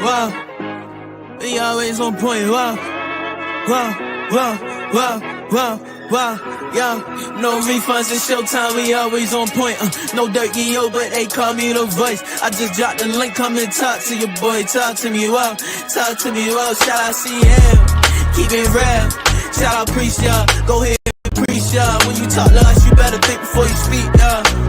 Wow, we always on point. Wow, wow, wow, wow, wow, wow. Yo, no refunds in Showtime, we always on point. No dirt, yo, but they call me the voice. I just dropped the link, come and talk to your boy. Talk to me, wow, talk to me, wow. Shout out CM, keep it real. Shout out Priest, y'all, go ahead. When you talk to us, you better think before you speak,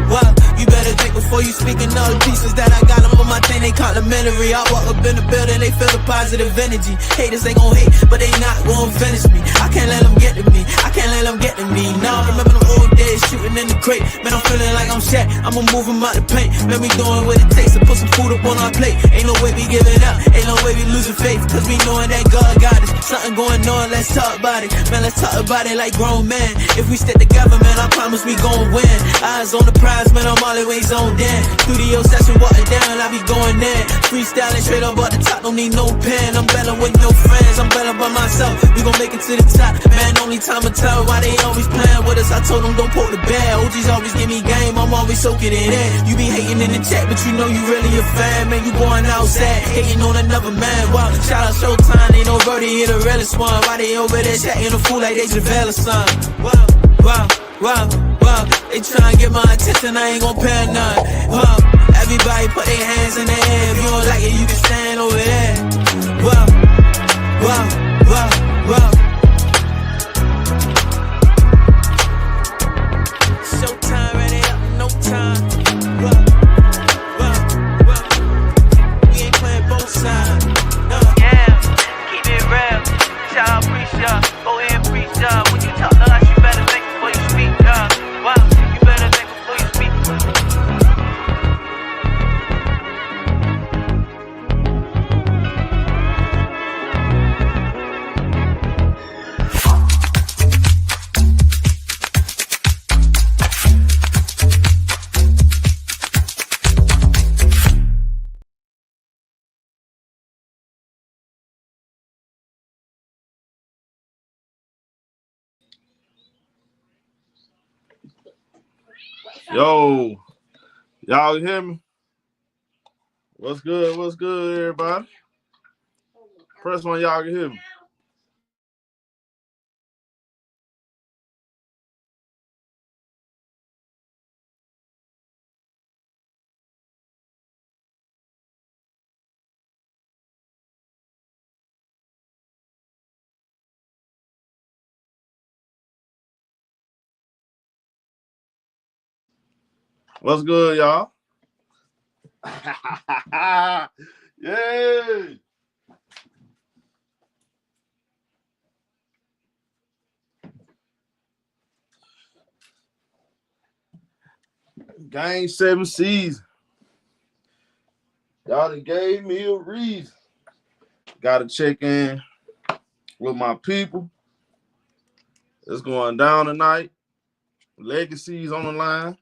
wow, you better think before you speak. And all the pieces that I got them on my thing, they complimentary. I walk up in the building, they feel the positive energy. Haters, they gon' hate, but they not gon' finish me. I can't let them get to me, I can't let them get to me. Now, remember them old days shooting in the crate. Man, I'm feeling like I'm Shaq, I'ma move him out the paint. Man, we doing what it takes to put some food up on our plate. Ain't no way we giving up, ain't no way we losing faith. Cause we knowing that God got us. Something going on, let's talk about it. Man, let's talk about it like grown men. If we stick together, man, I promise we gon' win. Eyes on the prize, man, I'm always on den. Studio session, water down, I be going in. Freestyling straight up at the top, don't need no pen. I'm better with no friends, I'm better by myself. We gon' make it to the top, man, only time will tell why they always playing with us. I told them don't poke the bear. OGs always give me game, I'm always soaking it in. You be hating in the chat, but you know you really a fan. Man, you going outside, hating on another man. Wow, shout out Showtime, ain't no birdie here, the realest one. Why they over there chatting a fool like they Javale or something? Wow, wow, wow, wow. They tryna get my attention, I ain't gon' pay none. Wow, everybody put their hands in the air. If you don't like it, you can stand over there. Wow, wow, wow, wow. Showtime, ready up, no time. Wow, wow, wow. We ain't playing both sides. No. Yeah, keep it real. Shout out, preach y'all. Go ahead and preach y'all. When you talk to us, you better think before you speak. Wow, you better think before you speak. Yo, y'all hear me? What's good? What's good, everybody? Press one, y'all can hear me. What's good, y'all? Yay! Game 7 season. Y'all done gave me a reason. Gotta check in with my people. It's going down tonight. Legacy's on the line.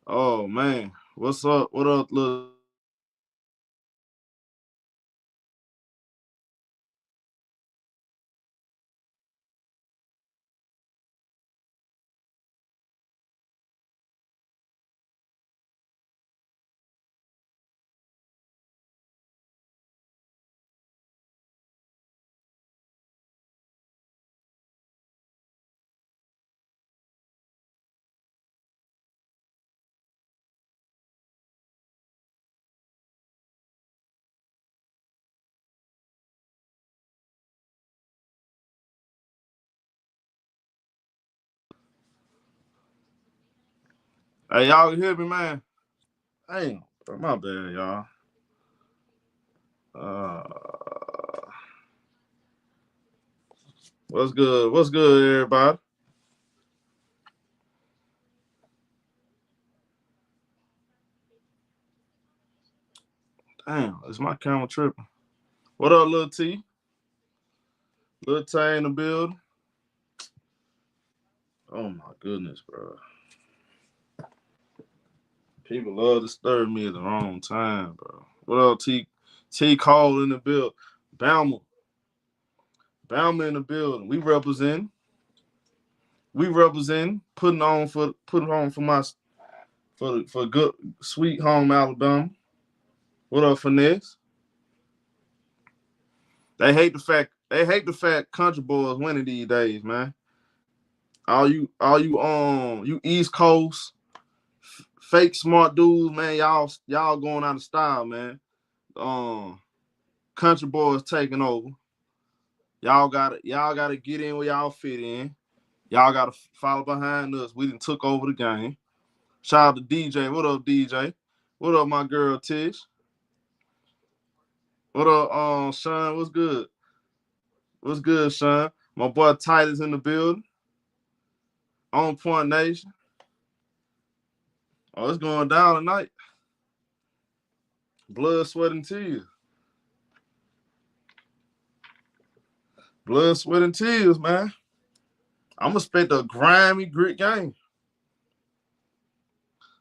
Oh, man. What's up? What up, little? Hey, y'all can hear me, man? Hey, my bad, y'all. What's good? What's good, everybody? Damn, is my camera tripping? What up, Lil T? Lil T in the building. Oh, my goodness, bro. People love to disturb me at the wrong time, bro. What up, T? T Cole in the building. Bama in the building. We represent. Putting on for good sweet home Alabama. What up, Finesse? They hate the fact country boys winning these days, man. You East Coast fake smart dudes, man. Y'all going out of style, man. Country boys taking over. Y'all gotta get in where y'all fit in. Y'all gotta follow behind us. We done took over the game. Shout out to DJ. What up, DJ? What up, my girl Tish? What up, Sean? What's good? What's good, Sean? My boy Titus in the building. On Point Nation. Oh, it's going down tonight. Blood, sweat, and tears. Blood, sweat, and tears, man. I'm going to expect a grimy, grit game.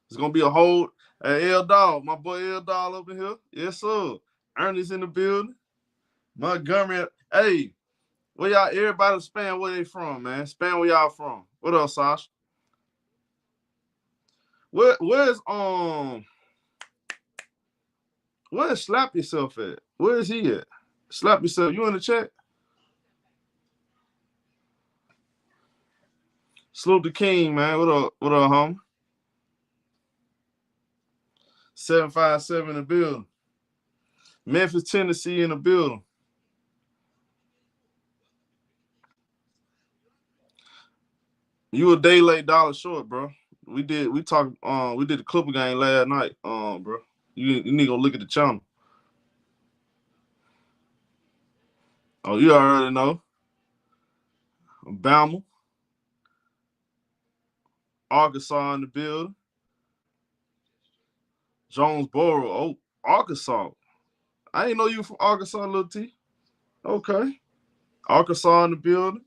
It's going to be a whole L Dog. My boy L Dog up in here. Yes, sir. Ernest in the building. Montgomery. Hey, where y'all, everybody spam where they from, man. Spam where y'all from. What up, Sasha? Where's Slap Yourself at? Where is he at? Slap Yourself. You in the chat? Salute the King, man. What up, homie? 757 in the building. Memphis, Tennessee in the building. You a day late, dollar short, bro. We did the Clipper game last night, bro. You need to go look at the channel. Oh, you already know. Bama. Arkansas in the building. Jonesboro. Oh, Arkansas. I didn't know you were from Arkansas, Lil T. Okay. Arkansas in the building.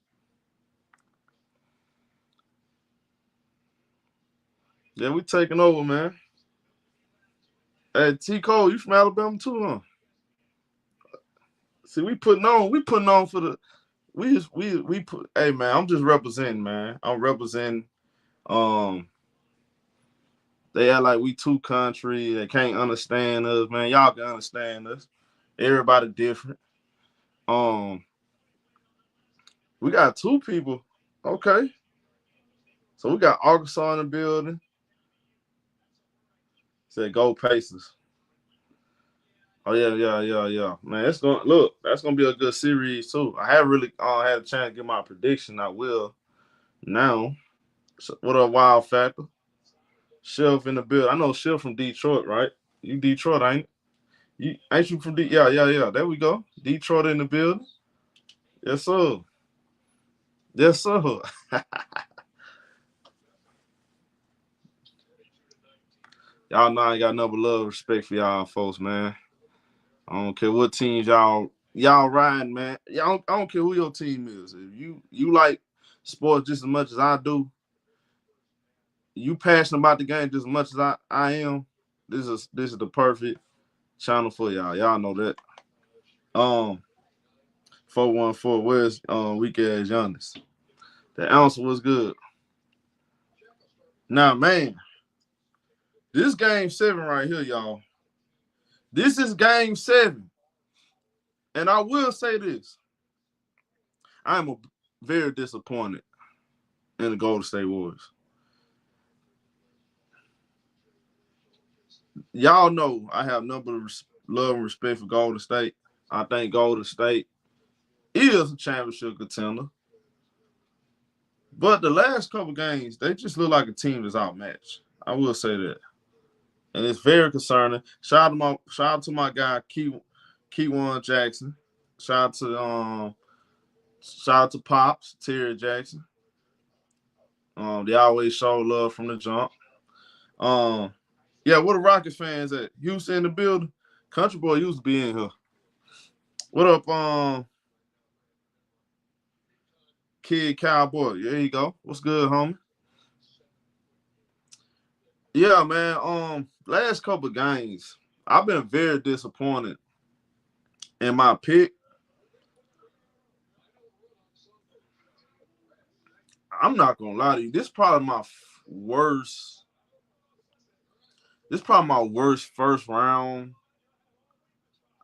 Yeah, we taking over, man. Hey, T. Cole, you from Alabama too, huh? See, we putting on for the we put, hey man, I'm just representing, man. I'm representing. They act like we too country. They can't understand us, man. Y'all can understand us. Everybody different. We got two people. Okay. So we got Arkansas in the building. Said go Pacers. Oh yeah. Man, that's gonna be a good series too. I haven't really had a chance to get my prediction. I will now. So, what up, Wild Factor? Shelf in the building. I know Shelf from Detroit, right? You Detroit, ain't you? Ain't you from Detroit? Yeah. There we go. Detroit in the building. Yes, sir. Yes, sir. Y'all know I got nothing but love, respect for y'all folks, man. I don't care what teams y'all riding, man. I don't care who your team is. If you like sports just as much as I do, you passionate about the game just as much as I am. This is the perfect channel for y'all. Y'all know that. 414. Where's weak ass Giannis? The answer was good. Now, man, this game 7 right here, y'all. This is game 7. And I will say this. I am very disappointed in the Golden State Warriors. Y'all know I have nothing but love and respect for Golden State. I think Golden State is a championship contender. But the last couple games, they just look like a team that's outmatched. I will say that. And it's very concerning. Shout out to my guy, Keywan Jackson. Shout out to Pops, Terry Jackson. They always show love from the jump. Yeah, where the Rockets fans at? Houston in the building. Country boy used to be in here. What up, Kid Cowboy? There you go. What's good, homie? Yeah, man. Last couple games, I've been very disappointed in my pick. I'm not gonna lie to you. This is probably my worst. This is probably my worst first round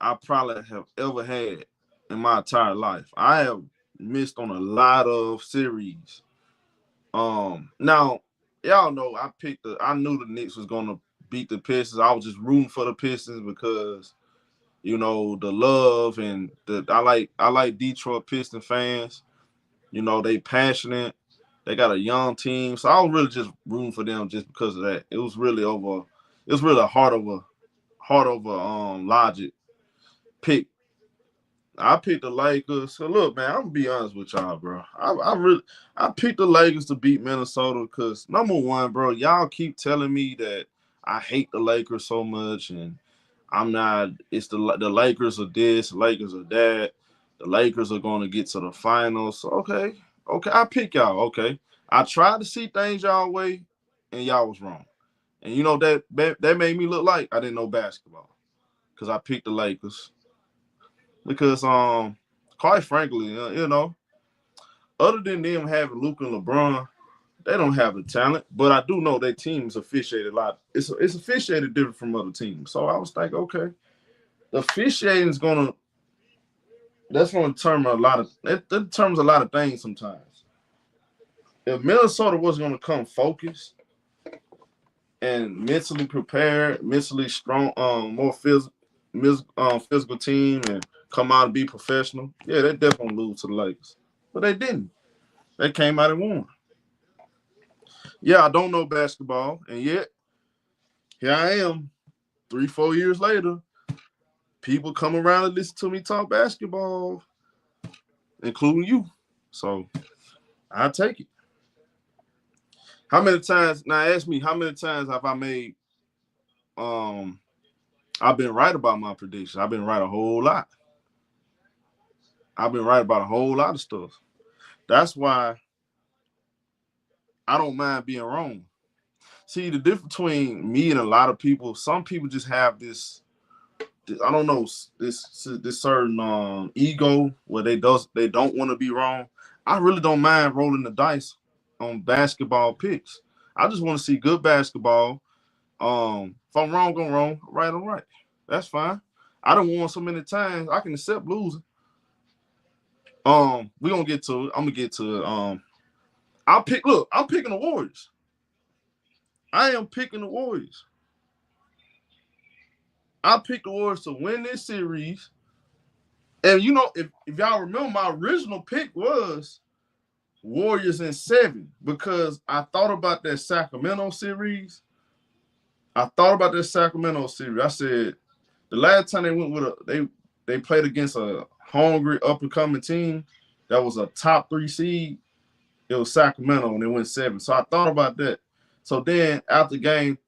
I probably have ever had in my entire life. I have missed on a lot of series. Now y'all know I knew the Knicks was gonna beat the Pistons. I was just rooting for the Pistons because the love and I like Detroit Piston fans. They passionate. They got a young team, so I was really just rooting for them just because of that. It was really a heart over logic pick. I picked the Lakers. So look, man, I'm gonna be honest with y'all, bro. I picked the Lakers to beat Minnesota because number one, bro, y'all keep telling me that I hate the Lakers so much, and I'm not. It's the Lakers are this, the Lakers are that. The Lakers are going to get to the finals. So, okay, I pick y'all. Okay, I tried to see things y'all way, and y'all was wrong. And that made me look like I didn't know basketball because I picked the Lakers. Because quite frankly, other than them having Luka and LeBron, they don't have the talent. But I do know their team's officiated a lot. It's officiated different from other teams. So I was thinking, okay, the officiating is that's gonna determine that determines a lot of things sometimes. If Minnesota was gonna come focused and mentally prepared, mentally strong, more physical team and come out and be professional, yeah, they definitely lose to the Lakers. But they didn't. They came out and won. Yeah, I don't know basketball, and yet here I am, 3-4 years later, people come around and listen to me talk basketball, including you. So I take it. How many times? Now ask me, how many times have I made? I've been right about my prediction. I've been right a whole lot. I've been right about a whole lot of stuff. That's why I don't mind being wrong. See, the difference between me and a lot of people, some people just have this I don't know, this certain ego where they don't want to be wrong. I really don't mind rolling the dice on basketball picks. I just want to see good basketball. If I'm wrong, I'm wrong. Right, I'm right. That's fine. I don't won so many times. I can accept losing. We're gonna get to it. I'm gonna get to it. I'm picking the Warriors. I am picking the Warriors. I picked the Warriors to win this series. And if y'all remember, my original pick was Warriors in 7 because I thought about that Sacramento series. I said the last time they went with they played against a hungry up-and-coming team that was a top 3 seed. It was Sacramento, and they went 7. So I thought about that. So then after game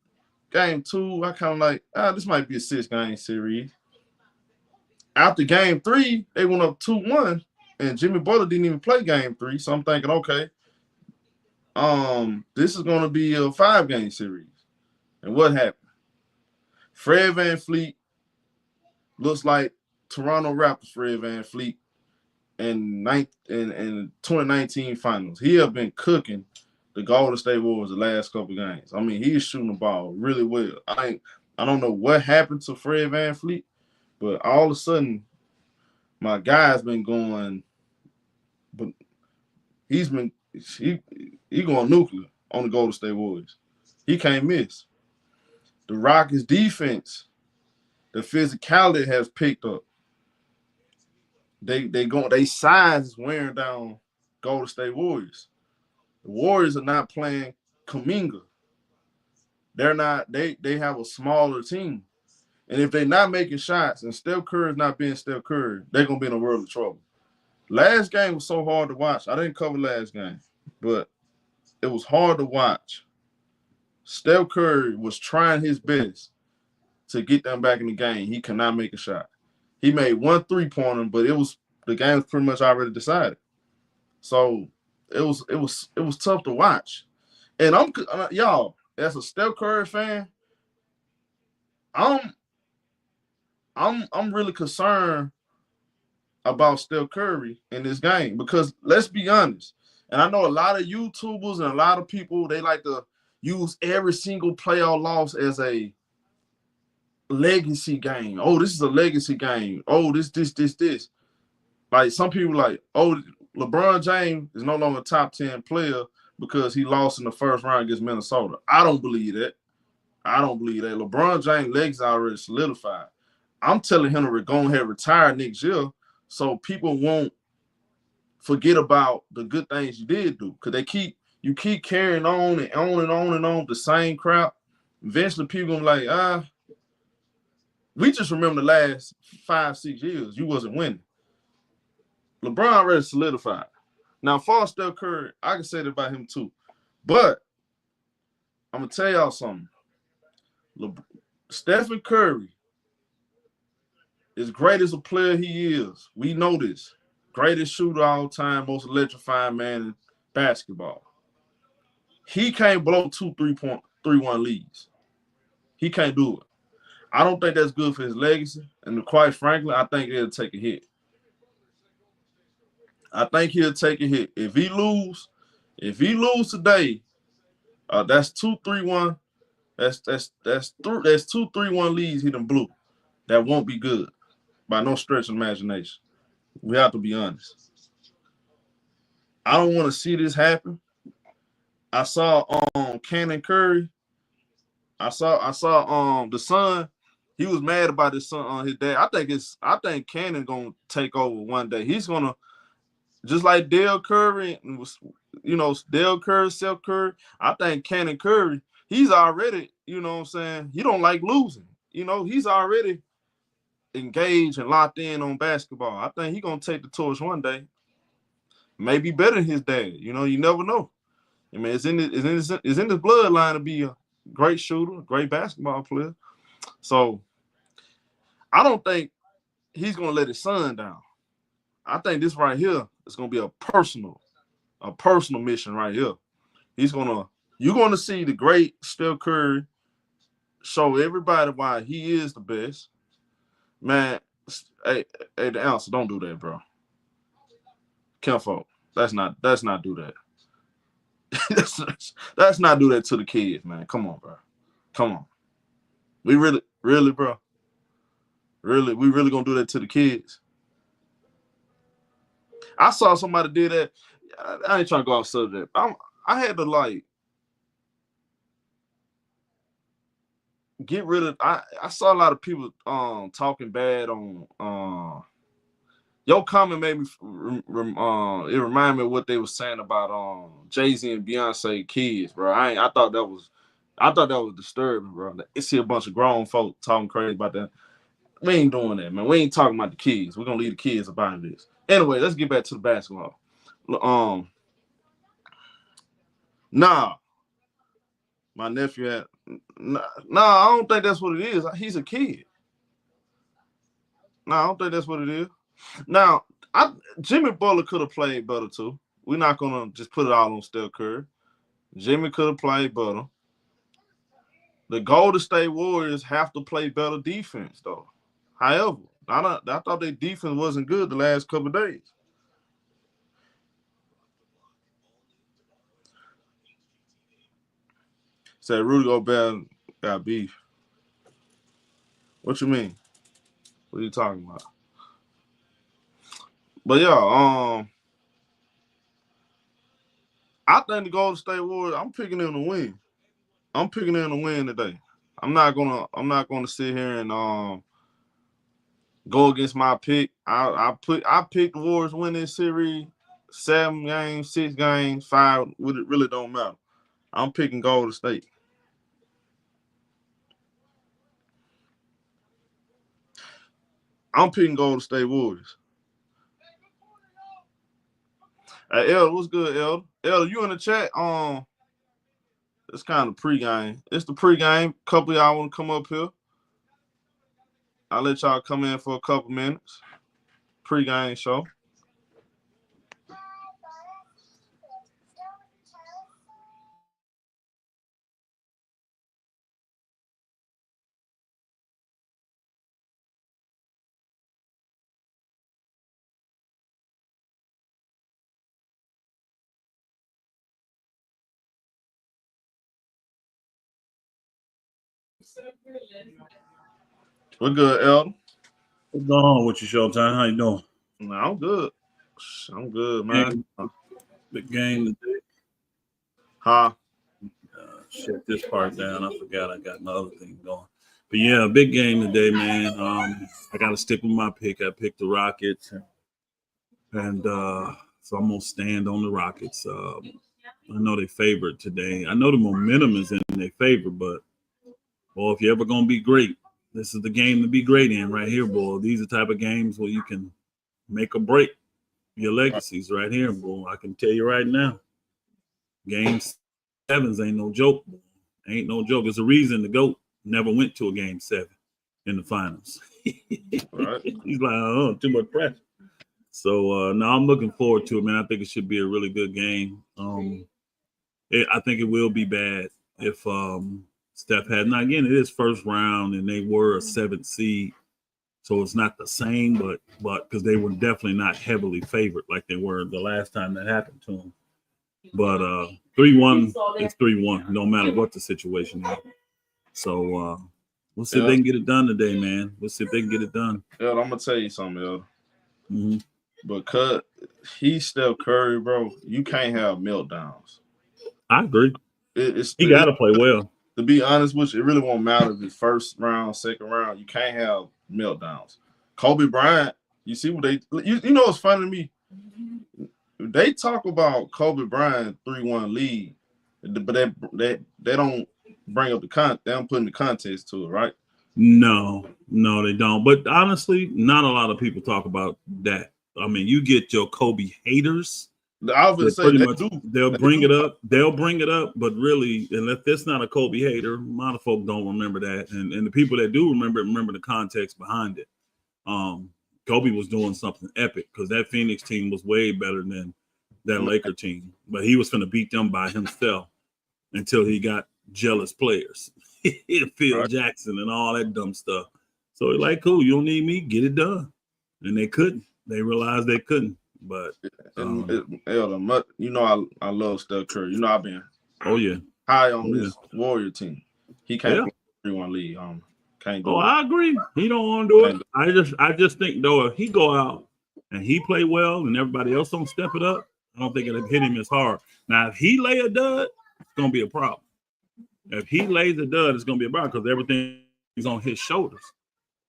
2, I kind of like, this might be a 6-game series. After game 3, they went up 2-1, and Jimmy Butler didn't even play game 3. So I'm thinking, okay, this is going to be a 5-game series. And what happened? Fred VanVleet looks like Toronto Raptors Fred VanVleet in 2019 finals. He have been cooking the Golden State Warriors the last couple games. I mean, he's shooting the ball really well. I don't know what happened to Fred VanVleet, but all of a sudden, my guy's been going, but he going nuclear on the Golden State Warriors. He can't miss. The Rockets defense, the physicality has picked up. They size is wearing down Golden State Warriors. The Warriors are not playing Kuminga. They're not. They have a smaller team, and if they're not making shots and Steph Curry is not being Steph Curry, they're gonna be in a world of trouble. Last game was so hard to watch. I didn't cover last game, but it was hard to watch. Steph Curry was trying his best to get them back in the game. He cannot make a shot. He made 1 3-pointer, but the game was pretty much already decided. So it was tough to watch. And y'all, as a Steph Curry fan, I'm really concerned about Steph Curry in this game because let's be honest. And I know a lot of YouTubers and a lot of people, they like to use every single playoff loss as a legacy game. Oh, this is a legacy game. Oh, this. Like some people like, oh, LeBron James is no longer a top 10 player because he lost in the first round against Minnesota. I don't believe that. LeBron James' legs already solidified. I'm telling him to go ahead and retire next year so people won't forget about the good things you did do. Because you keep carrying on and on and on and on the same crap. Eventually people gonna be like, we just remember the last 5-6 years you wasn't winning. LeBron already solidified. Now, for Steph Curry, I can say that about him too. But I'm going to tell y'all something. Stephen Curry, as great as a player he is, we know this. Greatest shooter of all time, most electrifying man in basketball. He can't blow 2-3-1 leads. He can't do it. I don't think that's good for his legacy. And quite frankly, I think he'll take a hit. If he lose today, that's 2-3-1. That's 2-3-1 leads he done blew. That won't be good by no stretch of imagination. We have to be honest. I don't want to see this happen. I saw Cannon Curry. I saw the son. He was mad about his son his dad. I think Cannon gonna take over one day. He's gonna, just like Dale Curry, Dale Curry, Steph Curry. I think Cannon Curry, he's already, you know what I'm saying, he don't like losing. He's already engaged and locked in on basketball. I think he's going to take the torch one day. Maybe better than his dad. You never know. I mean, it's in his bloodline to be a great shooter, a great basketball player. So I don't think he's going to let his son down. I think this right here is going to be a personal mission right here. You're going to see the great Steph Curry show everybody why he is the best. Man, hey, the answer, don't do that, bro. Kenfolk, let's not do that. Let's not do that to the kids, man. Come on, bro. Come on. We really, bro. Really, we really gonna do that to the kids? I saw somebody did that. I ain't trying to go off subject. I had to get rid of. I saw a lot of people talking bad on. Your comment made me. It reminded me of what they were saying about Jay-Z and Beyonce kids, bro. I thought that was disturbing, bro. It's see a bunch of grown folk talking crazy about that. We ain't doing that, man. We ain't talking about the kids. We're gonna leave the kids about this. Anyway, let's get back to the basketball. Nah, my nephew had. Nah, I don't think that's what it is. He's a kid. Nah, I don't think that's what it is. Now, Jimmy Butler could have played better too. We're not gonna just put it all on Steph Curry. Jimmy could have played better. The Golden State Warriors have to play better defense, though. However, I thought their defense wasn't good the last couple of days. Said Rudy Gobert got beef. What you mean? What are you talking about? But yeah, I think the Golden State Warriors, I'm picking them to win. I'm picking them to win today. I'm not gonna sit here and go against my pick. I picked the Warriors to win this series 7 games, 6 games, 5. It really don't matter. I'm picking Golden State. I'm picking Golden State Warriors. Hey, Elder, what's good, Elder? Elder, you in the chat? It's kind of pregame. It's the pregame. Couple of y'all want to come up here. I'll let y'all come in for a couple minutes. Pregame show. We're good, Elton. What's going on with you, Showtime? How you doing? No, I'm good. I'm good, man. Big game today. Huh? Shut this part down. I forgot I got my other thing going. But yeah, big game today, man. I got to stick with my pick. I picked the Rockets, and so I'm gonna stand on the Rockets. I know they favored today. I know the momentum is in their favor, but boy, if you're ever gonna be great, this is the game to be great in right here, boy. These are the type of games where you can make or break your legacies right here, boy. I can tell you right now, Game 7s ain't no joke. Ain't no joke. There's a reason the GOAT never went to a Game 7 in the finals. Right. He's like, oh, too much pressure. So now I'm looking forward to it, man. I think it should be a really good game. I think it will be bad if Steph had. Now again, it is first round, and they were a 7th seed, so it's not the same. But because they were definitely not heavily favored like they were the last time that happened to them. But 3-1 is 3-1, no matter what the situation is. So we'll see if they can get it done today, man. We'll see if they can get it done. I'm gonna tell you something, Mm-hmm. Because he's Steph Curry, bro. You can't have meltdowns. I agree. He got to play well. To be honest with you, it really won't matter if it's first round, second round. You can't have meltdowns. Kobe Bryant, you see what they you know what's funny to me? They talk about Kobe Bryant 3-1 lead, but they don't bring up they don't put in the context to it, right? No, they don't. But honestly, not a lot of people talk about that. I mean, you get your Kobe haters. I was say they'll bring it up. They'll bring it up, but really, unless that's not a Kobe hater, a lot of folk don't remember that. And the people that do remember the context behind it. Kobe was doing something epic because that Phoenix team was way better than that Laker team. But he was going to beat them by himself until he got jealous players. Phil Jackson and all that dumb stuff. So he's like, cool, you don't need me, get it done. And they couldn't. They realized they couldn't. But you know I love Steph Curry. You know I've been high on this Warrior team. He can't play 3-1 league. Can't do it. I agree. He don't want to do it. I just think though if he go out and he play well and everybody else don't step it up, I don't think it'll hit him as hard. Now if he lay a dud, it's gonna be a problem. If he lays a dud, it's gonna be a problem because everything is on his shoulders.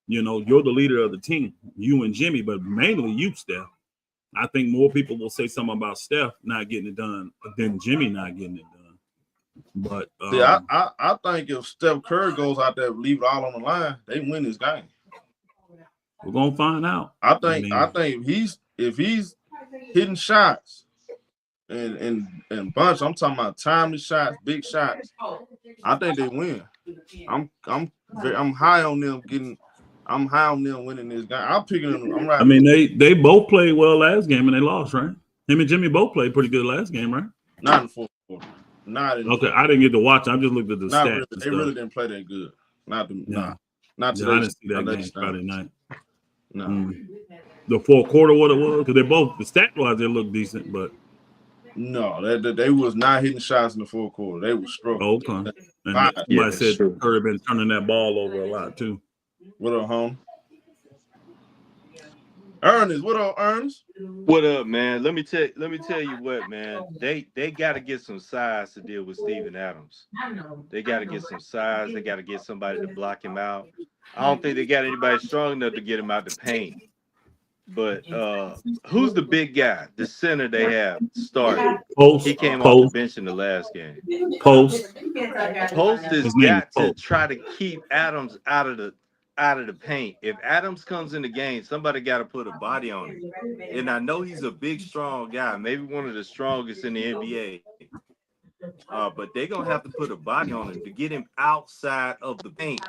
You know, you're the leader of the team, you and Jimmy, but mainly you, Steph. I think more people will say something about Steph not getting it done than Jimmy not getting it done. But I think if Steph Curry goes out there and leave it all on the line, they win this game. We're gonna find out. I think if he's hitting shots and bunch, I'm talking about timely shots, big shots. I think they win. I'm high on them getting. I'm high on them winning this game. I'm picking them. I mean, they both played well last game and they lost, right? Him and Jimmy both played pretty good last game, right? Not in the fourth quarter. I didn't get to watch. I just looked at the stats. Really, they really didn't play that good. Not today. I didn't see that game Friday night. No. The fourth quarter, what it was, because they both the stat wise they looked decent, but no, they was not hitting shots in the fourth quarter. They were struggling. Oh, okay. And somebody said Curry been turning that ball over a lot too. What up, home? Ernest, what up, Ernest? What up, man? Let me tell you what, man. They got to get some size to deal with Steven Adams. They got to get some size. They got to get somebody to block him out. I don't think they got anybody strong enough to get him out the paint. But who's the big guy? The center they have started. Post. He came off the bench in the last game. Post has got to try to keep Adams out of the paint. If Adams comes in the game, somebody got to put a body on him. And I know he's a big, strong guy, maybe one of the strongest in the NBA. But they're going to have to put a body on him to get him outside of the paint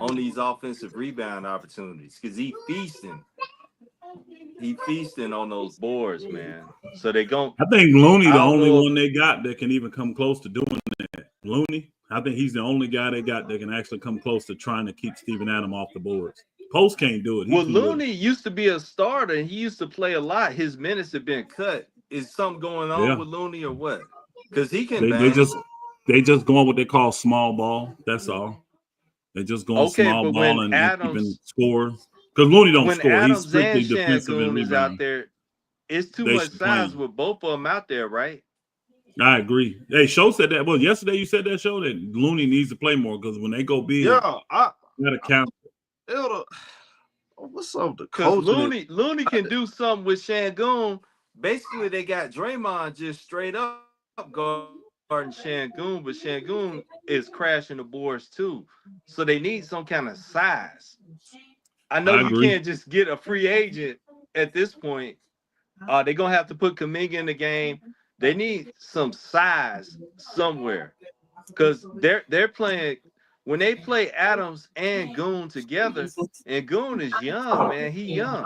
on these offensive rebound opportunities because he's feasting on those boards, man. So they going. I think Looney the only one they got that can even come close to doing that. Looney, I think he's the only guy they got that can actually come close to trying to keep Steven Adams off the boards. Post can't do it. Looney used to be a starter and he used to play a lot. His minutes have been cut. Is something going on with Looney or what? Because he can. They just going what they call small ball. That's all. They're just going small but ball when and keeping scores. Because Looney don't when score. He's Adams strictly and defensive and Şengün is out rebound. there, it's too They much should play size him. with both of them out there, right? I agree. Hey, Show said that. Well, yesterday you said that, Show, that Looney needs to play more because when they go big, Yeah, you got to count. What's up with the Because coaching? Looney can do something with Şengün. Basically, they got Draymond just straight up guarding Şengün, but Şengün is crashing the boards too. So they need some kind of size. I know you can't just get a free agent at this point. They're gonna have to put Kuminga in the game. They need some size somewhere. Because they're playing when they play Adams and Goon together, and Goon is young, man. He young.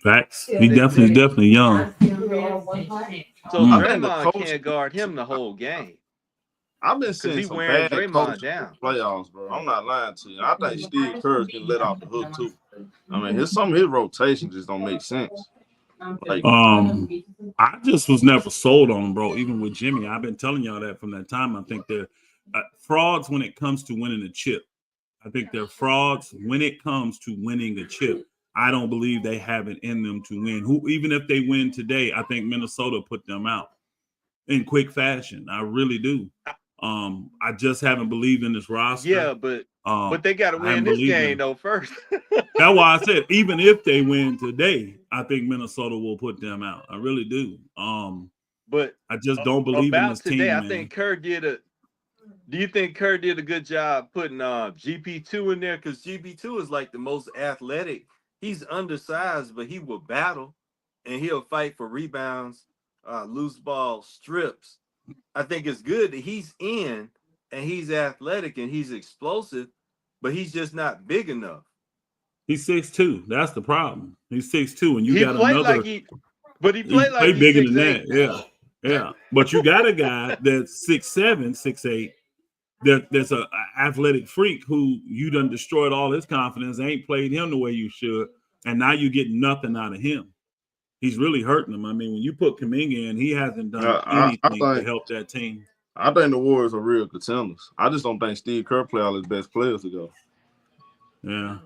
Facts. He definitely young. So Draymond can't guard him the whole game. I've been seeing some bad Draymond down playoffs, bro. I'm not lying to you. I think Steve Kerr's getting let off the hook too. I mean, some of his rotations just don't make sense. Like, I just was never sold on him, bro. Even with Jimmy, I've been telling y'all that from that time. I think they're frauds when it comes to winning a chip. I think they're frauds when it comes to winning a chip. I don't believe they have it in them to win. Even if they win today, I think Minnesota put them out in quick fashion. I really do. I just haven't believed in this roster. Yeah, but they got to win this game though first. That's why I said even if they win today, I think Minnesota will put them out. I really do. But I just don't believe in this today, team. I think Kerr did a. Do you think Kerr did a good job putting GP2 in there? Because GP2 is like the most athletic. He's undersized, but he will battle and he'll fight for rebounds, loose ball strips. I think it's good that he's in and he's athletic and he's explosive, but he's just not big enough. He's 6'2". That's the problem. He's 6'2", and you got another. He played bigger than that. Yeah. But you got a guy that's 6'7", 6'8", that's an athletic freak who you done destroyed all his confidence. Ain't played him the way you should, and now you get nothing out of him. He's really hurting them. I mean, when you put Kuminga in, he hasn't done anything to help that team. I think the Warriors are real contenders. I just don't think Steve Kerr play all his best players to go. Yeah,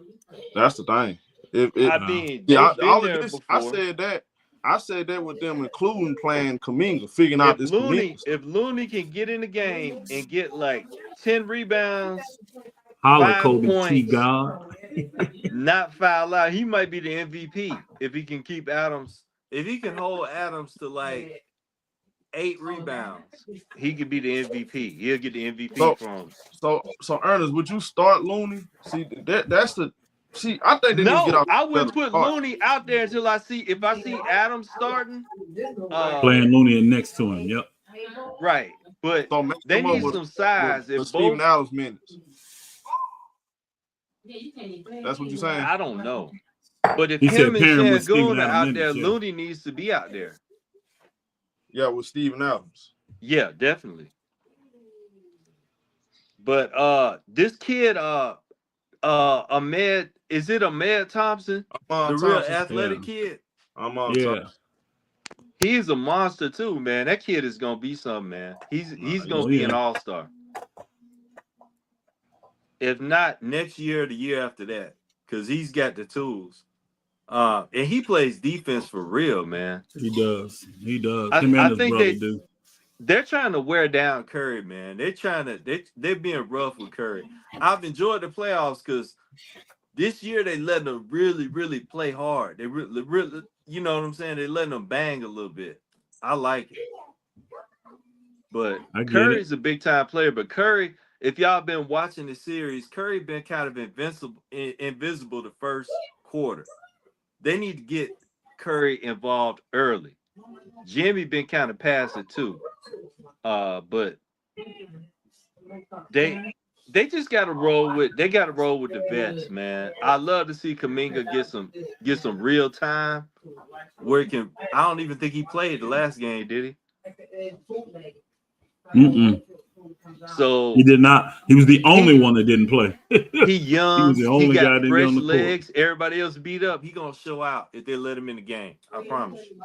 that's the thing. I said that with them, including playing Kuminga, figuring out this Kuminga. If Looney can get in the game and get like 10 rebounds, holla 5 Kobe points, T. God. not foul out, he might be the MVP if he can keep Adams. If he can hold Adams to like 8 rebounds, he could be the MVP. He'll get the MVP from him. So Ernest, would you start Looney? See, that's the. See, I think they need to get out. I wouldn't put Looney out there until I see Adams starting. Playing Looney in next to him. Yep. Right, but they need some size. If Steven Adams minutes. That's what you're saying. I don't know, but if him and Şengün are out there, Looney needs to be out there. Yeah, with Steven Adams. Yeah, definitely. But this kid, Ahmed, is it Ahmed Thompson? The real athletic kid? Thompson. He's a monster too, man. That kid is gonna be something, man. He's gonna be an all-star. If not next year, the year after that, because he's got the tools. And he plays defense for real, man. He does. I think they're trying to wear down Curry, man. They're being rough with Curry. I've enjoyed the playoffs because this year they letting them really, really play hard. They really, you know what I'm saying? They're letting them bang a little bit. I like it. But Curry's a big time player. But Curry, if y'all been watching the series, Curry been kind of invisible the first quarter. They need to get Curry involved early. Jimmy been kind of passive too. But they just gotta roll with the vets, man. I love to see Kuminga get some real time where he can. I don't even think he played the last game, did he? So he did not. He was the only one that didn't play. He young. He was the only guy that fresh on the legs. court. Everybody else beat up. He gonna show out if they let him in the game. I promise you.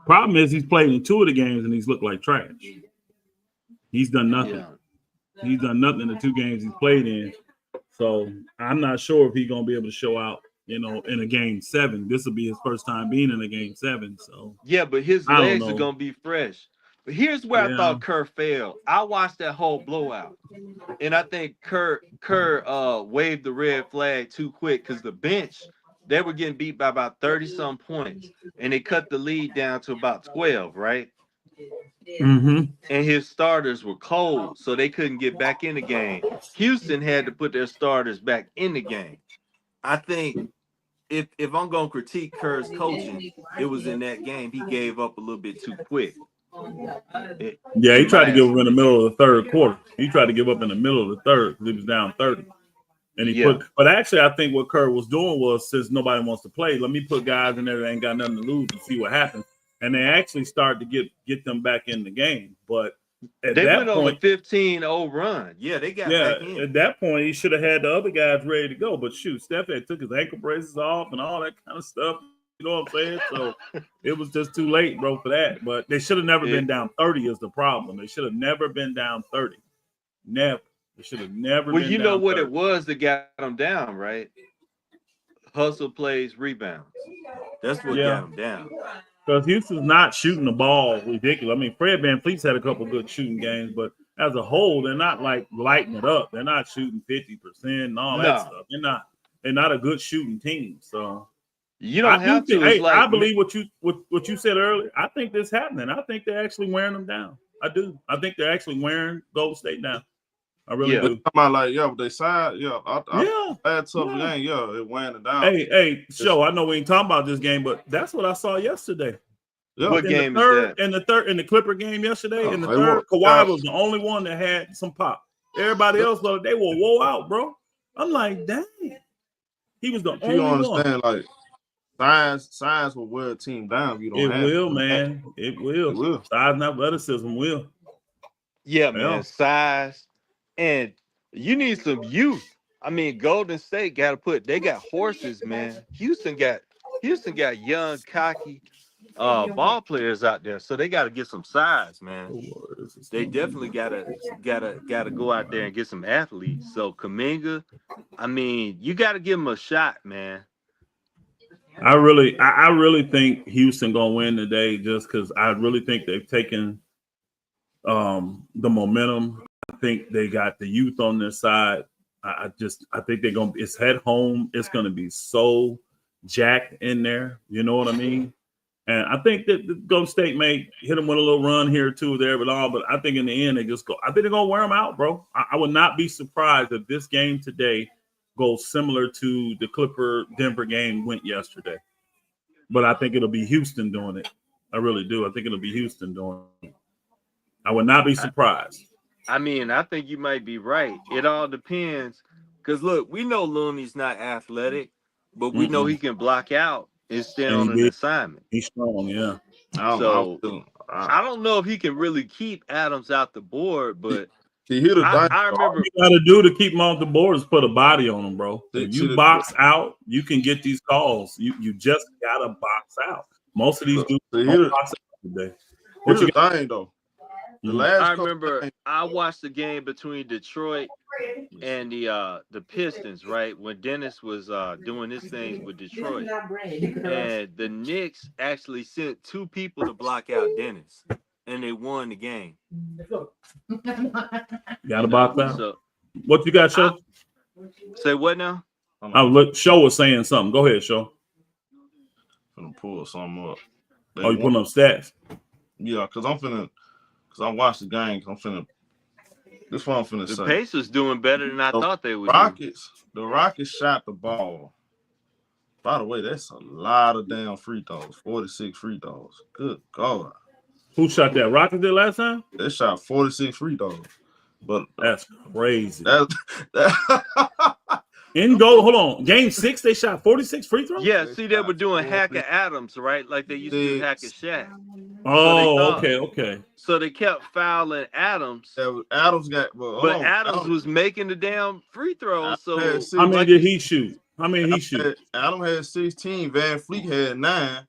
Problem is he's played in 2 of the games and he's looked like trash. He's done nothing. He's done nothing in the 2 games he's played in. So I'm not sure if he's gonna be able to show out, in a game 7. This will be his first time being in a game 7. So yeah, but his I don't legs are know. gonna be fresh. But here's where I thought Kerr failed. I watched that whole blowout, and I think Kerr waved the red flag too quick because the bench, they were getting beat by about 30-some points, and they cut the lead down to about 12, right? Mm-hmm. And his starters were cold, so they couldn't get back in the game. Houston had to put their starters back in the game. I think if I'm gonna critique Kerr's coaching, it was in that game. He gave up a little bit too quick. He tried to give up in the middle of the 3rd quarter. He tried to give up in the middle of the 3rd because he was down 30. And he but actually, I think what Kerr was doing was, since nobody wants to play, let me put guys in there that ain't got nothing to lose and see what happens. And they actually started to get them back in the game. But at they that went point, on a 15-0 run. Yeah, they got back in. At that point, he should have had the other guys ready to go. But shoot, Steph had took his ankle braces off and all that kind of stuff. You know what I'm saying? So it was just too late, bro, for that. But they should have never been down 30 is the problem. They should have never been down 30. Never. They should have never been down 30. Well, you know what it was that got them down, right? Hustle plays, rebounds. That's what got them down. Because Houston's not shooting the ball ridiculous. I mean, Fred VanVleet's had a couple good shooting games, but as a whole, they're not like lighting it up. They're not shooting 50% and all that stuff. They're not a good shooting team. So you don't have to. I believe what you said earlier. I think this happening. I think they're actually wearing them down. I do. I think they're actually wearing Golden State down. I really do. About like, with they side, bad tough game, it wearing it down. Hey, Show, I know we ain't talking about this game, but that's what I saw yesterday. Yeah. What game is that? In the Clipper game yesterday, in the third, Kawhi was the only one that had some pop. Everybody else, though, they were woe out, bro. I'm like, dang. He was the only one. You understand, like, science will wear a team down if you don't have it. It will, man. It will. Size and athleticism will. Yeah, man. Size. And you need some youth. I mean, Golden State they got horses, man. Houston got young, cocky ball players out there, so they got to get some size, man. They definitely gotta go out there and get some athletes. So Kuminga, I mean, you got to give them a shot, man. I really think Houston gonna win today, just because I really think they've taken the momentum. I think they got the youth on their side. I think they're gonna. It's at home. It's gonna be so jacked in there. You know what I mean? And I think that the Golden State may hit them with a little run here or two there, but I think in the end they just go. I think they're gonna wear them out, bro. I would not be surprised if this game today goes similar to the Clipper-Denver game went yesterday. But I think it'll be Houston doing it. I really do. I think it'll be Houston doing it. I would not be surprised. I mean, I think you might be right. It all depends. Because, look, we know Looney's not athletic, but we know he can block out and stay on an assignment. He's strong, yeah. I don't know if he can really keep Adams out the board, but I remember. What you got to do to keep him off the board is put a body on him, bro. If you box out, you can get these calls. You just got to box out. Most of these dudes don't box out today. What's the thing, though? I remember I watched the game between Detroit and the Pistons, right? When Dennis was doing his things with Detroit. And the Knicks actually sent 2 people to block out Dennis. And they won the game. Got to box out. So, what you got, Show? Say what now? Show was saying something. Go ahead, Show. I'm gonna pull something up. You pulling up stats? Yeah, because I watched the game. This is what I'm finna say. The Pacers doing better than I thought they would. The Rockets shot the ball. By the way, that's a lot of damn free throws. 46 free throws. Good God. Who shot that? Rockets did last time? They shot 46 free throws. But that's crazy. In goal, hold on. Game 6, they shot 46 free throws? Yeah, see, they were doing Hacker Adams, right? Like they used to do Hacker Shaq. Oh, okay. So they kept fouling Adams. Adams Adams was making the damn free throws. So how many did he shoot? Adam had 16. VanVleet had 9.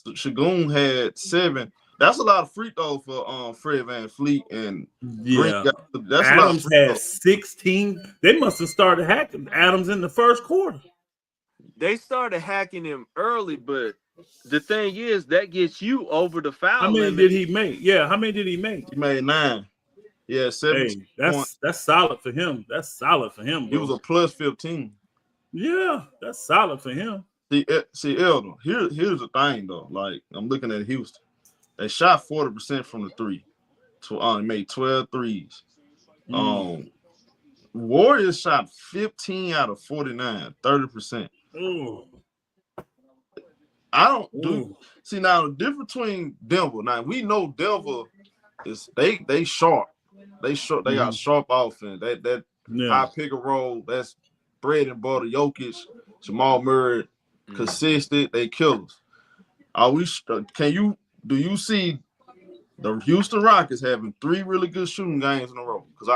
Shagun had 7. That's a lot of free throws for Fred VanVleet and Green. Yeah. That's Adams a lot of had 16. They must have started hacking Adams in the first quarter. They started hacking him early, but the thing is that gets you over the foul How many limit. did he make? Yeah, how many did he make? He made 9. Yeah, 17 points. That's solid for him. That's solid for him, bro. He was a plus 15. Yeah, that's solid for him. See, Elder, here's the thing, though. Like, I'm looking at Houston. They shot 40% from the three. Made 12 threes. Warriors shot 15 out of 49, 30%. Ooh. I don't do see now the difference between Denver. Now we know Denver is they sharp. They got sharp offense. That high pick and roll, that's bread and butter. Jokic, Jamal Murray, consistent, they killers. Do you see the Houston Rockets having 3 really good shooting games in a row? Because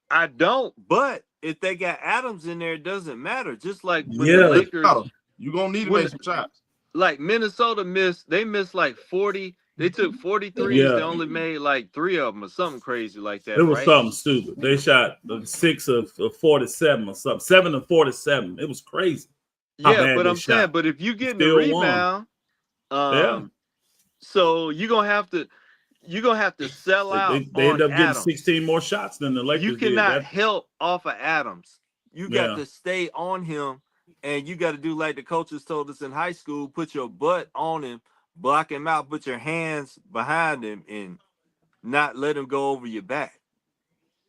I don't. But if they got Adams in there, it doesn't matter. Just like when the Lakers, you're gonna need to make some shots. Like Minnesota missed like 40. They took 43s. They only made like 3 of them or something crazy like that. It was something stupid. They shot 6 of 47 or something, 7 of 47. It was crazy. Yeah, but I'm saying, but if you get the rebound, so you're gonna have to sell out. They end up getting 16 more shots than the Lakers. You cannot help off of Adams. You got to stay on him, and you got to do like the coaches told us in high school: put your butt on him, block him out, put your hands behind him, and not let him go over your back.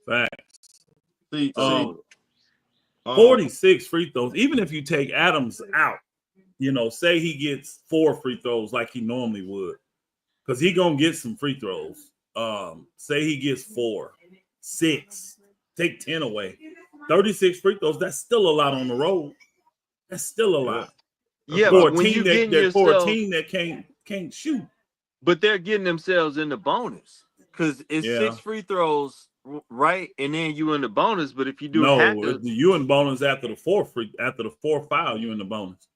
Facts. See, 46 free throws. Even if you take Adams out, say he gets 4 free throws like he normally would, because he gonna get some free throws. Say he gets 4, 6, take 10 away. 36 free throws, that's still a lot on the road. That's still a lot. Yeah, for but when you get for a team that can't shoot. But they're getting themselves in the bonus because it's 6 free throws, right? And then you in the bonus. But if you do you in bonus after the 4th foul, you in the bonus.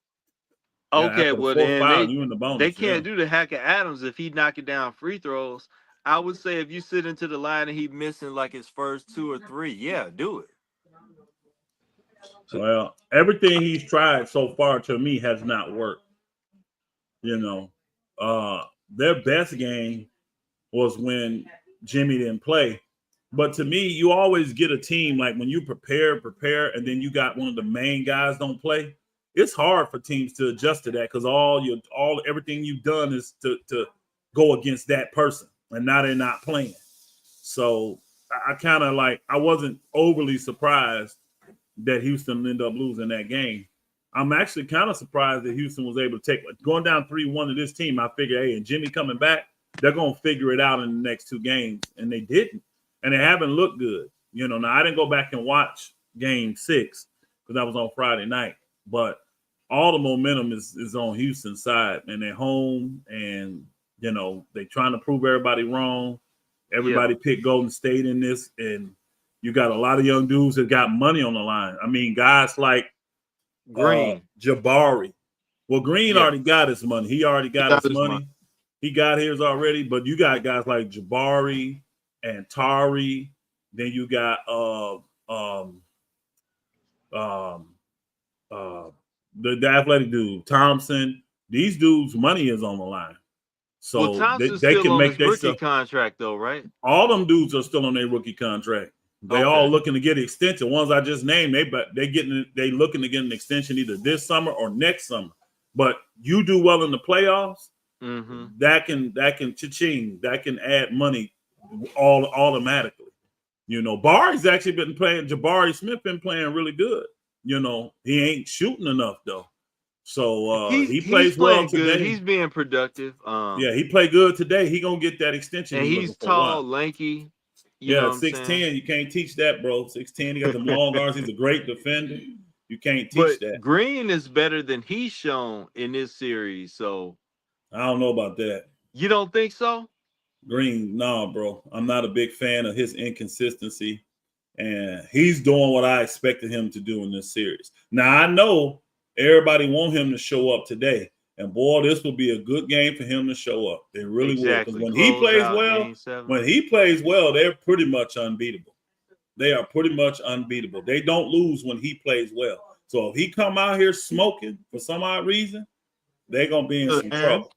Okay, well then you in the bonus. They can't do the hack of Adams if he knock it down free throws. I would say if you sit into the line and he missing like his first 2 or 3, do it. Well, everything he's tried so far to me has not worked. Their best game was when Jimmy didn't play. But to me, you always get a team like when you prepare, and then you got one of the main guys don't play. It's hard for teams to adjust to that because everything you've done is to go against that person, and now they're not playing. So I kind of I wasn't overly surprised that Houston ended up losing that game. I'm actually kind of surprised that Houston was able to take going down 3-1 to this team. I figured, hey, and Jimmy coming back, they're gonna figure it out in the next 2 games, and they didn't, and they haven't looked good. Now I didn't go back and watch Game 6 because that was on Friday night, but all the momentum is on Houston's side, and they're home, and they trying to prove everybody wrong. Everybody picked Golden State in this, and you got a lot of young dudes that got money on the line. I mean, guys like Green, Jabari. Well, Green already got his money. He already got his money. He got his already. But you got guys like Jabari and Tari. Then you got the athletic dude, Thompson. These dudes' money is on the line. So Thompson's they still can on make his rookie contract though, right? All them dudes are still on their rookie contract. They all looking to get an extension. Ones I just named, they looking to get an extension either this summer or next summer. But you do well in the playoffs, that can add money automatically. Barry's actually been playing. Jabari Smith been playing really good. He ain't shooting enough though. So he plays well today. Good. He's being productive. He played good today. He gonna get that extension. And he's tall, lanky. 6'10". You can't teach that, bro. 6'10". He got them long arms. He's a great defender. You can't teach that. Green is better than he's shown in this series. So I don't know about that. You don't think so? Green, no, bro. I'm not a big fan of his inconsistency. And he's doing what I expected him to do in this series. Now, I know everybody want him to show up today. And boy, this will be a good game for him to show up. They really will. Because when he plays well, they're pretty much unbeatable. They are pretty much unbeatable. They don't lose when he plays well. So if he come out here smoking for some odd reason, they're gonna be in some trouble.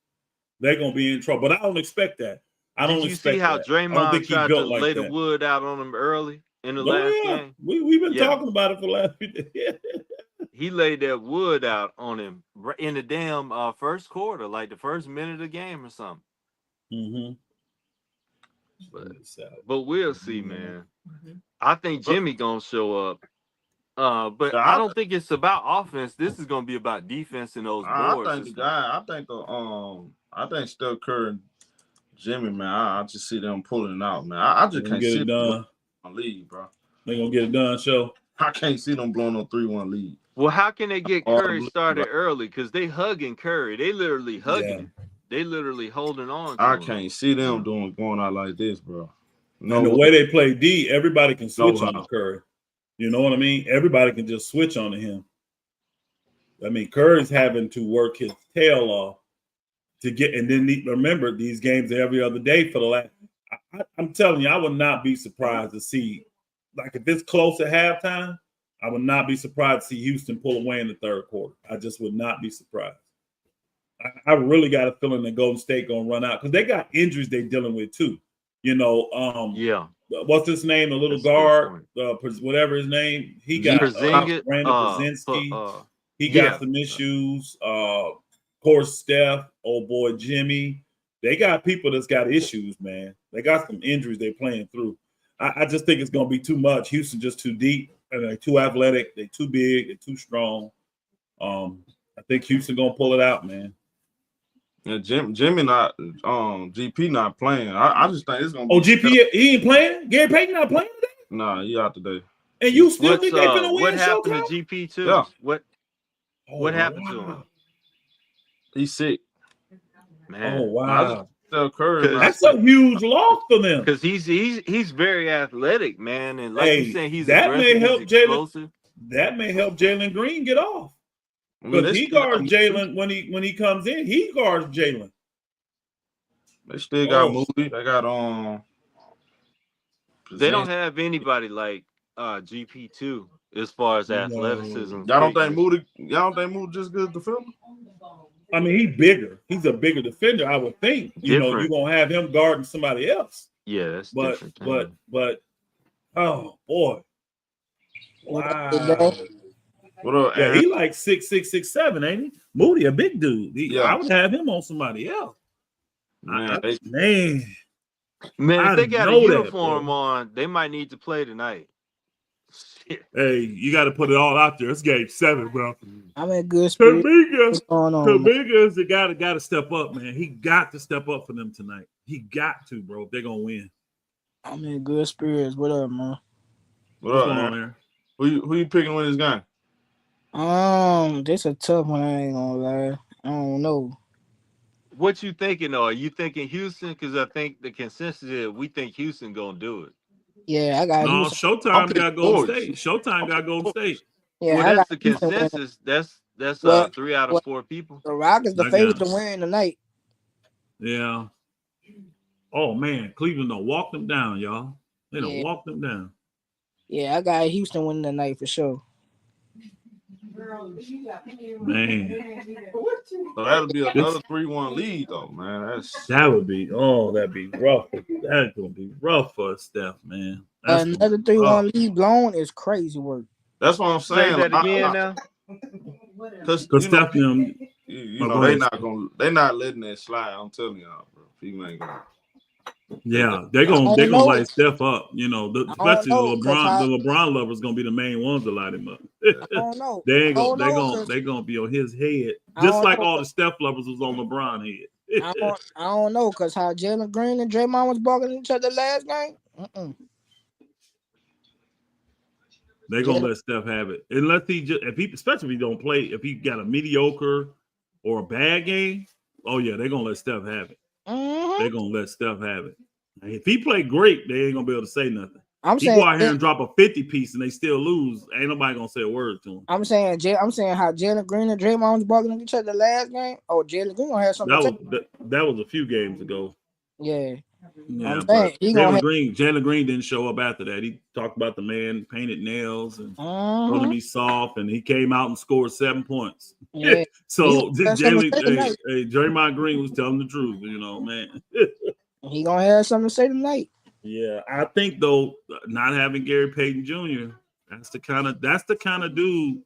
They're gonna be in trouble. But I don't expect that. Did you see how Draymond tried to lay the wood out on him early in the last game? We've been talking about it for the last few days. He laid that wood out on him in the damn first quarter, like the first minute of the game or something. Mm-hmm. But we'll see, man. I think Jimmy gonna show up. But I don't think it's about offense. This is gonna be about defense in those boards. I think Steph Curry and Jimmy, man. I just see them pulling it out, man. I just can't see them lead, bro. They gonna get it done, show. I can't see them blowing a 3-1 lead. Well, how can they get Curry started early? Because they hugging Curry. They literally hugging him. They literally holding on to him. Can't see them going out like this, bro. No, and the way they play D, everybody can switch on Curry. You know what I mean? Everybody can just switch on him. I mean, Curry's having to work his tail off to get, and then remember these games every other day for the last. I'm telling you, I would not be surprised to see, like if it's close at halftime, I would not be surprised to see Houston pull away in the third quarter. I just would not be surprised. I really got a feeling that Golden State gonna run out because they got injuries they're dealing with too. You know, what's his name? The little guard, whatever his name. He got Brandon Brzezinski. He got some issues. Of course, Steph, old boy Jimmy. They got people that's got issues, man. They got some injuries they're playing through. I just think it's gonna be too much. Houston just too deep, and they're too athletic. They're too big. They're too strong. I think Houston gonna pull it out, man. Yeah, Jimmy not GP not playing. I just think it's gonna be GP he ain't playing? Gary Payton not playing today? Nah, he out today. And you still think they're gonna win? What happened to GP too? Yeah. What happened to him? He's sick. Man. Oh wow. Steph Curry, that's a huge loss for them. Because he's very athletic, man. And like you said, he's that may help Jalen. That may help Jalen Green get off. Because he guards Jalen when he comes in. He guards Jalen. They still got Moody. They got They don't have anybody like GP2 as far as athleticism. Y'all don't think Moody just good defender? I mean, he's bigger. He's a bigger defender, I would think. You know, you're gonna have him guarding somebody else. Yeah, that's different. But oh boy. Wow. Yeah, he like 6'6", 6'7", ain't he? Moody, a big dude. I would have him on somebody else. Man, if they got a uniform on, they might need to play tonight. Shit. Hey, you got to put it all out there. It's game 7, bro. I'm in good spirit. Kuminga's the guy that got to step up, man. He got to step up for them tonight. He got to, bro. If they're gonna win. I'm in good spirits. What up, man? What's going on there? Who you picking to win this game? This a tough one. I ain't gonna lie. I don't know. What you thinking, though? Are you thinking Houston? Because I think the consensus is we think Houston gonna do it. Yeah, I got. No, Showtime got Golden State. Showtime got Golden State. Yeah, well, that's the consensus. That's 3 out of 4 people. The Rockets the favorite to win tonight. Yeah. Oh man, Cleveland don't walk them down, y'all. They don't walk them down. Yeah, I got Houston winning tonight for sure. Man, so that'll be another 3-1 lead, though, man. That'd be rough. That's gonna be rough for Steph, man. Another 3-1 lead blown is crazy work. That's what I'm saying. Say that again now. Because Steph, they're not letting that slide. I'm telling y'all, bro. People ain't gonna. Yeah, they're gonna light Steph up. You know, especially the LeBron lovers gonna be the main ones to light him up. I don't know. They're gonna be on his head, just like all the Steph lovers was on LeBron head. I don't know, because how Jalen Green and Draymond was barking each other last game. They're gonna let Steph have it, unless especially if he don't play, if he got a mediocre or a bad game. Oh yeah, they're gonna let Steph have it. They're gonna let Steph have it. If he play great, they ain't gonna be able to say nothing. I'm He saying go out here and drop a 50 piece and they still lose. Ain't nobody gonna say a word to him. I'm saying how Jalen Green and Draymond was barking at each other the last game. Oh, Jalen Green gonna have something to say. That was a few games ago. Yeah. Yeah, I'm saying but Jalen Green didn't show up after that. He talked about the man painted nails and going to be soft, and he came out and scored 7 points. Yeah. So Draymond Green was telling the truth, man. He gonna have something to say tonight. Yeah, I think though, not having Gary Payton Jr., that's the kind of dude.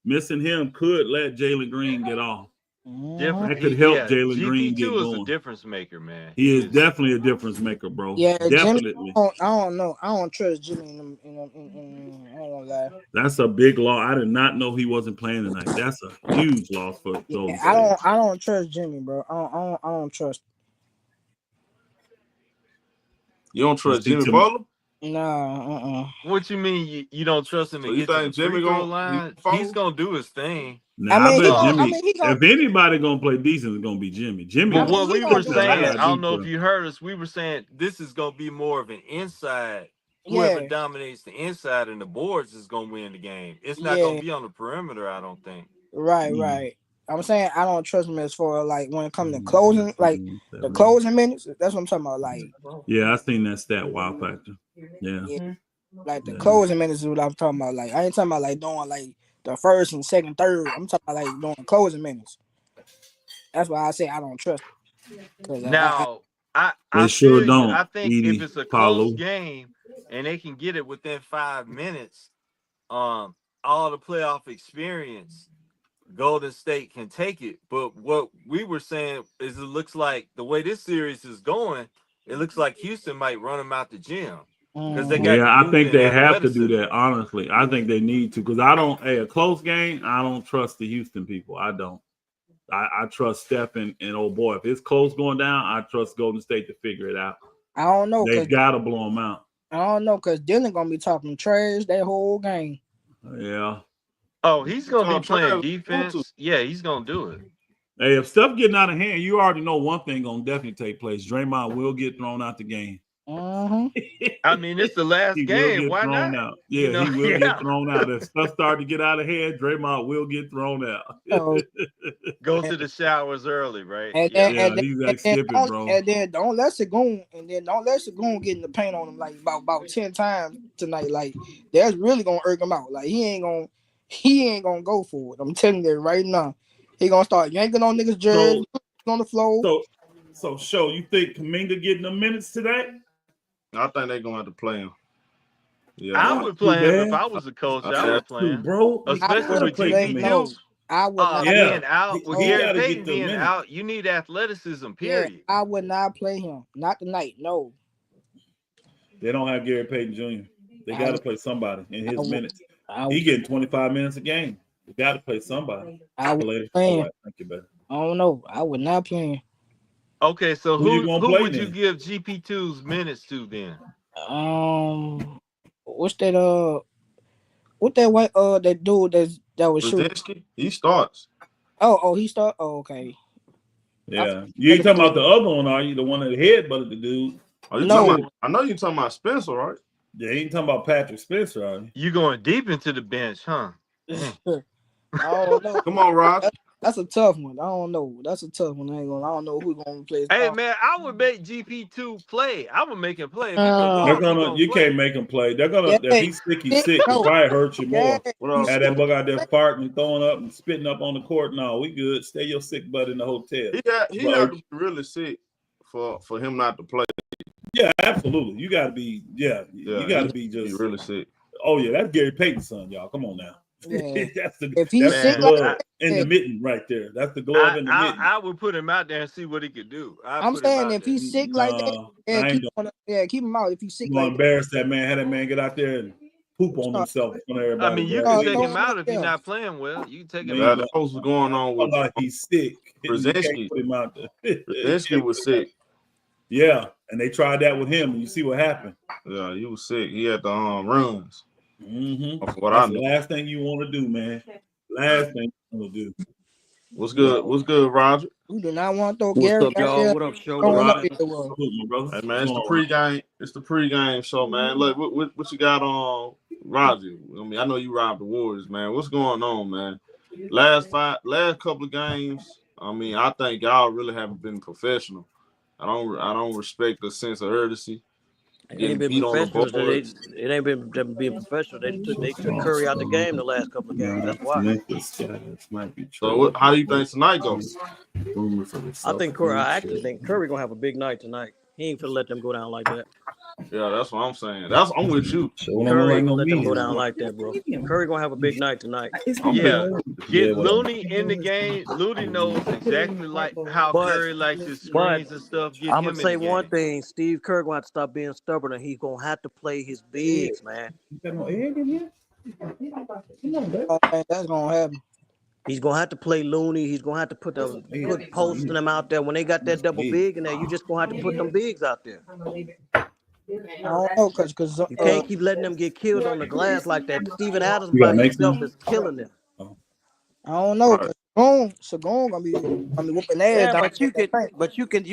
Missing him could let Jalen Green get off. That could help Jalen Green get going. GP2 is a difference maker, man. He is definitely a difference maker, bro. Yeah, definitely. Jimmy, I don't know. I don't trust Jimmy. I ain't gonna lie. That's a big loss. I did not know he wasn't playing tonight. That's a huge loss for Golden State. I don't trust Jimmy, bro. I don't trust. You don't trust Jimmy Butler? No, What you mean you don't trust him to get to the free throw line? He's gonna do his thing. I bet Jimmy. If anybody gonna play decent, it's gonna be Jimmy. But what we were saying, I don't know if you heard us. We were saying this is gonna be more of an inside. Whoever dominates the inside and the boards is gonna win the game. It's not gonna be on the perimeter. I don't think. Right. I'm saying I don't trust him as far like when it comes to closing, like the closing minutes. That's what I'm talking about. Like, yeah, I seen that stat wow factor. Yeah. Like the closing minutes is what I'm talking about. Like I ain't talking about like doing like the first and second, third. I'm talking about like doing closing minutes. That's why I say I don't trust him. Now I sure don't. I think if it's a close game and they can get it within 5 minutes, all the playoff experience, Golden State can take it. But what we were saying is it looks like the way this series is going, it looks like Houston might run them out the gym. I think they have to do that. Honestly, I think they need to because a close game. I don't trust the Houston people. I don't. I trust Steph and old boy. If it's close going down, I trust Golden State to figure it out. I don't know. They gotta blow them out. I don't know because Dylan gonna be talking trash that whole game. Yeah. Oh, he's gonna be playing defense. Yeah, he's gonna do it. Hey, if stuff getting out of hand, you already know one thing gonna definitely take place. Draymond will get thrown out the game. I mean, it's the last game. Why not? Out. Yeah, he will get thrown out. If stuff start to get out of hand, Draymond will get thrown out. Go to the showers early, right? He's like skipping, bro. And then don't let Segun get in the paint on him like about 10 times tonight. Like that's really gonna irk him out. Like he ain't gonna go for it. I'm telling you right now. He gonna start yanking on niggas' jerseys on the floor. So show you think Kuminga getting the minutes today? I think they're gonna have to play him. Yeah, I would play him if I was a coach. I would play him, bro. Especially with GP2. I would not being out with Gary Payton being out. You need athleticism. Period. Yeah, I would not play him. Not tonight. No. They don't have Gary Payton Jr. They got to play somebody in his minutes. He getting 25 minutes a game. They got to play somebody. I would play him. Thank you, better. I don't know. I would not play him. Okay, so who would you give GP2's minutes to then? What's that? What that white that dude that was shooting? He starts. Oh, he start. Oh, okay. Yeah, you ain't talking about the other one, are you? The one that headbutted the dude? I know you're talking about Spencer, right? Yeah, you ain't talking about Patrick Spencer, are you? You going deep into the bench, huh? I don't know. Come on, Ross. That's a tough one. I don't know. That's a tough one. I don't know who's gonna play. Hey man, I would make GP2 play. I would make him play. You can't make him play. They're gonna if he's sick, he's sick. It probably hurt you more. Had that bug out there farting and throwing up and spitting up on the court. No, we good. Stay your sick butt in the hotel. He had to be really sick for him not to play. Yeah, absolutely. You gotta be. You gotta be just really sick. Oh yeah, that's Gary Payton's son, y'all. Come on now. Yeah. That's if he's sick in the mitten right there. That's the glove in the mitten. I would put him out there and see what he could do. I'm saying if he's sick like that, keep him out. If he's sick, you want to embarrass that man, have that man get out there and poop on himself in front of everybody. I mean, you can take him out if he's not playing well. You can take him out. That's what's going on with he's sick. Brzezinski. Put him out there. Brzezinski was sick. Yeah, and they tried that with him, and you see what happened. Yeah, he was sick. He had the runs. That's the last thing you want to do, man. Last thing you want to do. What's good? What's good, Roger? We do not want to throw What's Gary up, out y'all? there What up, show? throwing up Roger, either way. my brother. Hey man, it's the pregame. It's the pregame show, man. Look, what you got on, Roger? I mean, I know you robbed the Warriors, man. What's going on, man? Last couple of games. I mean, I think y'all really haven't been professional. I don't respect the sense of urgency. It Getting ain't been beat on the professional. boards. It ain't been them being professional. They took Curry out the game the last couple of games. That's why. So how do you think tonight goes? I actually think Curry gonna have a big night tonight. He ain't gonna let them go down like that. Yeah, that's what I'm saying. I'm with you. Curry ain't gonna let them go down like that, bro. Curry gonna have a big night tonight. Get Looney in the game. Looney knows exactly like how Curry likes his screens and stuff. Get I'm him gonna say in the one game. thing: Steve Kerr gonna have to stop being stubborn, and he's gonna have to play his bigs, man. I don't think that's gonna happen. He's gonna have to play Looney. He's gonna have to put posting them out there when they got that double big in there. You just gonna have to put them bigs out there. I don't know, cause You can't keep letting them get killed on the glass like that. Steven Adams by himself is killing them. I don't know, cause Sagoon gonna be whooping ass Yeah, down but you can.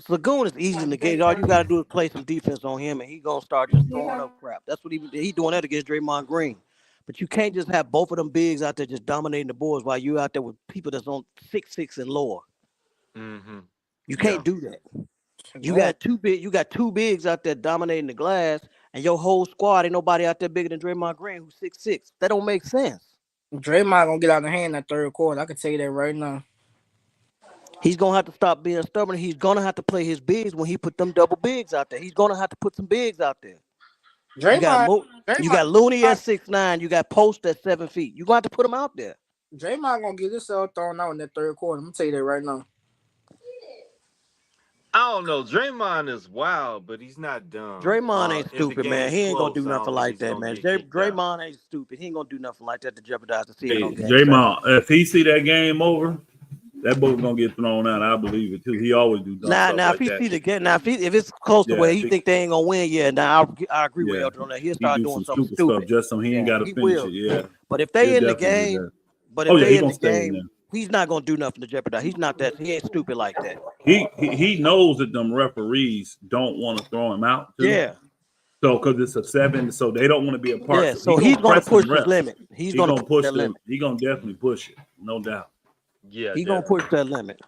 Lagoon is easy to negate. All you gotta do is play some defense on him, and he gonna start just throwing up crap. That's what he doing that against Draymond Green. But you can't just have both of them bigs out there just dominating the boards while you out there with people that's on 6'6" and lower. Mm-hmm. You can't do that. You got two bigs out there dominating the glass, and your whole squad ain't nobody out there bigger than Draymond Green, who's 6'6". That don't make sense. Draymond gonna get out of hand in that third quarter. I can tell you that right now. He's gonna have to stop being stubborn. He's gonna have to play his bigs when he put them double bigs out there. He's gonna have to put some bigs out there. You got Looney at 6'9". You got Post at 7 feet. You gonna have to put them out there. Draymond gonna get himself thrown out in that third quarter. I'm gonna tell you that right now. I don't know. Draymond is wild, but he's not dumb. Draymond ain't stupid, man. He ain't gonna do nothing like that, man. Draymond ain't stupid. He ain't gonna do nothing like that to jeopardize the season on game. Draymond, if he see that game over, that boat's gonna get thrown out. I believe it too. He always do. Now, if he see the game, if it's close to where he think they ain't gonna win, I agree with Elton on that. He'll start doing something stupid stuff just so he ain't got to finish it. Yeah, but if they in the game, he's not gonna do nothing to jeopardize. He's not that. He ain't stupid like that. He knows that them referees don't want to throw him out. Too. Yeah. So because it's a 7, so they don't want to be a part. Yeah. So he's gonna push his limit. He's gonna push that limit. He's gonna definitely push it, no doubt. Yeah. He's gonna push that limit.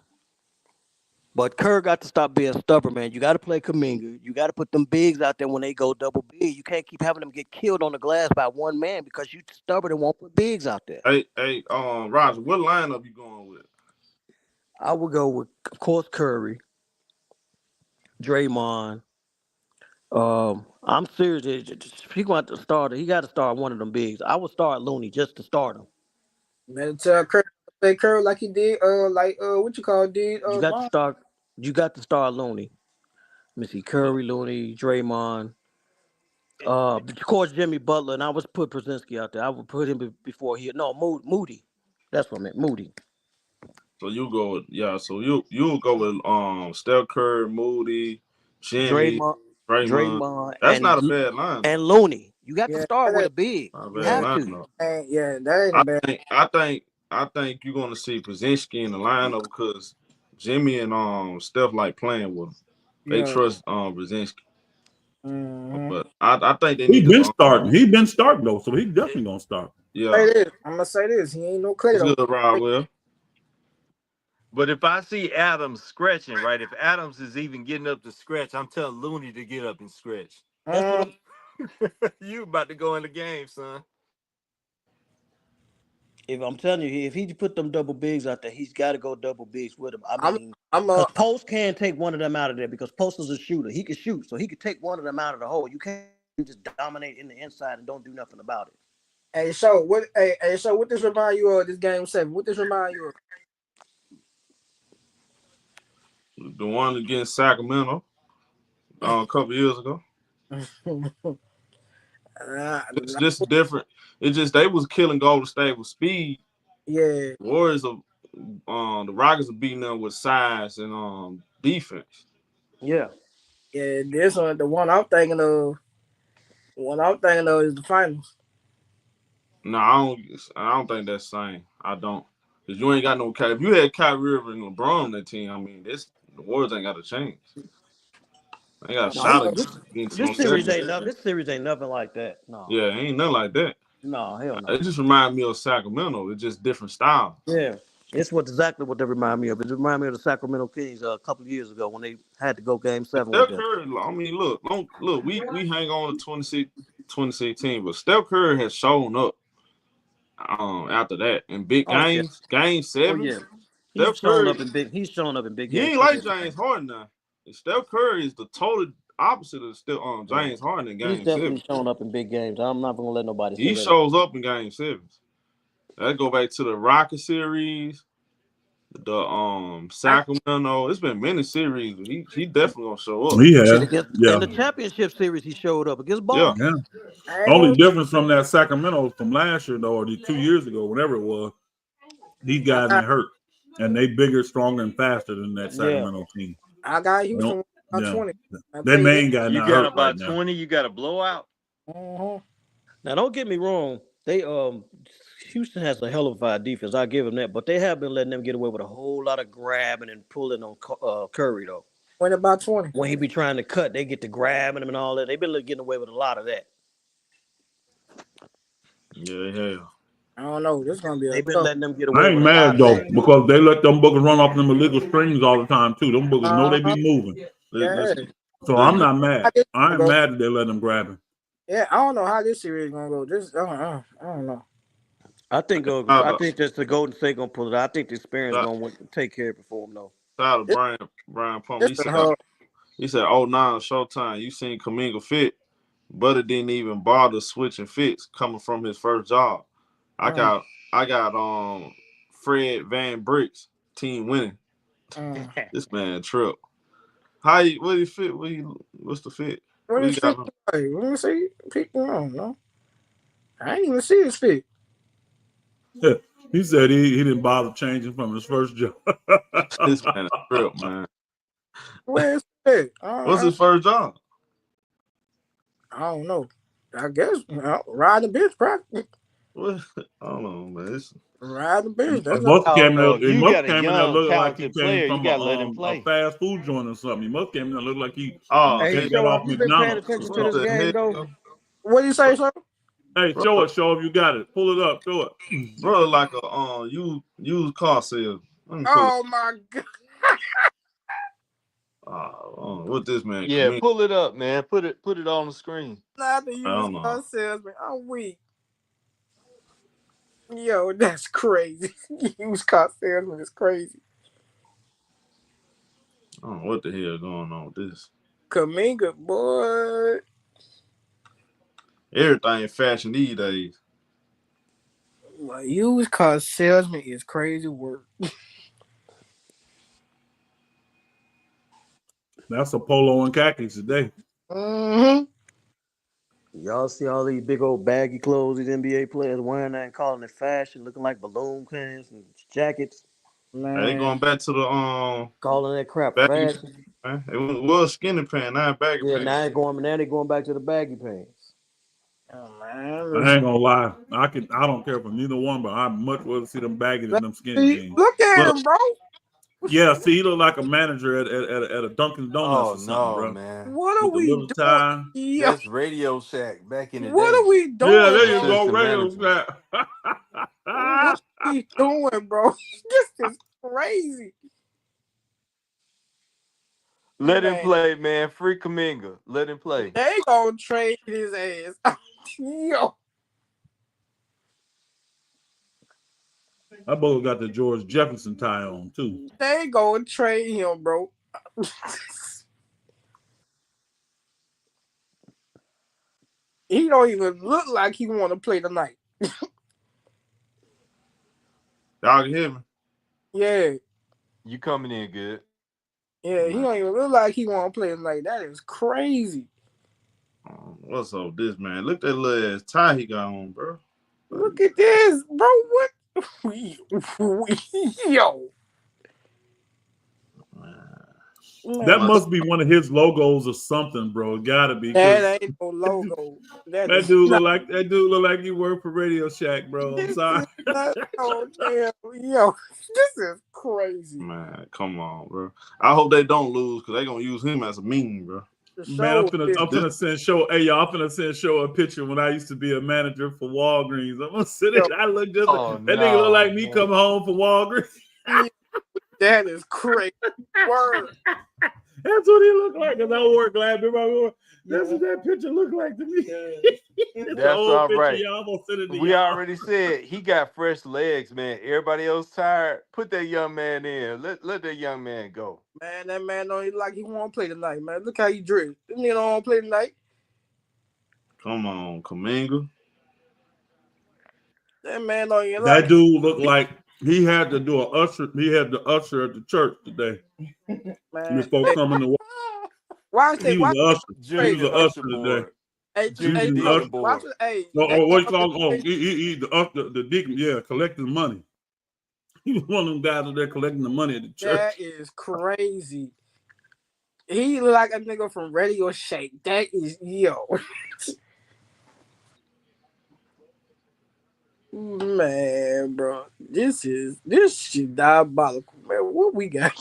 But Kerr got to stop being stubborn, man. You got to play Kuminga. You got to put them bigs out there when they go double big. You can't keep having them get killed on the glass by one man because you stubborn and won't put bigs out there. Hey, Roger, what lineup you going with? I would go with, of course, Curry, Draymond. I'm serious. If he going to start, he got to start one of them bigs. I would start Looney just to start him. Man, tell Curry like he did, what you call did. You got to start Looney. Let me see, Curry, Looney, Draymond. Of course, Jimmy Butler, and I would put Brzezinski out there. I would put him before Moody. That's what I meant, Moody. So you go with you'll go with Steph Curry, Moody, Jimmy, Draymond. That's not a bad line. And Looney. You got to start with a big. You have to. That ain't bad. I think you're gonna see Brzezinski in the lineup because Jimmy and Steph like playing with him. They trust Brzezinski. Mm-hmm. But I think they He's been starting. He's been starting though, so he's definitely gonna start. Yeah. I'm gonna say this. He ain't no Clay though. Good, Rob Will. But if I see Adams scratching, right? If Adams is even getting up to scratch, I'm telling Looney to get up and stretch. You about to go in the game, son. If I'm telling you, if he put them double bigs out there, he's got to go double bigs with him. Because Post can take one of them out of there because Post is a shooter. He can shoot, so he could take one of them out of the hole. You can't just dominate in the inside and don't do nothing about it. Hey, so what this remind you of? This game 7. What this remind you of? The one against Sacramento a couple years ago. It's just different. It's just they was killing Golden State with speed. Yeah. Warriors of the Rockets are beating them with size and defense. Yeah. Yeah, this one, the one I'm thinking of. Is the finals. No, I don't think that's the same. I don't. Because you ain't got no Kyrie. If you had Kyrie Irving and LeBron on that team, I mean, the Warriors ain't got to change. They got a shot against This no series Celtics. ain't nothing. This series ain't nothing like that. No. Yeah, ain't nothing like that. No, hell no. It just reminds me of Sacramento. It's just different style. Yeah, it's exactly what they remind me of. It remind me of the Sacramento Kings a couple of years ago when they had to go Game 7 with Steph them. Curry, I mean, look, we hang on to 2016, but Steph Curry has shown up after that in big games, Game 7. Oh yeah, Steph Curry, He's showing up in big he games. ain't like James Harden now. Steph Curry is the total opposite of James Harden in Game 7. He's definitely showing up in big games. I'm not gonna let nobody say that. He shows up in Game 7. That go back to the Rocket series, the Sacramento. It's been many series. He definitely gonna show up. He has. In the championship series, he showed up against Boston. Yeah. Only difference from that Sacramento from last year, though, or 2 years ago, whatever it was, these guys ain't hurt. And they bigger, stronger, and faster than that Sacramento team. I got Houston by 20. That main guy you not got hurt about right 20, you got a blowout. Uh-huh. Now, don't get me wrong. They Houston has a hell of a defense. I give them that, but they have been letting them get away with a whole lot of grabbing and pulling on Curry though. When about 20? When he be trying to cut, they get to grabbing him and all that. They've been getting away with a lot of that. Yeah. I don't know. This is gonna be. They've been letting them get away. I ain't mad though because they let them boogers run off them illegal strings all the time too. Them boogers know they be moving. So I'm not mad. I ain't mad that they let them grab him. Yeah, I don't know how this series is gonna go. I don't know. I think just the Golden State gonna pull it out. I think the experience gonna take care of it for them though. Shout out to Brian Pump. He said, "Oh, now Showtime. You seen Kuminga fit, but it didn't even bother switching fits coming from his first job. I got Fred Van Bricks team winning. This man trip. What do you fit? What's the fit? Let me see. I don't know. I ain't even see his fit. Yeah. He said he didn't bother changing from his first job. This man a trip, man. Where's it? What's his first job? I don't know. I guess riding the bench practice. What? I don't know, man. Riding the bench. That's must all. came You got a in young, looking like he player. came You got to let from him play. a fast food joint or something. He must came in and look like he Hey, got off you been paying McDonald's. attention to this game though? What do you say, sir? Hey, show it, if you got it. Pull it up, show it. Bro, like a used car sale. Oh my God. What this man? Yeah, pull it up, man. Put it on the screen. Not the used car salesman. I'm weak. Yo, that's crazy. Used car salesman is crazy. I don't know what the hell going on with this. Kuminga, boy. Everything fashion these days. Well, used car salesman is crazy work. That's a polo and khakis today. Mm-hmm. Y'all see all these big old baggy clothes these NBA players wearing that and calling it fashion, looking like balloon pants and jackets. Man. They going back to the calling that crap baggy, fashion. man. It was skinny pants, now baggy pants. Now they going back to the baggy pants. Oh man. I ain't gonna lie. I don't care for neither one, but I'd much rather see them baggy than them skinny jeans. Look at him, bro. Yeah, see, he look like a manager at a Dunkin' Donuts or something, bro. Man. What are we doing? That's Radio Shack back in the day. What are we doing? Yeah, there you go, Radio Shack. What are we doing, bro? This is crazy. Let him play, man. Free Kuminga. Let him play. They gonna trade his ass. Yo. That boy got the George Jefferson tie on too. They gonna trade him, bro. He don't even look like he want to play tonight. Y'all can hear me? Yeah. You coming in good. Yeah, he don't even look like he want to play tonight. That is crazy. What's up with this, man? Look at that little ass tie he got on, bro. Look at this, bro. What? Yo. That must be one of his logos or something, bro. It gotta be. That ain't no logo. That dude look like he worked for Radio Shack, bro. I'm sorry. Oh damn, yo, this is crazy. Man, come on, bro. I hope they don't lose because they're gonna use him as a meme, bro. Man, I'm finna send show. Hey, y'all, I'm finna send show a picture when I used to be a manager for Walgreens. I'm gonna send it. I look just that nigga look like me coming home from Walgreens. That is crazy. Word. That's what he looked like. Cause I wore glad. That's what that picture looked like to me. That's all picture, right. y'all. I'm gonna send it to We y'all. already said he got fresh legs, man. Everybody else tired. Put that young man in. Let that young man go. Man, that man don't even like he won't play tonight, man. Look how he dressed. This nigga don't play tonight. Come on, Kuminga. That man don't even That like dude looked like he had to do a usher. He had the usher at the church today. man. Before coming to work. Watch He was an usher. He was an usher today. Watch it. Hey, what you call him? Oh, he the deacon. Yeah, collecting money. He was one of them guys that they're collecting the money at the church. That is crazy. He look like a nigga from Radio Shack. That is yo. Man, bro, this shit diabolical, man. What we got?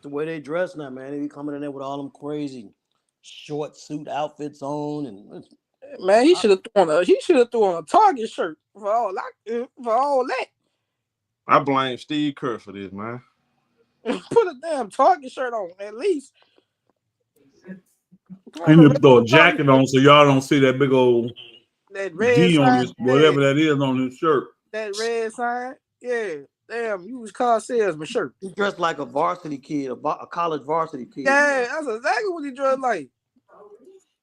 The way they dress now, man. They be coming in there with all them crazy short suit outfits on, and man, he should have thrown a Target shirt for all that. I blame Steve Kerr for this, man. Put a damn Target shirt on at least. He need to throw a jacket on so y'all don't see that big old that red D sign, on his whatever that is on his shirt. That red sign, yeah. Damn, used car salesman shirt. He dressed like a varsity kid, a college varsity kid. Yeah, that's exactly what he dressed like.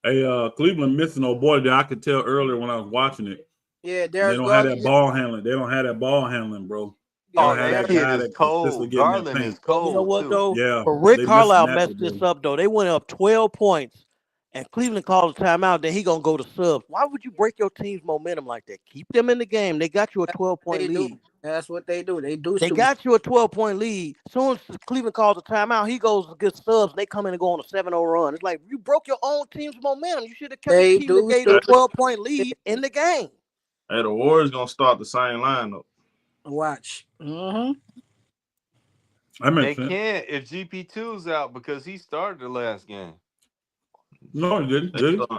Hey, Cleveland missing old boy that I could tell earlier when I was watching it. Yeah, they don't have that ball handling. They don't have that ball handling, bro. Oh, that kid is cold. Garland is cold. You know what, though? Yeah. But Rick Carlisle messed this up, though. They went up 12 points, and Cleveland called a timeout. Then he going to go to subs. Why would you break your team's momentum like that? Keep them in the game. They got you a 12-point lead. That's what they do. They got you a 12-point lead. As soon as Cleveland calls a timeout, he goes to get subs. They come in and go on a 7-0 run. It's like you broke your own team's momentum. You should have kept the team that gave a 12-point lead in the game. Hey, the Warriors going to start the same lineup. Watch. Mm-hmm. They can't if GP2's out because he started the last game. No, he didn't.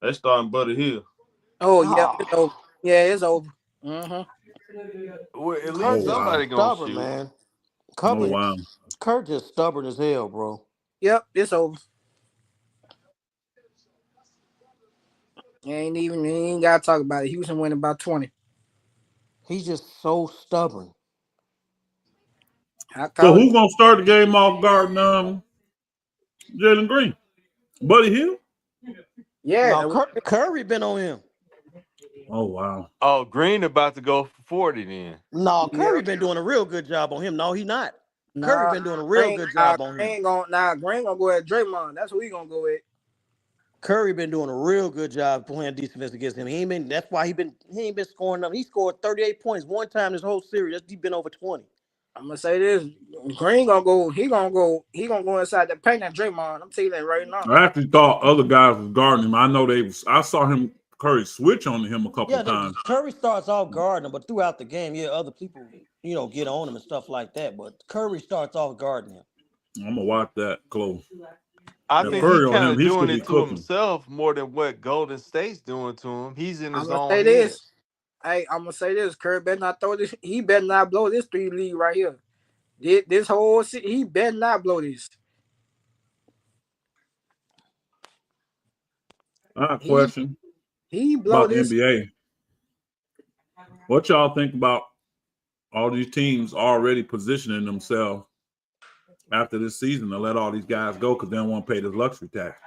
They starting Buddy Hill. Oh, yeah. It's over. Yeah, it's over. Well, at least somebody gonna shoot. Man. Kurt just stubborn as hell, bro. Yep, it's over. He ain't gotta talk about it. Houston winning by 20. He's just so stubborn. So who's gonna start the game off guarding Jalen Green? Buddy Hill? Yeah, no, Curry been on him. Oh wow. Oh, Green about to go for 40 then. No, Curry been doing a real good job on him. No, he not. Curry been doing a real good job on him. Green gonna go at Draymond. That's who he gonna go at. Curry been doing a real good job playing defense against him. That's why he ain't been scoring them. He scored 38 points one time this whole series. He's been over 20. I'm gonna say this: Green gonna go. He gonna go inside the paint at Draymond. I'm telling you that right now. I actually thought other guys was guarding him. I know I saw him Curry switch on him a couple times. Curry starts off guarding him, but throughout the game, other people, get on him and stuff like that. But Curry starts off guarding him. I'm gonna watch that close. I think he's kind of doing it to himself more than what Golden State's doing to him. He's in his own head. Hey, I'm gonna say this: Curry better not throw this. He better not blow this 3 lead right here. This whole he better not blow this. I have a question. He blow about this. The NBA. What y'all think about all these teams already positioning themselves after this season to let all these guys go because they don't want to pay this luxury tax?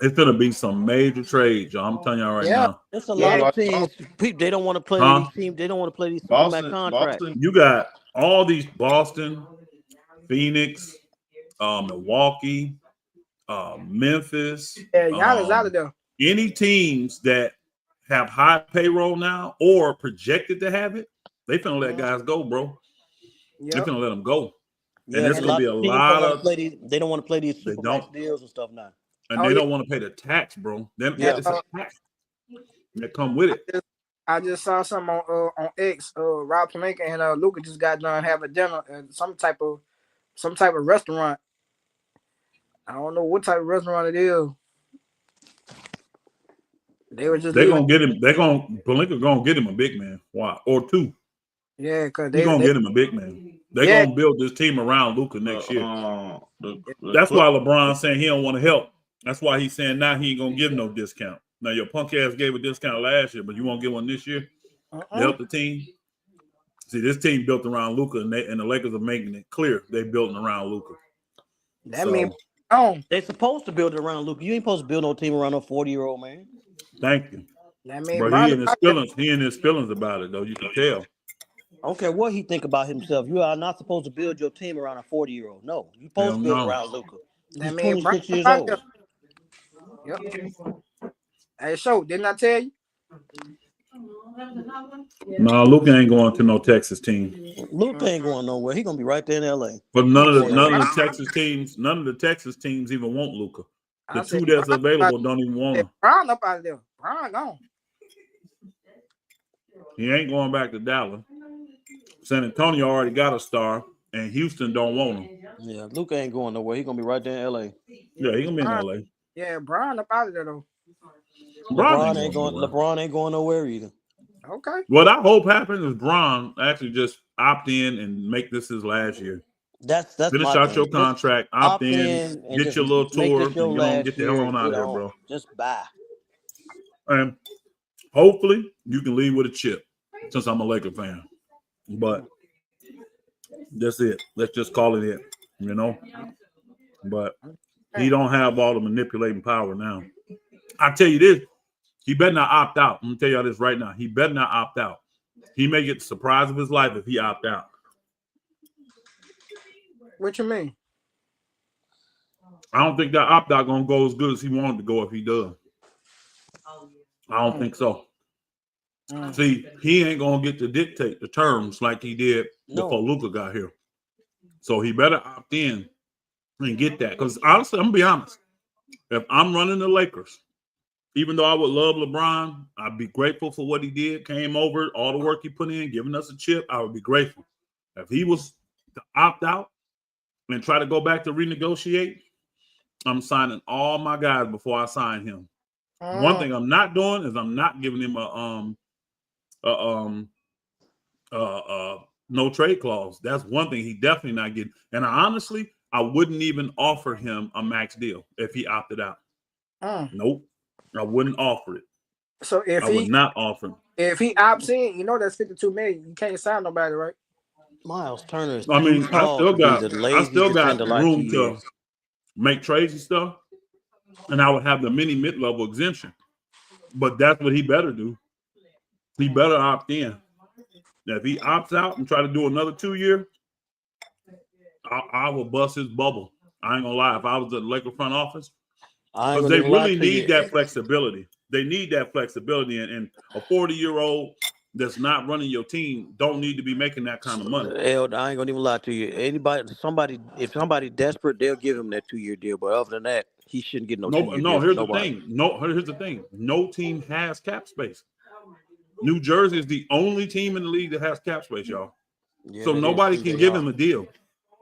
It's gonna be some major trades, y'all. I'm telling y'all right now. It's a lot of teams. They don't want to play these teams. They don't want to play these Boston contracts. You got all these Boston, Phoenix, Milwaukee, Memphis. Yeah, y'all is out of there. Any teams that have high payroll now or projected to have it, they finna let guys go, bro. They finna let them go. Yeah, and it's a gonna lot be of a teams lot don't want to of play these. They don't want to play these they supermax don't, deals and stuff now. and Oh they yeah. don't want to pay the tax, bro. Then Yeah. it's a tax that come with it. I just saw something on X. Rob Kuminga and Luka just got done having dinner at some type of restaurant. I don't know what type of restaurant it is. They were just They're leaving. gonna get him. Pelinka gonna get him a big man. Why? Or two. Yeah, cause He's gonna they get him a big man. They're yeah. gonna build this team around Luka next year. That's Clip- why LeBron's saying he don't want to help. That's why he's saying now he ain't gonna give no discount. Now your punk ass gave a discount last year, but you won't get one this year to help the team. See, this team built around Luka, and the Lakers are making it clear they built around Luka. That means They supposed to build it around Luka. You ain't supposed to build no team around a 40-year-old man. Thank you. that means But he in his feelings about it though. You can tell. I don't care what he think about himself. You are not supposed to build your team around a 40-year-old. No, you're supposed to build around Luka. He's 26 years old. Yep. Hey, didn't I tell you? No, Luka ain't going to no Texas team. Luka ain't going nowhere. He gonna be right there in LA. But none of the Texas teams even want Luka. The two that's available don't even want him. Brian up out of there. Brian gone. He ain't going back to Dallas. San Antonio already got a star, and Houston don't want him. Yeah, Luka ain't going nowhere. He gonna be right there in LA. Yeah, he gonna be in LA. Yeah, Brian up out of there though. LeBron ain't going nowhere either. Okay. What I hope happens is Bron actually just opt in and make this his last year. That's finish my out thing. your contract, opt in, and get your little tour, this your and last get the hell year, on out of there, bro. Just bye. And hopefully you can leave with a chip, since I'm a Laker fan. But that's it. Let's just call it it, But he don't have all the manipulating power now. I tell you this, he better not opt out. I'm gonna tell y'all this right now. He better not opt out. He may get the surprise of his life if he opt out. What you mean? I don't think that opt out gonna go as good as he wanted to go if he does. I don't think so. See, he ain't gonna get to dictate the terms like he did before Luka got here. So he better opt in and get that. Because honestly, I'm gonna be honest. If I'm running the Lakers, even though I would love LeBron, I'd be grateful for what he did, came over, all the work he put in, giving us a chip, I would be grateful. If he was to opt out and try to go back to renegotiate, I'm signing all my guys before I sign him. One thing I'm not doing is I'm not giving him a no trade clause. That's one thing he definitely not getting. And I wouldn't even offer him a max deal if he opted out. Nope. I wouldn't offer it. So I would not offer him. If he opts in, that's $52 million. You can't sign nobody, right? Miles Turner is I still got room to make trades and stuff, and I would have the mini mid-level exemption. But that's what he better do. He better opt in. Now, if he opts out and try to do another 2 year, I will bust his bubble. I ain't gonna lie. If I was at the Lakers front office, because they really need that flexibility. They need that flexibility, and a 40-year-old that's not running your team don't need to be making that kind of money. I ain't gonna even lie to you. If somebody desperate, they'll give him that 2-year deal. But other than that, he shouldn't get no 2-year deal. Here's the thing. No team has cap space. New Jersey is the only team in the league that has cap space, y'all. Yeah, so nobody can give him a deal.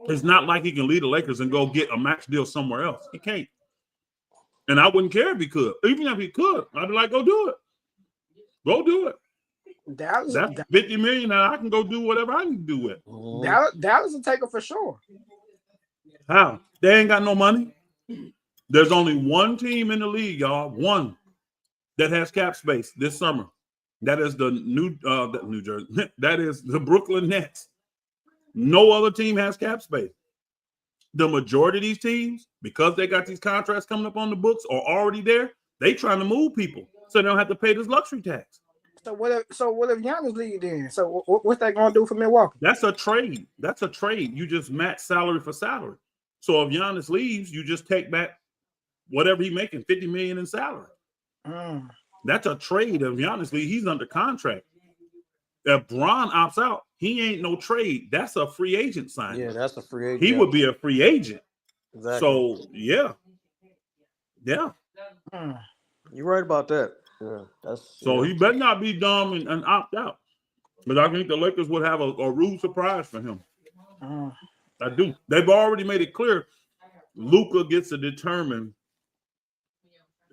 It's not like he can lead the Lakers and go get a max deal somewhere else. He can't. And I wouldn't care if he could. Even if he could, I'd be like, go do it. Go do it. That's $50 million that I can go do whatever I can do with. Dallas will take it for sure. How? They ain't got no money. There's only one team in the league, y'all. One that has cap space this summer. That is the New Jersey. That is the Brooklyn Nets. No other team has cap space. The majority of these teams, because they got these contracts coming up on the books or already there, they trying to move people so they don't have to pay this luxury tax. So what if Giannis leave then? So what's that going to do for Milwaukee? That's a trade. You just match salary for salary. So if Giannis leaves, you just take back whatever he's making, $50 million in salary. That's a trade. If Giannis leaves, he's under contract. If Bron opts out, he ain't no trade. That's a free agent signing. Yeah, that's a free agent. He would be a free agent. Exactly. So yeah. You're right about that. Yeah, he better not be dumb and opt out. But I think the Lakers would have a rude surprise for him. I do. They've already made it clear Luka gets to determine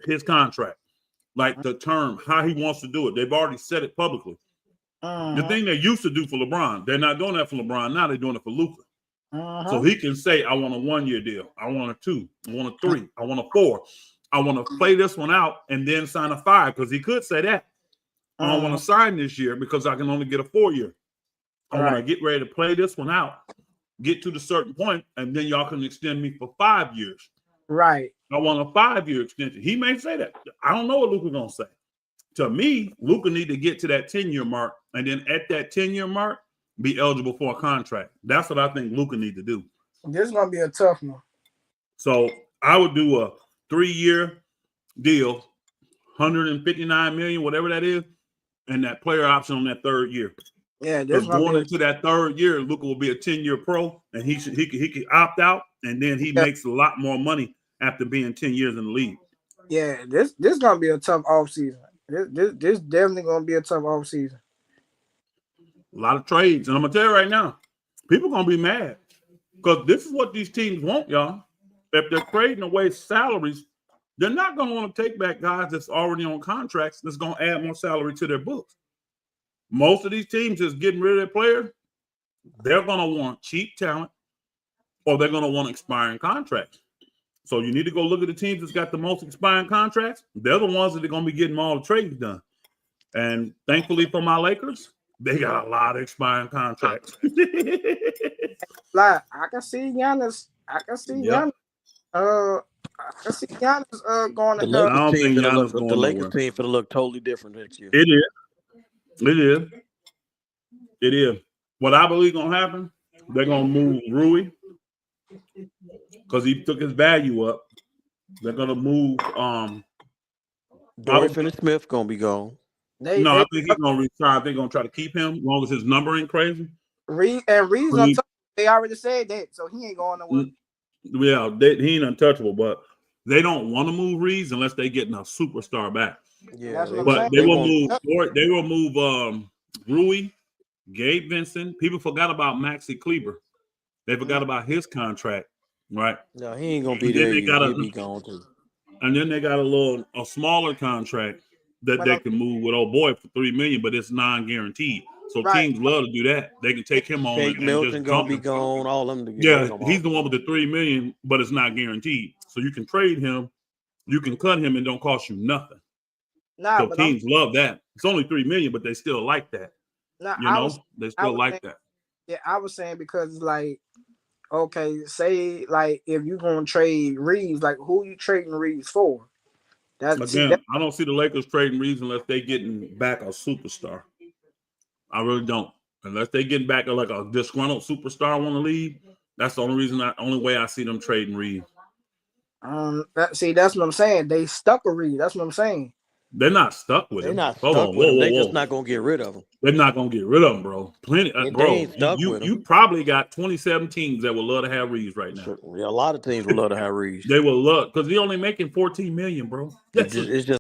his contract, like the term, how he wants to do it. They've already said it publicly. The thing they used to do for LeBron, they're not doing that for LeBron. Now they're doing it for Luka. So he can say, I want a 1-year deal. I want a 2. I want a 3. I want a 4. I want to play this one out and then sign a 5, because he could say that. I don't want to sign this year because I can only get a 4-year. I want to get ready to play this one out, get to the certain point, and then y'all can extend me for 5 years. Right. I want a 5-year extension. He may say that. I don't know what Luka's going to say. To me, Luka need to get to that 10-year mark, and then at that 10-year mark, be eligible for a contract. That's what I think Luka need to do. This is going to be a tough one. So I would do a 3-year deal, $159 million, whatever that is, and that player option on that 3rd year. Yeah, this going into that 3rd year, Luka will be a 10-year pro, and he could opt out, and then he makes a lot more money after being 10 years in the league. Yeah, this gonna be a tough offseason. This definitely gonna be a tough offseason. A lot of trades, and I'm gonna tell you right now, people gonna be mad because this is what these teams want, y'all. If they're trading away salaries, they're not gonna want to take back guys that's already on contracts that's gonna add more salary to their books. Most of these teams is getting rid of their players. They're gonna want cheap talent, or they're gonna want expiring contracts. So you need to go look at the teams that's got the most expiring contracts. They're the ones that are going to be getting all the trades done. And thankfully for my Lakers, they got a lot of expiring contracts. Like I can see Giannis. I can see Giannis. I can see Giannis going to the Lakers team. The Lakers team for to look totally different next year. It is. What I believe gonna happen, they're gonna move Rui because he took his value up. They're gonna move Dorian Finney-Smith gonna be gone. I think he's gonna retire. I think they're gonna try to keep him as long as his number ain't crazy. Reed's they already said that, so he ain't going nowhere. Yeah, he ain't untouchable, but they don't want to move Reeves unless they getting a superstar back. Yeah, but they will move. They will move Rui, Gabe Vincent. People forgot about Maxi Kleber. They forgot about his contract, right? No, he ain't gonna be there. He'll be gone too. And then they got a smaller contract that they can move with old boy for $3 million, but it's non-guaranteed. So teams love to do that. They can take him on. Jake Milton gonna be gone. All of them together. Yeah, he's the one with the $3 million, but it's not guaranteed. So you can trade him, you can cut him, and don't cost you nothing. So teams love that. It's only $3 million, but they still like that. They still like that. Yeah, I was saying because it's like, okay, say like if you're gonna trade Reeves, like who you trading Reeves for? I don't see the Lakers trading Reeves unless they getting back a superstar. I really don't. Unless they getting back like a disgruntled superstar want to leave. That's the only way I see them trading Reeves. That's what I'm saying. They stuck with Reeves. That's what I'm saying. They're not stuck with him. They're not stuck with him. They're just not gonna get rid of him. They're not gonna get rid of him, bro. Plenty, bro. You probably got 27 teams that would love to have Reeves right now. Sure. Yeah, a lot of teams would love to have Reeves. They will love because he's only making $14 million, bro. It's just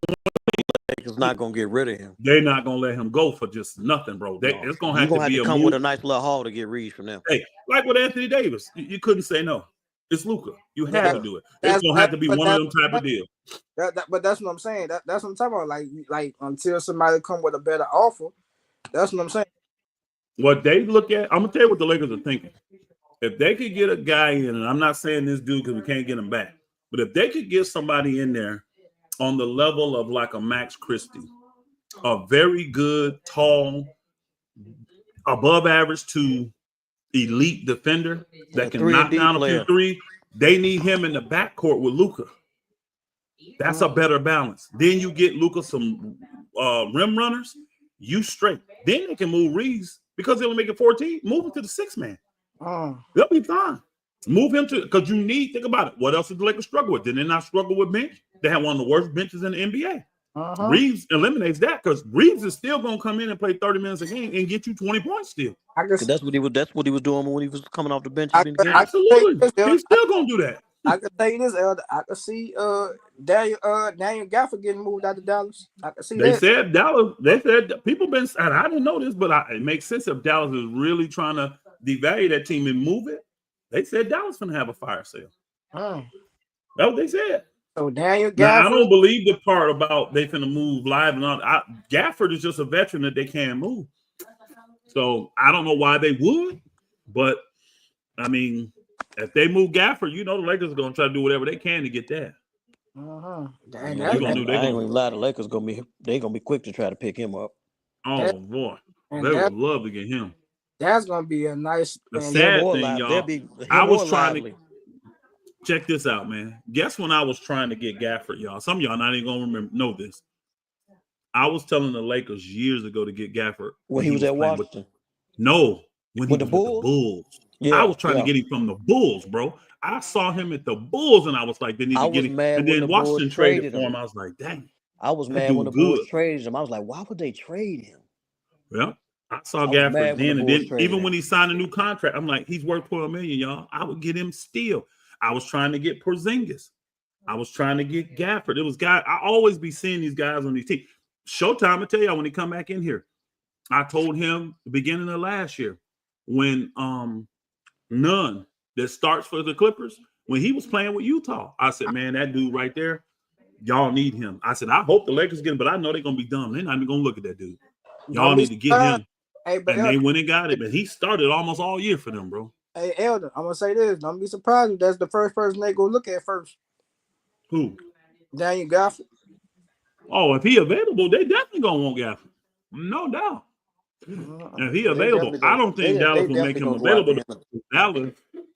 not gonna get rid of him. They're not gonna let him go for just nothing, bro. It's gonna have to come with a nice little haul to get Reeves from them. Hey, like with Anthony Davis, you couldn't say no. It's Luka. You have to do it. It's gonna have to be one of them type of deal. But that's what I'm saying. That's what I'm talking about. Like until somebody come with a better offer, that's what I'm saying. What they look at, I'm gonna tell you what the Lakers are thinking. If they could get a guy in, and I'm not saying this dude because we can't get him back, but if they could get somebody in there on the level of like a Max Christie, a very good, tall, above average to elite defender that can knock down a few threes, they need him in the backcourt with Luka. That's a better balance. Then you get Luka some rim runners, you straight. Then they can move Reeves because they'll make it 14. Move him to the 6 man. They'll be fine. Move him to because you think about it. What else did the Lakers struggle with? Did they not struggle with bench? They had one of the worst benches in the NBA. Reeves eliminates that because Reeves is still gonna come in and play 30 minutes a game and get you 20 points still. That's what he was doing when he was coming off the bench. Absolutely, he's still gonna do that. I can tell you this, Elder. I can see Daniel Gafford getting moved out of Dallas. I can see they that. said Dallas. They said people been. And I didn't know this, but it makes sense if Dallas is really trying to devalue that team and move it. They said Dallas gonna have a fire sale. That's what they said. So Daniel Gafford. Now, I don't believe the part about they finna move live and all. Gafford is just a veteran that they can't move. So I don't know why they would, but I mean, if they move Gafford, the Lakers are gonna try to do whatever they can to get that. I ain't gonna lie, the Lakers gonna be quick to try to pick him up. Oh boy, they would love to get him. That's gonna be a nice. The sad thing, y'all. I was trying to check this out, man. Guess when I was trying to get Gafford, y'all. Some of y'all not even gonna know this. I was telling the Lakers years ago to get Gafford when he was at Washington. When he was with the Bulls. Yeah, I was trying to get him from the Bulls, bro. I saw him at the Bulls, and I was like, they need to get him. And then Washington traded for him. I was like, dang. I was mad when the Bulls traded him. I was like, why would they trade him? Yeah, I saw Gafford then, and then even when he signed a new contract, I'm like, he's worth $12 million, y'all. I would get him still. I was trying to get Porzingis. I was trying to get Gafford. It was guys. I always be seeing these guys on these teams. Showtime, I tell y'all, when he come back in here, I told him the beginning of last year when Nunn that starts for the Clippers, when he was playing with Utah, I said, man, that dude right there, y'all need him. I said, I hope the Lakers get him, but I know they're going to be dumb. They're not even going to look at that dude. Y'all need to get him. And they went and got him, and he started almost all year for them, bro. Hey, Elder, I'm going to say this. Don't be surprised if that's the first person they go look at first. Who? Daniel Gafford. Oh, if he available, they definitely going to want Gafford. No doubt. If he available, I don't think Dallas will make him available.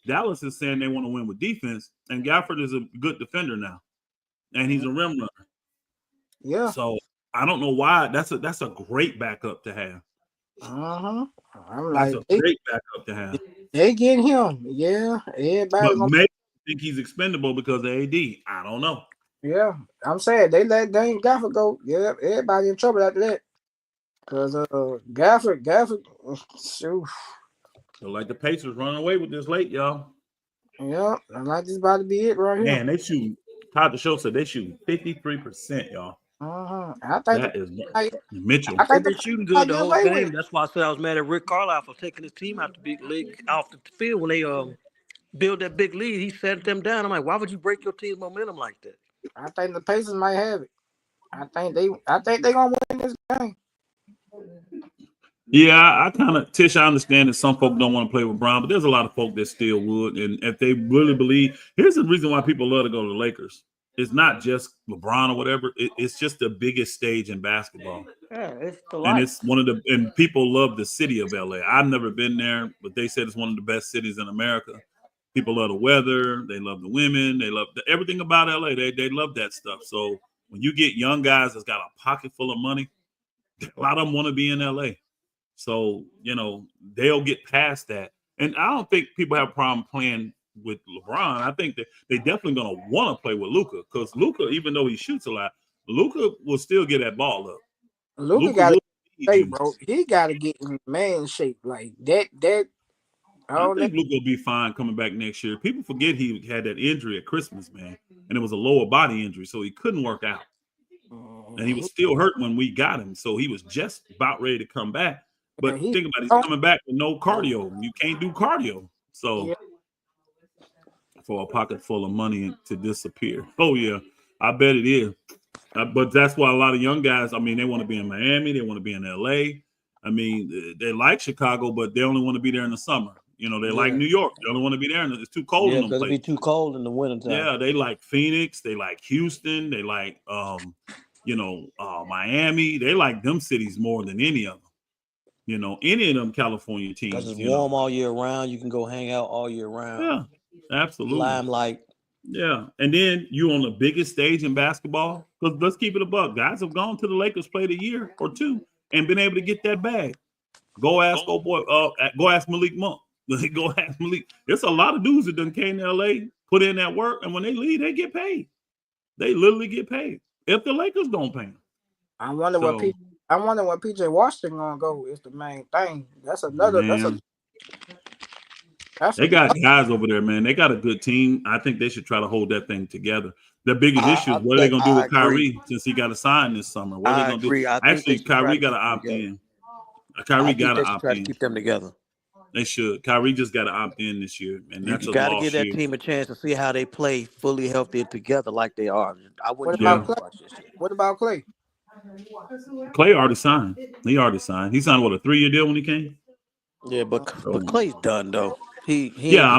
Dallas is saying they want to win with defense, and Gafford is a good defender now, and he's a rim runner. Yeah. So I don't know why. That's a great backup to have. I'm like, that's a great backup to have. They get him. Yeah. Everybody but maybe think he's expendable because of AD. I don't know. Yeah, I'm saying they let Daniel Gafford go. Yeah, everybody in trouble after that. Because Gafford, shoot. So like the Pacers running away with this late, y'all. Yeah, I'm like this about to be it right here. Man, they shoot. Todd the show said they shoot 53%, y'all. I think that is Mitchell. They've been shooting good the whole game. That's why I said I was mad at Rick Carlisle for taking his team out the big league off the field when they build that big lead. He set them down. I'm like, why would you break your team's momentum like that? I think the Pacers might have it. I think they're gonna win this game. Yeah, I kind of Tish. I understand that some folk don't want to play with Brown, but there's a lot of folk that still would. And if they really believe, here's the reason why people love to go to the Lakers. It's not just LeBron or whatever. It's just the biggest stage in basketball. Yeah, it's the and it's one of the and people love the city of LA. I've never been there, but they said it's one of the best cities in America. People love the weather, they love the women, they love everything about LA. They love that stuff. So when you get young guys that's got a pocket full of money, a lot of them want to be in LA. So, they'll get past that. And I don't think people have a problem playing with LeBron. I think that they definitely going to want to play with Luka because Luka, even though he shoots a lot, Luka will still get that ball up. Luka got to, bro. He got to get in man shape like that. I think Luka will be fine coming back next year. People forget he had that injury at Christmas, man, and it was a lower body injury, so he couldn't work out. And he was still hurt when we got him, so he was just about ready to come back. But think about it, he's coming back with no cardio. You can't do cardio. So for a pocket full of money to disappear. Oh, yeah, I bet it is. But that's why a lot of young guys, they want to be in Miami. They want to be in L.A. They like Chicago, but they only want to be there in the summer. They like New York. They only want to be there. It's too cold in them places. It'll be too cold in the wintertime. Yeah, they like Phoenix. They like Houston. They like, Miami. They like them cities more than any of them. Any of them California teams. Because it's warm all year round. You can go hang out all year round. Yeah, absolutely. Limelight. Yeah, and then you on the biggest stage in basketball. Because let's keep it a buck. Guys have gone to the Lakers, played a year or two, and been able to get that bag. Go ask Malik Monk. Go ask Malik. There's a lot of dudes that done came to LA, put in that work, and when they leave, they get paid. They literally get paid if the Lakers don't pay them. I wonder what PJ Washington gonna go is the main thing. They got guys over there, man. They got a good team. I think they should try to hold that thing together. The biggest issue is what are they going to do with Kyrie since he got to sign this summer? What are they going to do? Actually, Kyrie got to opt in. Kyrie got to opt in. Keep them together. They should. Kyrie just got to opt in this year, and that's you got to give that team a chance to see how they play fully healthy together like they are. What about Clay? Clay already signed. He already signed. He signed what, a 3-year deal when he came? Yeah, but Clay's done though. I'm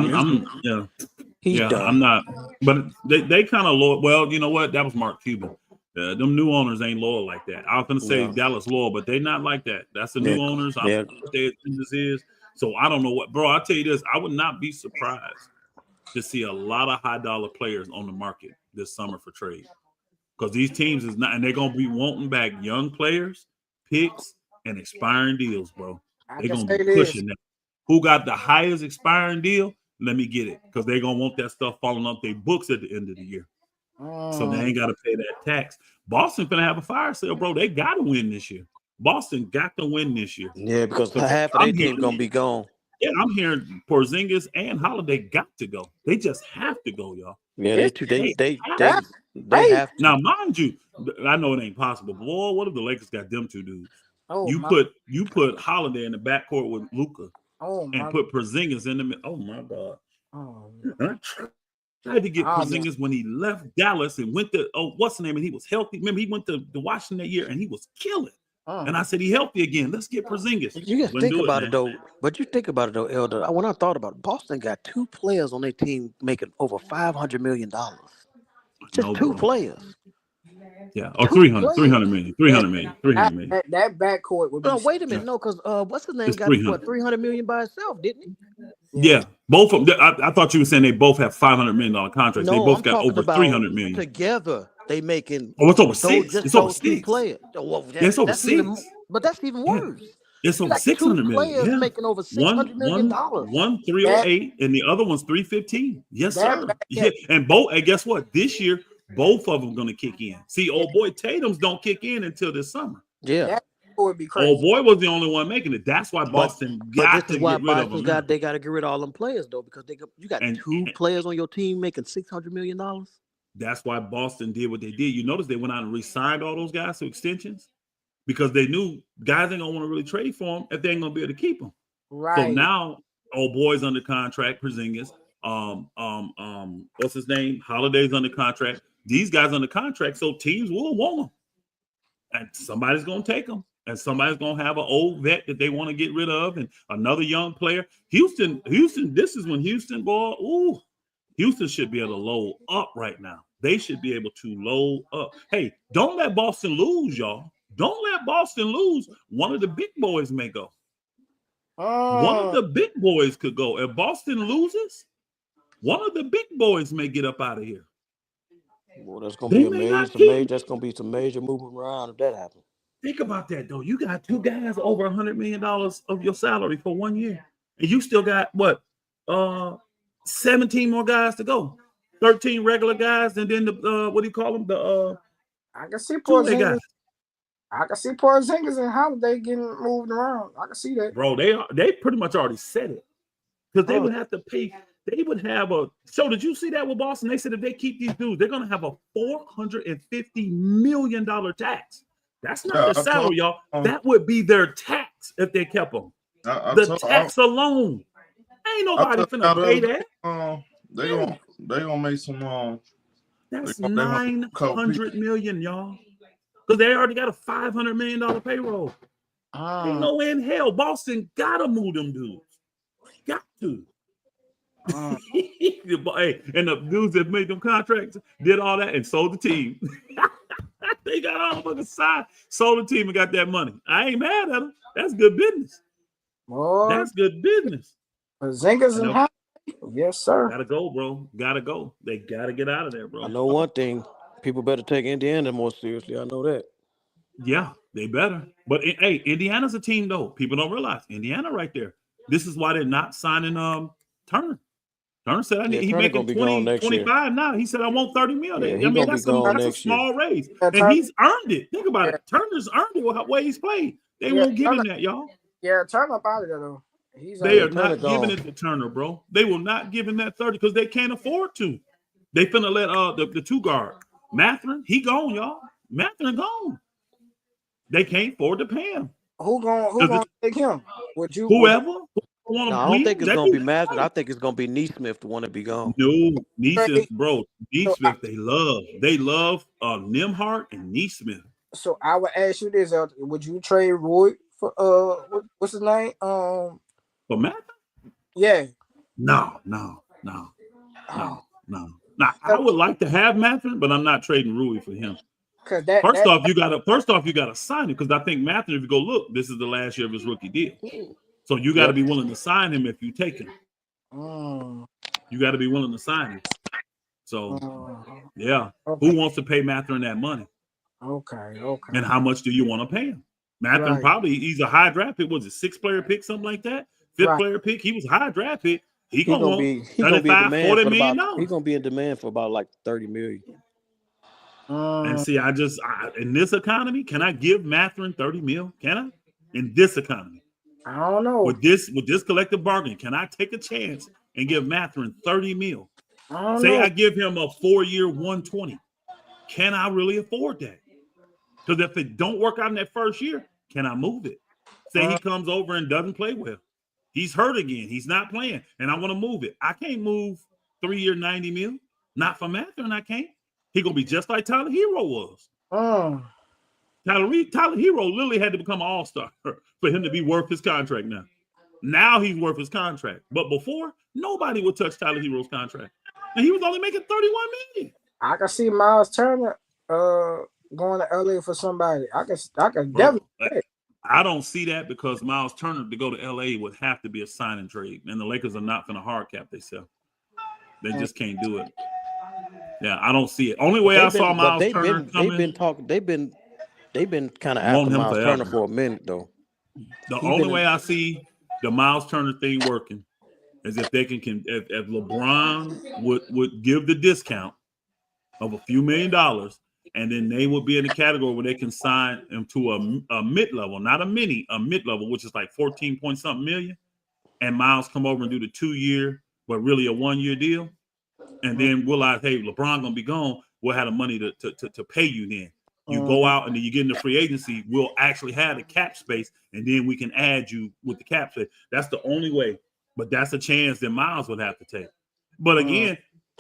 not. But they kind of loyal. Well, you know what? That was Mark Cuban. Them new owners ain't loyal like that. I was gonna say Dallas loyal, but they not like that. That's the new owners. I don't know what their business is. So I don't know what, bro. I'll tell you this: I would not be surprised to see a lot of high dollar players on the market this summer for trade, because these teams is not, and they're gonna be wanting back young players, picks, and expiring deals, bro. They're gonna be pushing that. Who got the highest expiring deal? Let me get it, because they're gonna want that stuff falling off their books at the end of the year. So they ain't got to pay that tax. Boston's gonna have a fire sale, bro. They got to win this year. Boston got to win this year. Yeah, because half of their team gonna be gone. Yeah, I'm hearing Porzingis and Holiday got to go. They just have to go, y'all. Yeah, they have to. Now, mind you, I know it ain't possible. But boy, what if the Lakers got them two dudes? You put Holiday in the backcourt with Luka, and put Porzingis in the middle. Oh my God! I tried to get Porzingis when he left Dallas and went to what's the name? And he was healthy. Remember, he went to Washington that year and he was killing. And I said, he healthy again. Let's get Porzingis. You got to think about it, though. But you think about it, though, Elder. When I thought about it, Boston got 2 players on their team making over $500 million. Just two players. Yeah, or 300 million. That backcourt would be. No, wait a minute. No, because what's his name got $300 million by itself, didn't he? Yeah, both of them. I thought you were saying they both have $500 million contracts. They both got over $300 million together. They making. Oh, it's over 6. It's over 6 players. Well, it's over 6. But that's even worse. Yeah. It's over 600 million. Players making over $600 million. One 308 and the other one's 315. Yes, sir. Yeah, and both. And guess what? This year, both of them going to kick in. See, old boy Tatum's don't kick in until this summer. Yeah. That would be crazy. Old boy was the only one making it. That's why Boston got to get rid of them. They got to get rid of all them players though, because you got 2 players on your team making $600 million. That's why Boston did what they did. You notice they went out and re-signed all those guys to extensions because they knew guys ain't gonna want to really trade for them if they ain't gonna be able to keep them. Right. So now, old boy's under contract. Porzingis, what's his name? Holiday's under contract. These guys under contract, so teams will want them, and somebody's gonna take them, and somebody's gonna have an old vet that they want to get rid of, and another young player. Houston. This is when Houston, boy. Ooh. Houston should be able to load up right now. They should be able to load up. Hey, don't let Boston lose, y'all. Don't let Boston lose. One of the big boys may go. One of the big boys could go. If Boston loses, one of the big boys may get up out of here. Well, that's going to be amazing. That's going to be some major movement around if that happens. Think about that, though. You got 2 guys over $100 million of your salary for 1 year. And you still got, what, 17 more guys to go. 13 regular guys, and then the what do you call them? I can see Porzingis. I can see Porzingis and Holiday getting moved around. I can see that, bro. They pretty much already said it because they would have to pay. They would have a. So did you see that with Boston? They said if they keep these dudes, they're gonna have a $450 million tax. That's not their salary, y'all. That would be their tax if they kept them. The tax alone. Ain't nobody finna pay that. They gonna make some. That's $900 million, y'all. Because they already got a $500 million payroll. Ain't no way in hell. Boston gotta move them dudes. Got to. Hey, and the dudes that made them contracts did all that and sold the team. They got all the fucking side, sold the team and got that money. I ain't mad at them. That's good business. That's good business. Zingers and Holiday. Yes, sir. Gotta go, bro. Gotta go. They gotta get out of there, bro. I know one thing. People better take Indiana more seriously. I know that. Yeah, they better. But hey, Indiana's a team, though. People don't realize Indiana right there. This is why they're not signing Turner. Turner said he's Turner making gonna be gone 20, next year. 25 now. He said I want 30 mil. Yeah, I he mean, gonna be that's gone a next year. small raise. Yeah, And he's earned it. Think about it. Turner's earned it with the way he's played. They won't give him that, y'all. Yeah, Turner out of there though. They are not giving it to Turner, bro. They will not give him that 30 because they can't afford to. They finna let the two guard Mathurin, he gone, y'all. Mathurin gone. They can't afford to pay him. Who gonna take him? Would you? Whoever. No, I don't think it's gonna be Mathurin. I think it's gonna be Neesmith the one to be gone. No, Neesmith, bro. Neesmith, they love Nembhard and Neesmith. So I would ask you this: would you trade Roy for what's his name? For Mathurin? Yeah. No. Now, I would like to have Mathurin, but I'm not trading Rui for him. First off, you gotta sign him because I think Mathurin, if you go look, this is the last year of his rookie deal. So you got to be willing to sign him if you take him. You got to be willing to sign him. So yeah, who wants to pay Mathurin that money? Okay. And how much do you want to pay him? Mathurin probably he's a high draft pick. Was it 6th player pick, something like that? 5th player pick. He was a high draft pick. He's gonna be $40 million. He's gonna be in demand for about like $30 million. And see, in this economy, can I give Mathurin 30 mil? Can I? In this economy, I don't know. With this collective bargain, can I take a chance and give Mathurin 30 mil? I give him a 4-year 120. Can I really afford that? Because if it don't work out in that first year, can I move it? Say he comes over and doesn't play well. He's hurt again. He's not playing, and I want to move it. I can't move 3-year 90 mil. Not for Mathurin, I can't. He gonna be just like Tyler Hero was. Tyler Hero literally had to become an all-star for him to be worth his contract now. Now he's worth his contract. But before, nobody would touch Tyler Hero's contract. And he was only making $31 million. I can see Miles Turner going to LA for somebody. I can definitely. I don't see that because Miles Turner to go to LA would have to be a sign and trade. And the Lakers are not going to hard cap themselves. They just can't do it. Yeah, I don't see it. Only way I saw Miles Turner They've been kind of after Miles Turner for a minute though. The only way I see the Miles Turner thing working is if they if LeBron would give the discount of a few $1 million, and then they would be in the category where they can sign him to a mid-level, not a mid-level, which is like 14 point something million, and Miles come over and do the 2-year, but really a 1-year deal, and then realize, hey, LeBron gonna be gone, we'll have the money to pay you then. You go out and then you get into free agency, we'll actually have the cap space, and then we can add you with the cap space. That's the only way. But that's a chance that Miles would have to take. But again,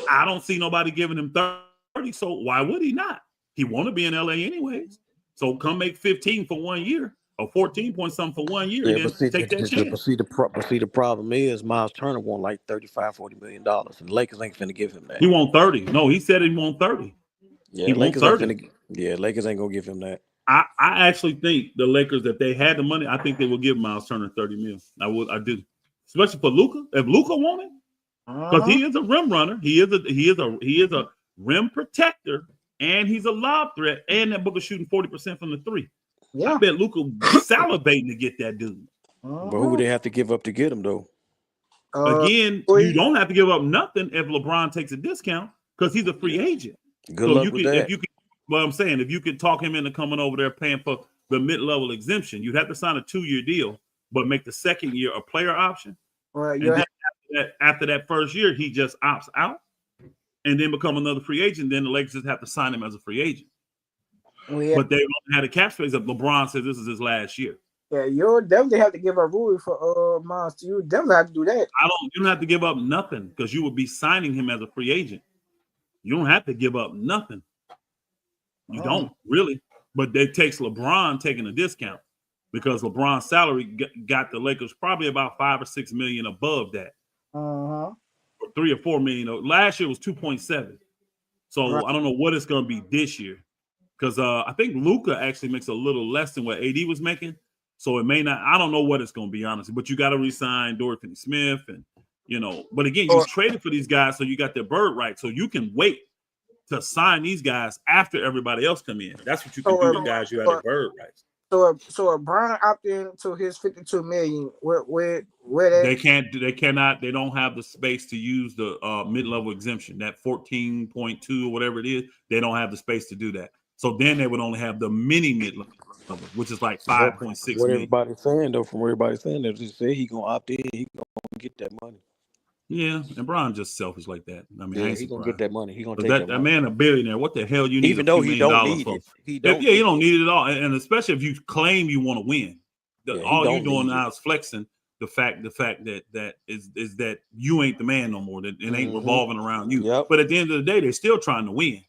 I don't see nobody giving him 30, so why would he not? He want to be in LA anyways. So come make 15 for 1 year or 14 point something for 1 year and then take that chance. But see, the problem is Miles Turner want like $35-40 million, and the Lakers ain't finna give him that. He want 30. No, he said he want 30. Yeah, Lakers ain't gonna give him that. I actually think the Lakers, if they had the money, I think they would give Miles Turner 30 mil. I do. Especially for Luka. If Luka wanted, because he is a rim runner, he is a rim protector, and he's a lob threat, and that book is shooting 40% from the 3. Yeah. I bet Luka salivating to get that dude. But who would they have to give up to get him though? Again, you don't have to give up nothing if LeBron takes a discount because he's a free agent. Good luck with that. Well, I'm saying if you could talk him into coming over there paying for the mid-level exemption, you'd have to sign a 2-year deal, but make the second year a player option. Right. And then after that first year, he just opts out and then become another free agent. Then the Lakers just have to sign him as a free agent. But they don't have a cap space. If LeBron says this is his last year. Yeah, you'll definitely have to give up Rui for Miles. You definitely have to do that. You don't have to give up nothing because you would be signing him as a free agent. You don't have to give up nothing. You don't really, but it takes LeBron taking a discount because LeBron's salary got the Lakers probably about $5 or $6 million above that. Or $3 or $4 million. Last year was 2.7. So I don't know what it's going to be this year because I think Luka actually makes a little less than what AD was making. So it may not. I don't know what it's going to be, honestly. But you got to re-sign Dorian Finney-Smith and. But again, you traded for these guys, so you got their bird right. So you can wait to sign these guys after everybody else come in. That's what you can do with guys you had their bird rights. So if Brian opted into his 52 million, where that? They cannot. They don't have the space to use the mid-level exemption. That 14.2 or whatever it is. They don't have the space to do that. So then they would only have the mini mid-level, which is like 5.6 What million. everybody's saying though, from what everybody's saying, they just say he gonna opt in. He gonna get that money. Yeah, and Brian's just selfish like that. I mean, I ain't he gonna surprised. get that money. He gonna take that that money. man a billionaire. What the hell you need Even a though few he $1 don't million need for? it. He Yeah, don't. you don't need it at all. And especially if you claim you want to win. Yeah, he All you don't doing need now is flexing the fact that is that you ain't the man no more. That it ain't revolving around you. Yep. But at the end of the day, they're still trying to win.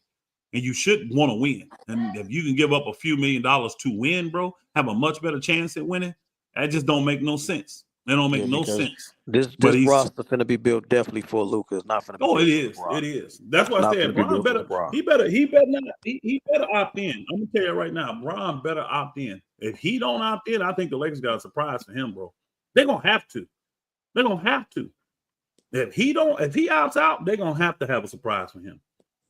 And you should want to win. And if you can give up a few $1 million to win, bro, have a much better chance at winning. That just don't make no sense. It don't make no because sense. This But he's roster finna be built definitely for Luka. It's not finna be built it for is. LeBron. It is. That's why I Not said finna be Bron built for better. LeBron. He better not. He better opt in. I'm gonna tell you right now, Bron better opt in. If he don't opt in, I think the Lakers got a surprise for him, bro. They're gonna have to. They're gonna have to. If he opts out, they're gonna have to have a surprise for him.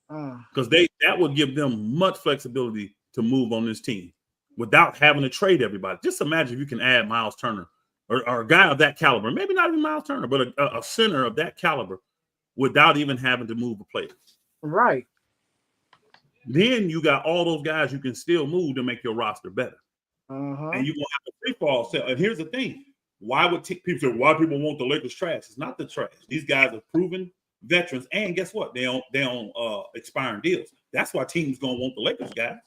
Because that would give them much flexibility to move on this team without having to trade everybody. Just imagine if you can add Miles Turner or a guy of that caliber, maybe not even Miles Turner, but a center of that caliber without even having to move a player. Right. Then you got all those guys you can still move to make your roster better. And you're going to have a free fall sale. And here's the thing. Why would people say, why people want the Lakers trash? It's not the trash. These guys are proven veterans. And guess what? They on expiring deals. That's why teams going to want the Lakers guys.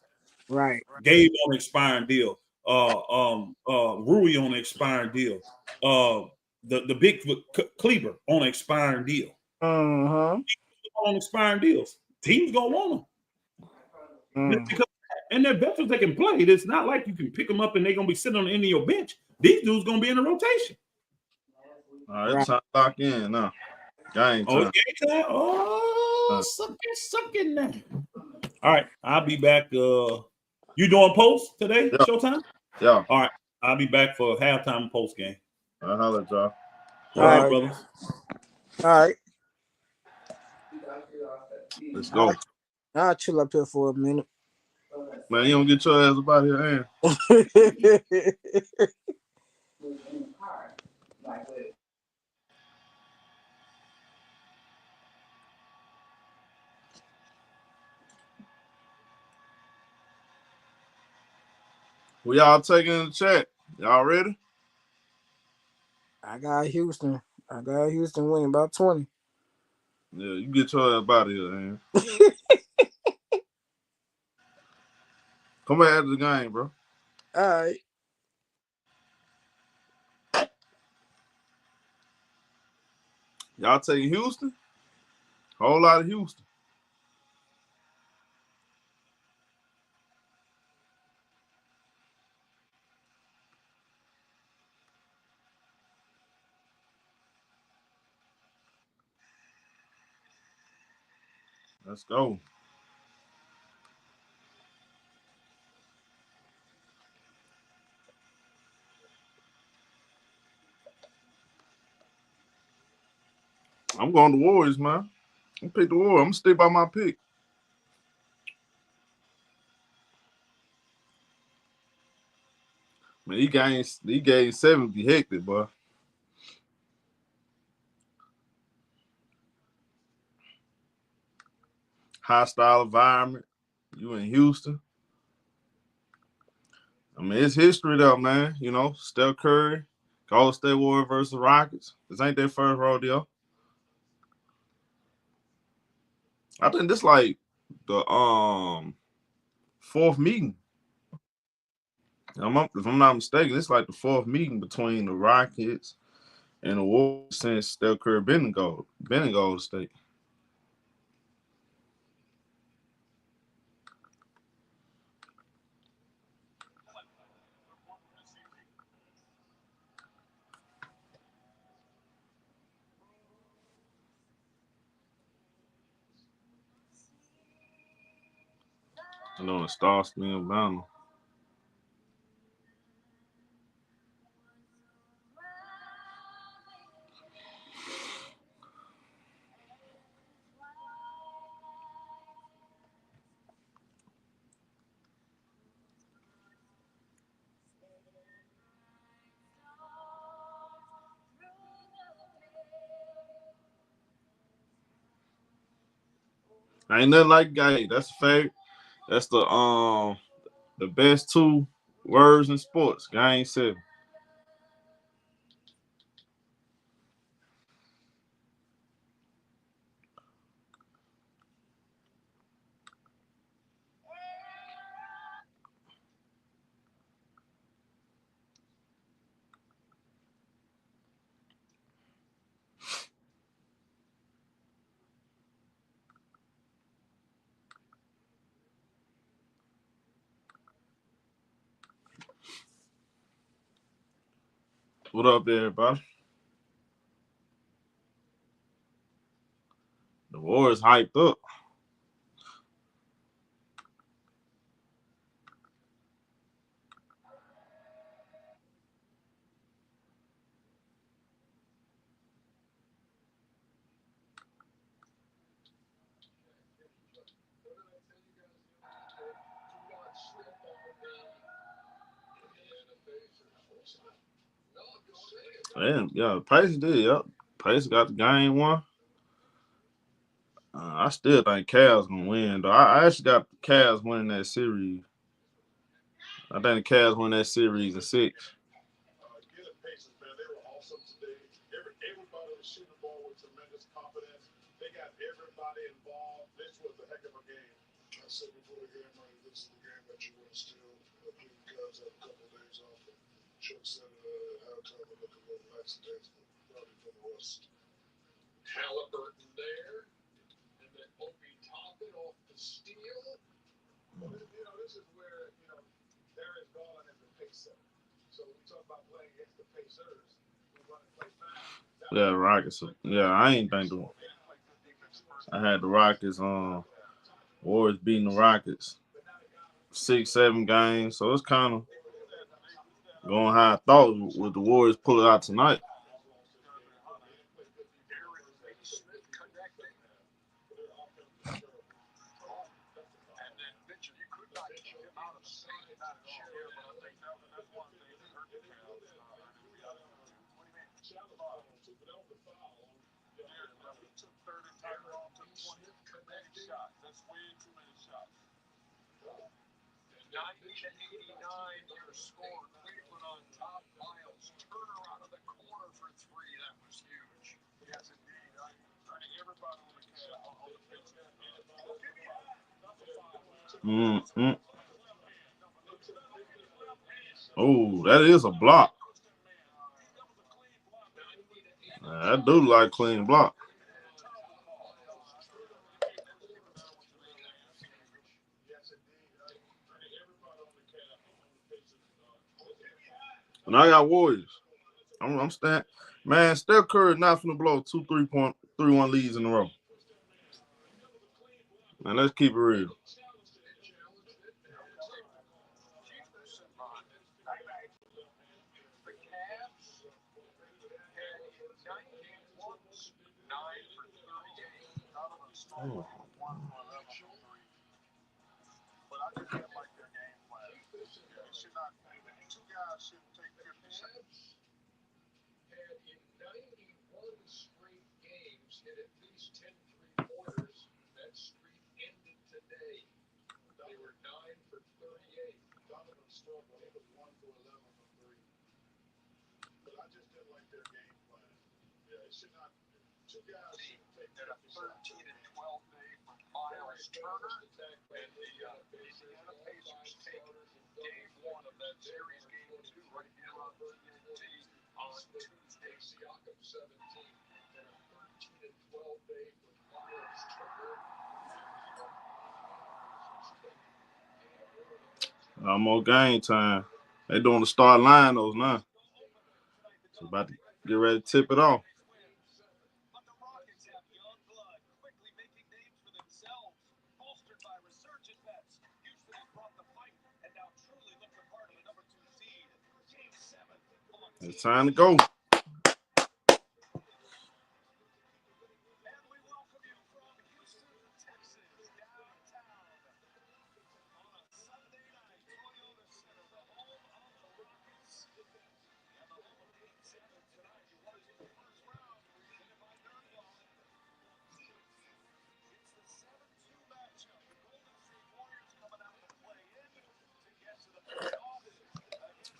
Right. Gabe on an expiring deal. Rui on an expiring deal. The Bigfoot Kleber on an expiring deal. On expiring deals. Teams gonna want them. And they're veterans that can play. It's not like you can pick them up and they're gonna be sitting on the end of your bench. These dudes gonna be in the rotation. It's time to lock in now. Game time. Game time. Suck it now. All right, I'll be back. You doing post today? Yeah. Showtime? Yeah. All right, I'll be back for halftime post game. I'll holler at y'all. All right, brothers. All right. Let's go. I'll chill up here for a minute. Man, you don't get your ass about here, man. Who y'all taking in the chat? Y'all ready? I got Houston winning about 20. Yeah, you get your ass about here, man. Come back after the game, bro. All right. Y'all taking Houston? Whole lot of Houston. Let's go. I'm going to Warriors, man. I'm gonna pick the Warriors. I'm gonna stay by my pick. Man, he gained 7 be hectic, boy. Hostile environment. You in Houston. I mean, it's history though, man. You know, Steph Curry, Golden State Warriors versus Rockets. This ain't their first rodeo. I think this like the fourth meeting. If I'm not mistaken, it's like the fourth meeting between the Rockets and the Warriors since Steph Curry been in Golden State. I know the Stars being bound. Ain't nothing like game. That's a fact. That's the best two words in sports. Game 7. What up there, everybody? The Warriors hyped up. And yeah, Pace did. Yep, Pace got the game one. I still think Cavs gonna win though. I actually got the Cavs winning that series. I think the Cavs win that series in 6. Yeah, Rockets. Yeah, I ain't think the. I had the Rockets Warriors beating the Rockets 6-7 games, so it's kind of going how I thought with the Warriors pull it out tonight. Oh, that is a block. I do like clean block. And I got Warriors. I'm staying. Man, Steph Curry not finna blow 2 3-1 leads in a row. Man, let's keep it real. Oh. More game time. They doing the start line those now. So about to get ready to tip it off. It's time to go.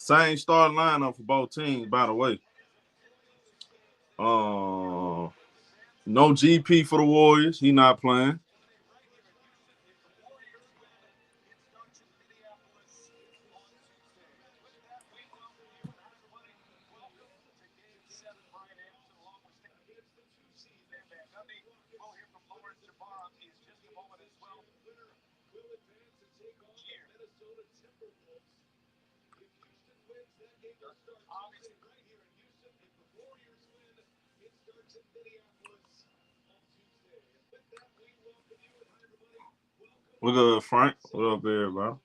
Same starting lineup for both teams, by the way. No GP for the Warriors. He not playing. What good, Frank? What up, everybody?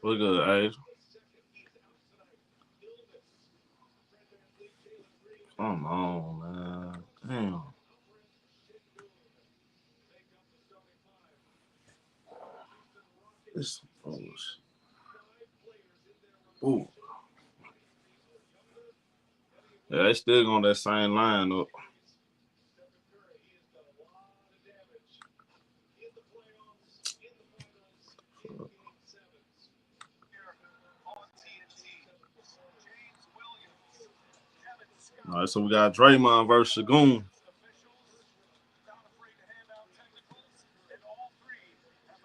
We're good, Ace. Come on, man. Damn. This ooh. Yeah, they still on that same line up. All right, so we got Draymond versus Shagoon.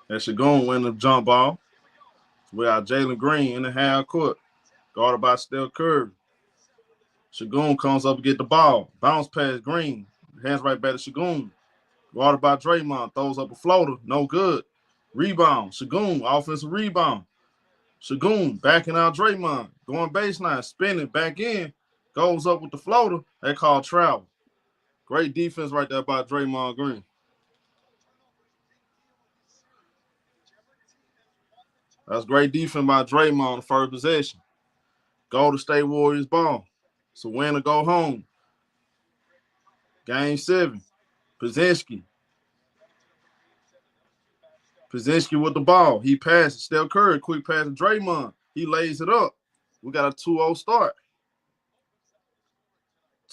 And Shagoon win the jump ball. We got Jalen Green in the half court, guarded by Steph Curry. Shagoon comes up to get the ball. Bounce pass Green. Hands right back to Shagoon. Guarded by Draymond. Throws up a floater. No good. Rebound. Shagoon. Offensive rebound. Shagoon backing out Draymond. Going baseline. Spinning back in. Goes up with the floater. They call travel. Great defense right there by Draymond Green. That's great defense by Draymond on the first possession. Golden State Warriors ball. So win or go home. Game 7. Pozinski with the ball. He passes. Steph Curry, quick pass to Draymond. He lays it up. We got a 2-0 start.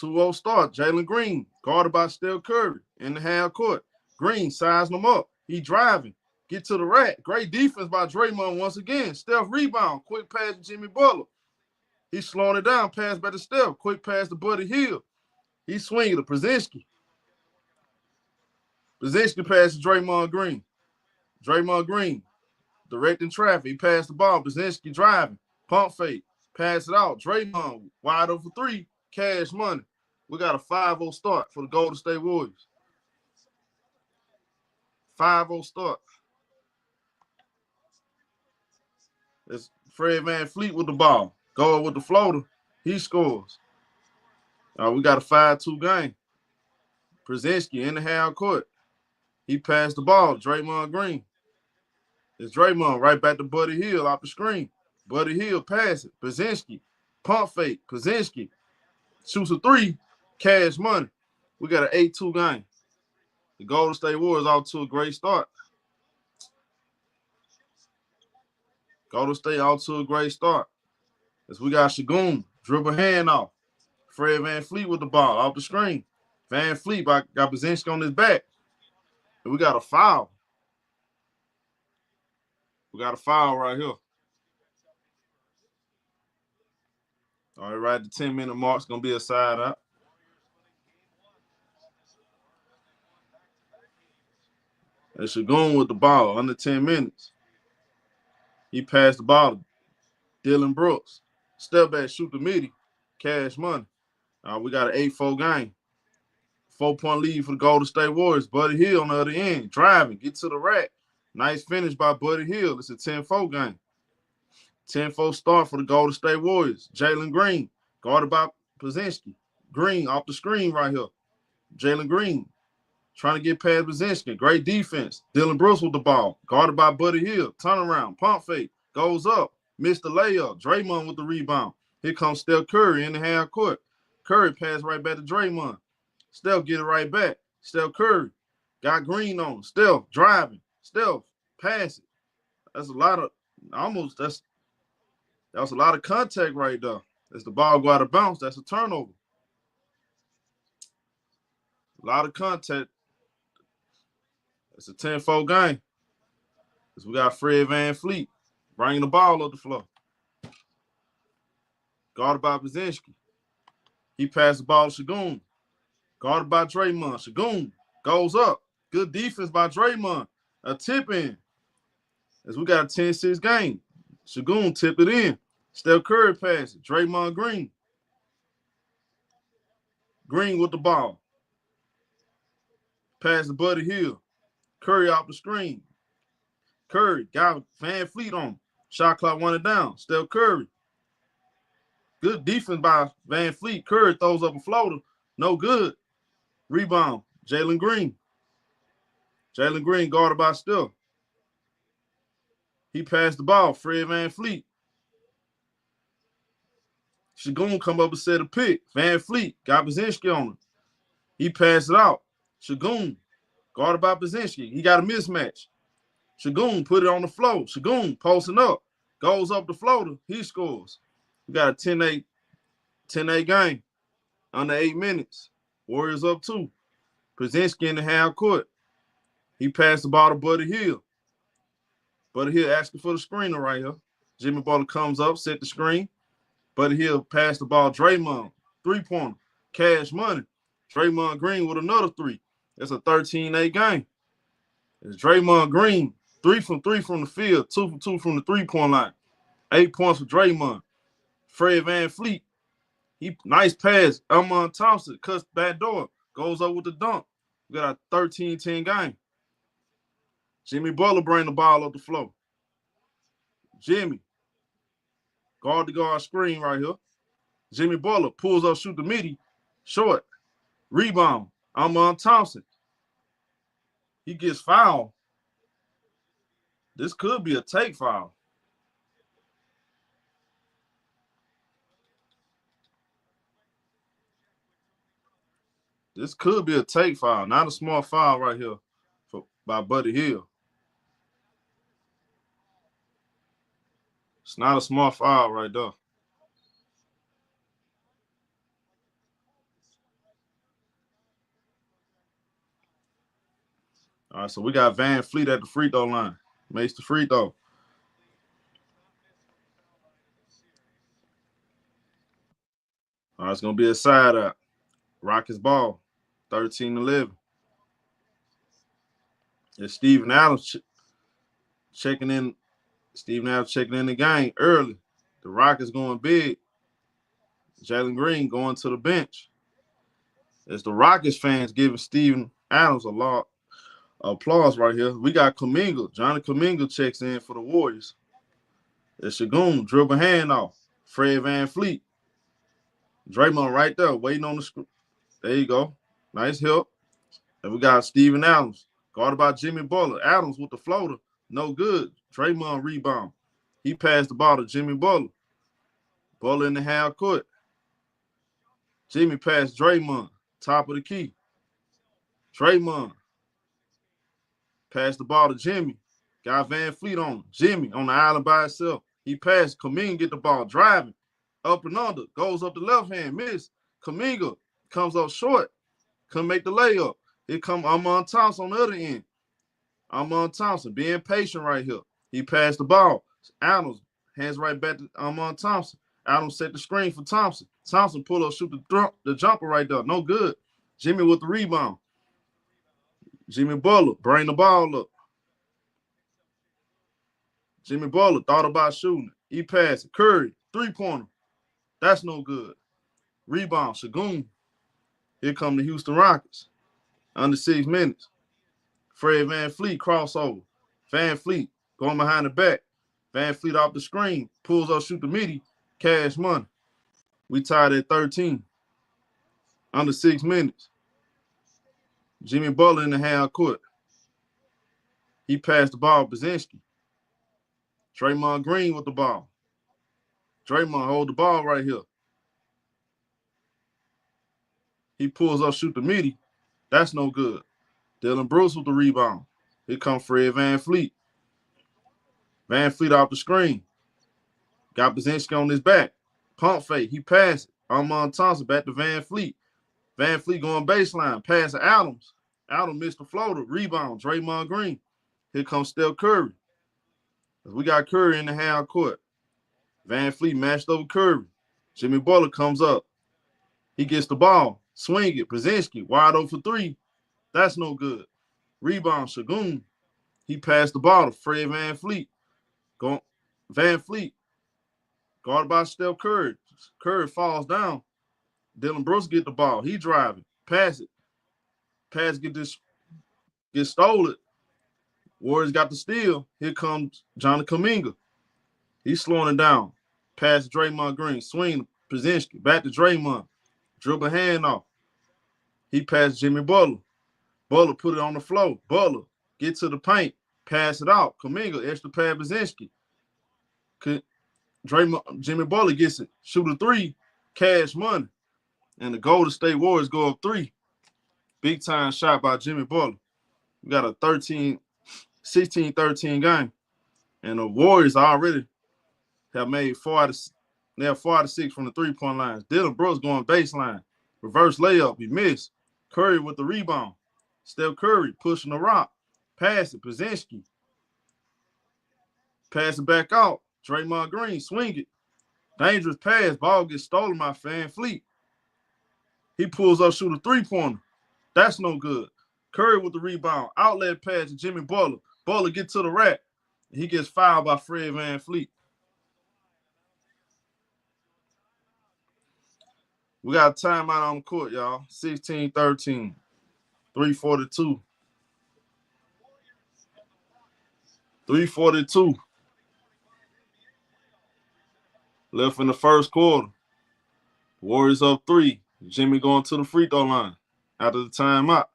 2-0 start. Jalen Green, guarded by Steph Curry in the half court. Green sizing him up. He driving. Get to the rack. Great defense by Draymond once again. Steph rebound. Quick pass to Jimmy Butler. He's slowing it down. Pass back to Steph. Quick pass to Buddy Hield. He's swinging to Pozinski. Pozinski passes Draymond Green. Draymond Green directing traffic. He passed the ball. Pozinski driving. Pump fake. Pass it out. Draymond wide open for 3. Cash money. We got a 5-0 start for the Golden State Warriors. 5-0 start. It's Fred VanVleet with the ball. Going with the floater. He scores. We got a 5-2 game. Pozinski in the half court. He passed the ball. Draymond Green. It's Draymond right back to Buddy Hield off the screen. Buddy Hield pass it. Pozinski. Pump fake. Pozinski. Shoots a 3. Cash money. We got an 8-2 game. The Golden State Warriors off to a great start. Golden State off to a great start. As we got Shagoon. Dribble hand off. Fred VanVleet with the ball off the screen. VanVleet got Pozinski on his back. And we got a foul. We got a foul right here. All right, right at the 10-minute mark. It's going to be a side out. And Shagoon with the ball under 10 minutes. He passed the ball to Dylan Brooks. Step back, shoot the midi. Cash money. We got an 8-4 game. 4-point lead for the Golden State Warriors. Buddy Hield on the other end. Driving. Get to the rack. Nice finish by Buddy Hield. It's a 10-4 game. 10-4 start for the Golden State Warriors. Jalen Green. Guarded by Brzezinski. Green off the screen right here. Jalen Green trying to get past Brzezinski. Great defense. Dylan Brooks with the ball. Guarded by Buddy Hield. Turnaround. Pump fake. Goes up. Missed the layup. Draymond with the rebound. Here comes Steph Curry in the half court. Curry pass right back to Draymond. Steph get it right back. Steph Curry got Green on. Steph driving. Steph pass it. That's a lot of that's a lot of contact right there. As the ball go out of bounds, that's a turnover. A lot of contact. It's a 10-4 game. As we got Fred VanVleet bringing the ball up the floor. Guarded by Brzezinski. He passed the ball to Shagun. Guarded by Draymond. Shagun goes up. Good defense by Draymond. A tip in. As we got a 10-6 game. Shagun tipped it in. Steph Curry passed it. Draymond Green. Green with the ball. Pass to Buddy Hield. Curry off the screen. Curry got VanVleet on him. Shot clock running down. Steph Curry. Good defense by VanVleet. Curry throws up a floater. No good. Rebound. Jalen Green. Jalen Green guarded by Steph. He passed the ball. Fred VanVleet. Shagun come up and set a pick. VanVleet got Brzezinski on him. He passed it out. Shagun guarded by Brzezinski. He got a mismatch. Shagun put it on the floor. Shagun posting up. Goes up the floater. He scores. We got a 10-8 game. Under 8 minutes. Warriors up 2. Brzezinski in the half court. He passed the ball to Buddy Hield. Buddy Hield asking for the screener right here. Jimmy Butler comes up, set the screen. Buddy Hield passed the ball. Draymond, 3-pointer. Cash money. Draymond Green with another 3. It's a 13-8 game. It's Draymond Green, 3 from 3 from the field, 2 from 2 from the 3-point line. 8 points for Draymond. Fred VanVleet. Nice pass. Elmon Thompson cuts back door. Goes up with the dunk. We got a 13-10 game. Jimmy Butler bring the ball up the floor. Jimmy. Guard to guard screen right here. Jimmy Butler pulls up, shoot the midi. Short. Rebound. Elmon Thompson. He gets fouled. This could be a take foul. This could be a take foul. Not a small foul right here by Buddy Hield. It's not a small foul right there. All right, so we got VanVleet at the free throw line. Makes the free throw. All right, it's going to be a side out. Rockets ball, 13-11. It's Steven Adams checking in. Steven Adams checking in the game early. The Rockets going big. Jalen Green going to the bench. It's the Rockets fans giving Steven Adams a lot of applause right here. We got Kuminga. Johnny Kuminga checks in for the Warriors. It's Shagun, dribble handoff. Fred VanVleet. Draymond right there, waiting on the screen. There you go. Nice help. And we got Steven Adams, guarded by Jimmy Butler. Adams with the floater. No good. Draymond rebound. He passed the ball to Jimmy Butler. Butler in the half court. Jimmy passed Draymond. Top of the key. Draymond. Passed the ball to Jimmy. Got VanVleet on him. Jimmy on the island by himself. He passed. Kuminga get the ball driving. Up and under. Goes up the left hand. Miss. Kuminga comes up short. Couldn't make the layup. Here come Elmon Thompson on the other end. Elmon Thompson being patient right here. He passed the ball. Adams hands right back to Elmon Thompson. Adams set the screen for Thompson. Thompson pull up, shoot the jumper right there. No good. Jimmy with the rebound. Jimmy Butler bring the ball up. Jimmy Butler thought about shooting. He passed it. Curry, 3-pointer. That's no good. Rebound, Shagun. Here come the Houston Rockets. Under 6 minutes. Fred VanVleet crossover. VanVleet going behind the back. VanVleet off the screen. Pulls up, shoot the midi. Cash money. We tied at 13. Under 6 minutes. Jimmy Butler in the half court. He passed the ball to Brzezinski. Draymond Green with the ball. Draymond hold the ball right here. He pulls up, shoot the midi. That's no good. Dylan Brooks with the rebound. Here comes Fred VanVleet. VanVleet off the screen. Got Brzezinski on his back. Pump fake. He passed it. Armand Thompson back to VanVleet. VanVleet going baseline. Pass to Adams. Adams missed the floater. Rebound. Draymond Green. Here comes Steph Curry. We got Curry in the half court. VanVleet matched over Curry. Jimmy Butler comes up. He gets the ball. Swing it. Brzezinski wide open for 3. That's no good. Rebound, Shagun. He passed the ball to Fred VanVleet. VanVleet guarded by Steph Curry. Curry falls down. Dylan Brooks get the ball. He driving. Pass it. Pass get stolen. Warriors got the steal. Here comes Johnny Kuminga. He's slowing it down. Pass to Draymond Green. Swing to Brzezinski. Back to Draymond. Dribble hand off. He passed Jimmy Butler. Butler put it on the floor. Butler get to the paint. Pass it out. Kuminga extra pass Brzezinski. Jimmy Butler gets it. Shoot a 3. Cash money. And the Golden State Warriors go up 3. Big time shot by Jimmy Butler. We got a 16-13 game. And the Warriors already have made 4 out of 6 from the 3-point lines. Dylan Brooks going baseline. Reverse layup. He missed. Curry with the rebound. Steph Curry pushing the rock. Pass it. Brzezinski. Pass it back out. Draymond Green. Swing it. Dangerous pass. Ball gets stolen by VanVleet. He pulls up, shoot a 3-pointer. That's no good. Curry with the rebound. Outlet pass to Jimmy Butler. Butler get to the rack. He gets fouled by Fred VanVleet. We got a timeout on the court, y'all. 16-13. 3:42. 3:42. Left in the first quarter. Warriors up 3. Jimmy going to the free throw line after the timeout.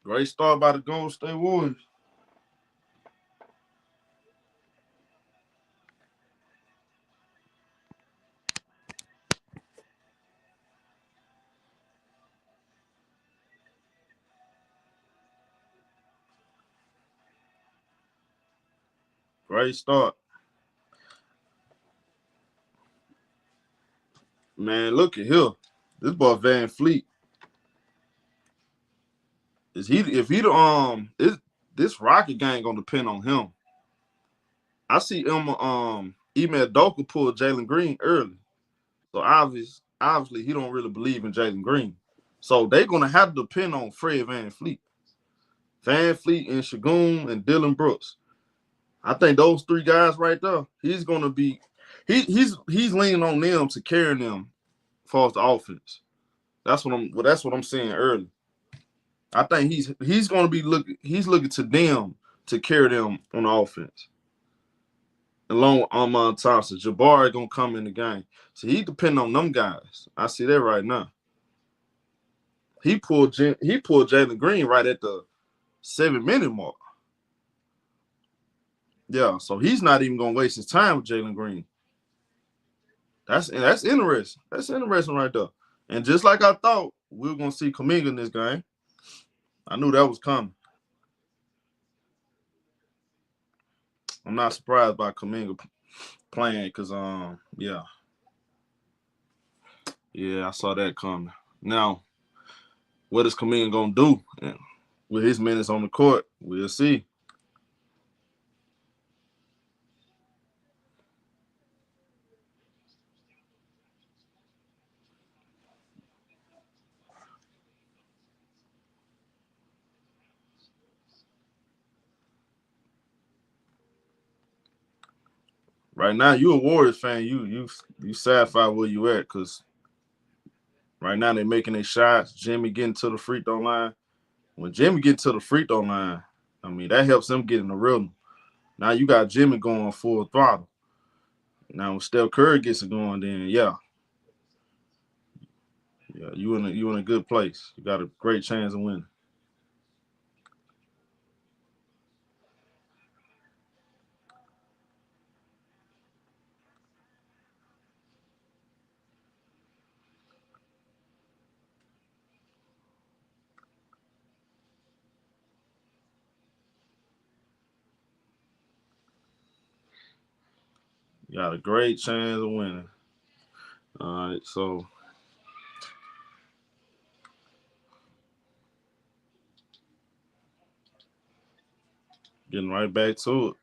Great start by the Golden State Warriors. Great start. Man, look at here. This boy VanVleet. This Rocket gang gonna depend on him. I see Ime Udoka pull Jalen Green early. So obviously he don't really believe in Jalen Green. So they're gonna have to depend on Fred VanVleet. VanVleet and Shagun and Dylan Brooks. I think those 3 guys right there, he's gonna be he's leaning on them to carry them as far as the offense. That's what I'm saying early. I think he's gonna be looking to them to carry them on the offense. Along with Armand Thompson. Jabari gonna come in the game. So he depend on them guys. I see that right now. He pulled Jalen Green right at the 7-minute mark. Yeah, so he's not even gonna waste his time with Jalen Green. That's interesting. That's interesting right there. And just like I thought, we were gonna see Kuminga in this game. I knew that was coming. I'm not surprised by Kuminga playing because yeah, I saw that coming. Now, what is Kuminga gonna do with his minutes on the court? We'll see. right now, you a Warriors fan. You satisfied where you at because right now they're making their shots. Jimmy getting to the free throw line. When Jimmy get to the free throw line, I mean, that helps them get in the rhythm. Now you got Jimmy going full throttle. Now when Steph Curry gets it going, then yeah, you in a good place. You got a great chance of winning. You got a great chance of winning. All right, so getting right back to it.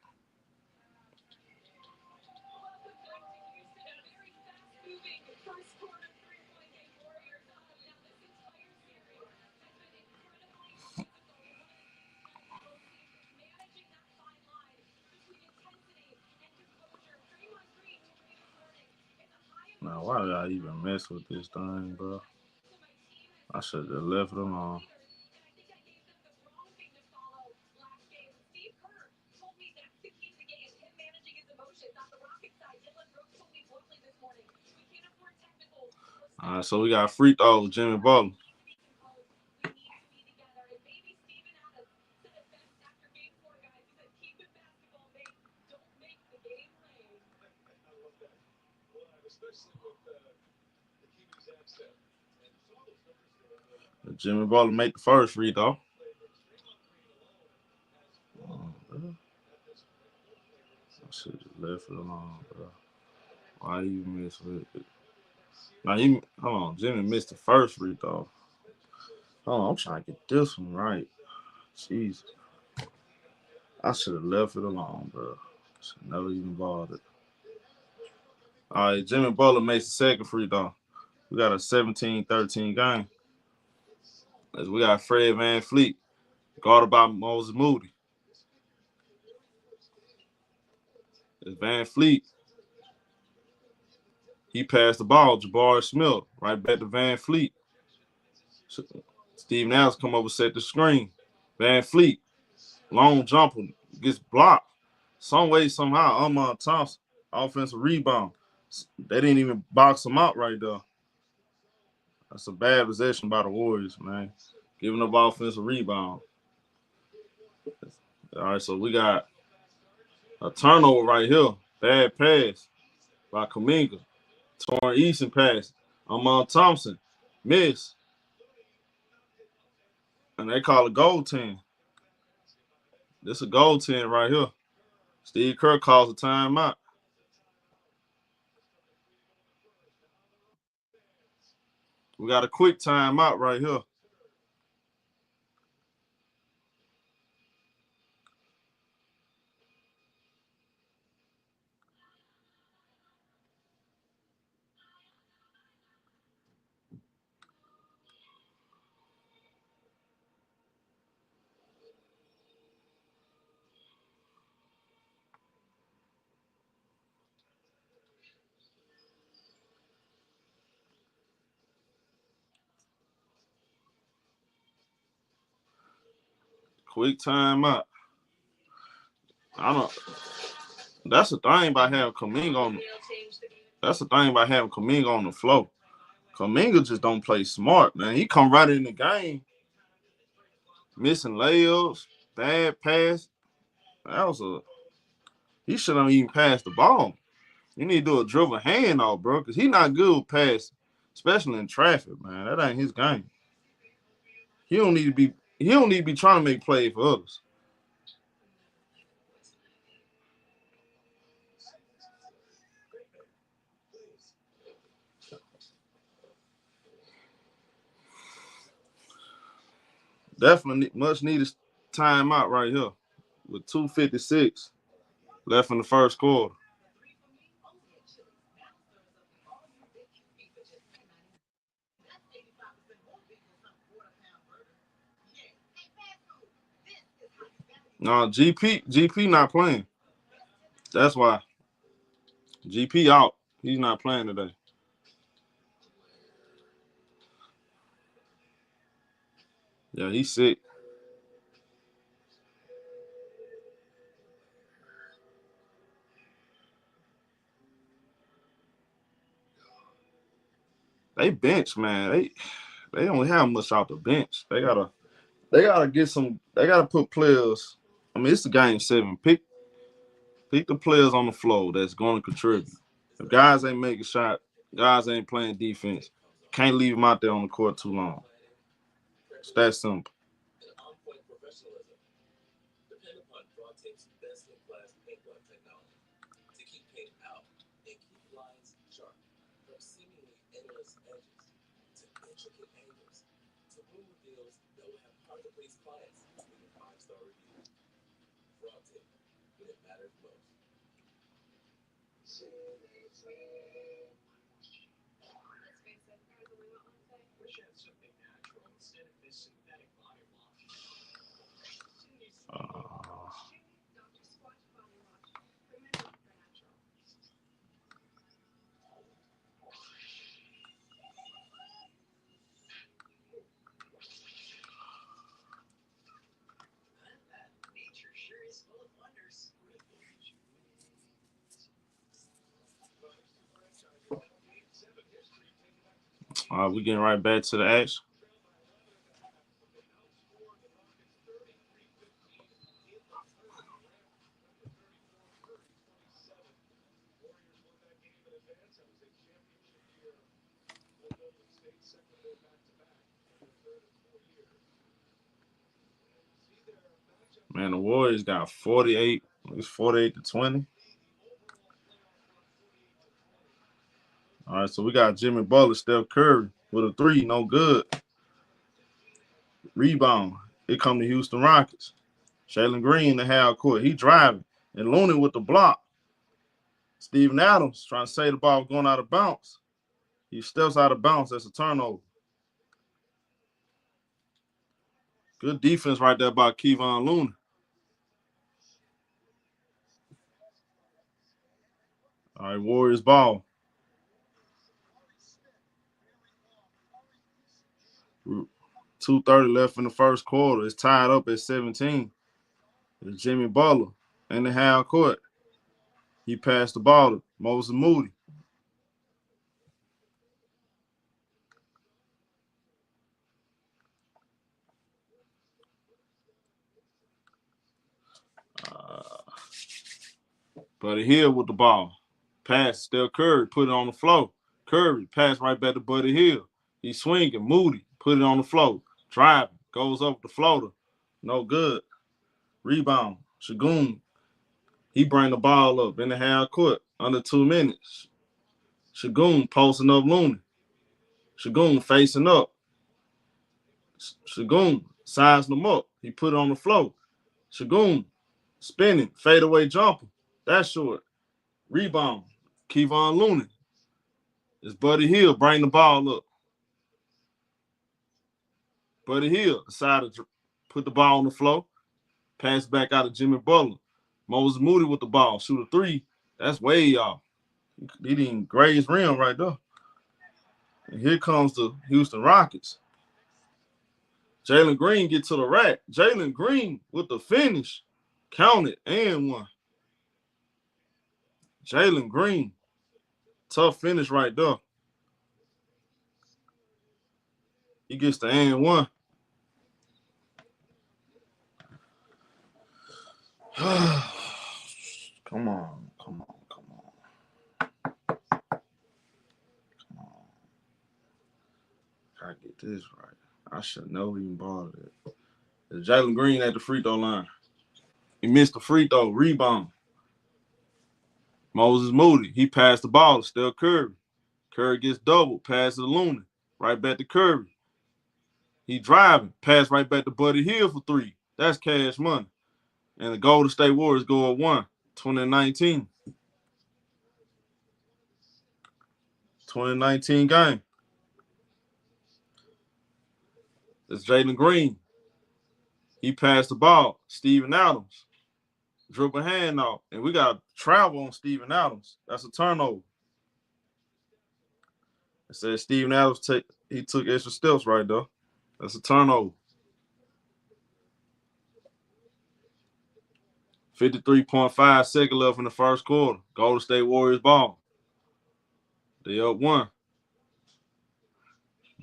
Now, why did I even mess with this thing, bro? I should have left it alone. All right, so we got free throw with Jimmy Butler. Jimmy Butler make the first free throw. I should have left it alone, bro. Why you miss with it? Now, hold on. Jimmy missed the first free throw. Hold on, I'm trying to get this one right. Jesus. I should have left it alone, bro. Should never even bothered. All right, Jimmy Butler makes the second free throw. We got a 17-13 game. As we got Fred VanVleet, guarded by Moses Moody. It's VanVleet. He passed the ball, Jabari Smith, right back to VanVleet. Steve Nash come over, set the screen. VanVleet, long jumper, gets blocked. Some way, somehow, Thompson, offensive rebound. They didn't even box him out right there. That's a bad possession by the Warriors, man. Giving up offensive rebound. All right, so we got a turnover right here. Bad pass by Kuminga. Torn Easton pass. Thompson. Miss. And they call it goaltending. This a goaltending right here. Steve Kerr calls a timeout. We got a quick timeout right here. Quick timeout. That's the thing about having Kuminga on. That's the thing about having Kuminga on the floor. Kuminga just don't play smart, man. He come right in the game, missing layups, bad pass. He shouldn't even pass the ball. You need to do a dribble handoff, bro, because he's not good with pass, especially in traffic, man. That ain't his game. He don't need to be trying to make plays for others. Definitely much needed timeout right here with 2:56 left in the first quarter. No, GP not playing. That's why. GP out. He's not playing today. Yeah, he's sick. They bench, man. They don't have much out the bench. They gotta get some. They gotta put players. I mean, it's the game 7. Pick the players on the floor that's going to contribute. If guys ain't making shot, guys ain't playing defense, can't leave them out there on the court too long. It's that simple. We getting right back to the action. Man, the Warriors got 48. It's 48-20. All right, so we got Jimmy Butler, Steph Curry with a 3, no good. Rebound. It come to Houston Rockets. Jalen Green in the half court. He driving. And Looney with the block. Steven Adams trying to say the ball going out of bounds. He steps out of bounds. That's a turnover. Good defense right there by Kevon Looney. All right, Warriors ball. 2:30 left in the first quarter. It's tied up at 17. It's Jimmy Butler in the half court. He passed the ball to Moses Moody. Buddy Hield with the ball. Pass, Steph Curry, put it on the floor. Curry, pass right back to Buddy Hield. He's swinging. Moody, put it on the floor. Driving, goes up the floater. No good. Rebound, Shagun. He bring the ball up in the half court under 2 minutes. Shagun posting up Looney. Shagun facing up. Shagun sizing him up. He put it on the floor. Shagun spinning, fadeaway jumper. That's short. Rebound, Kevon Looney. It's Buddy Hield bring the ball up. Buddy Hield decided to put the ball on the floor. Pass back out to Jimmy Butler. Moses Moody with the ball. Shoot a 3. That's way off. He didn't graze rim right there. And here comes the Houston Rockets. Jalen Green get to the rack. Jalen Green with the finish. Count it and 1. Jalen Green. Tough finish right there. He gets the and 1. Come on. Gotta get this right. I should know he balled it. It's Jalen Green at the free throw line. He missed the free throw. Rebound. Moses Moody. He passed the ball to Steph Curry. Curry gets doubled. Pass to Looney. Right back to Curry. He driving. Pass right back to Buddy Hield for 3. That's cash money. And the Golden State Warriors go up 1, 2019. 2019 game. It's Jalen Green. He passed the ball. Steven Adams. dribble hand off, and we got travel on Steven Adams. That's a turnover. It says Steven Adams took extra steps right there. That's a turnover. 53.5 seconds left in the first quarter. Golden State Warriors ball. They up 1.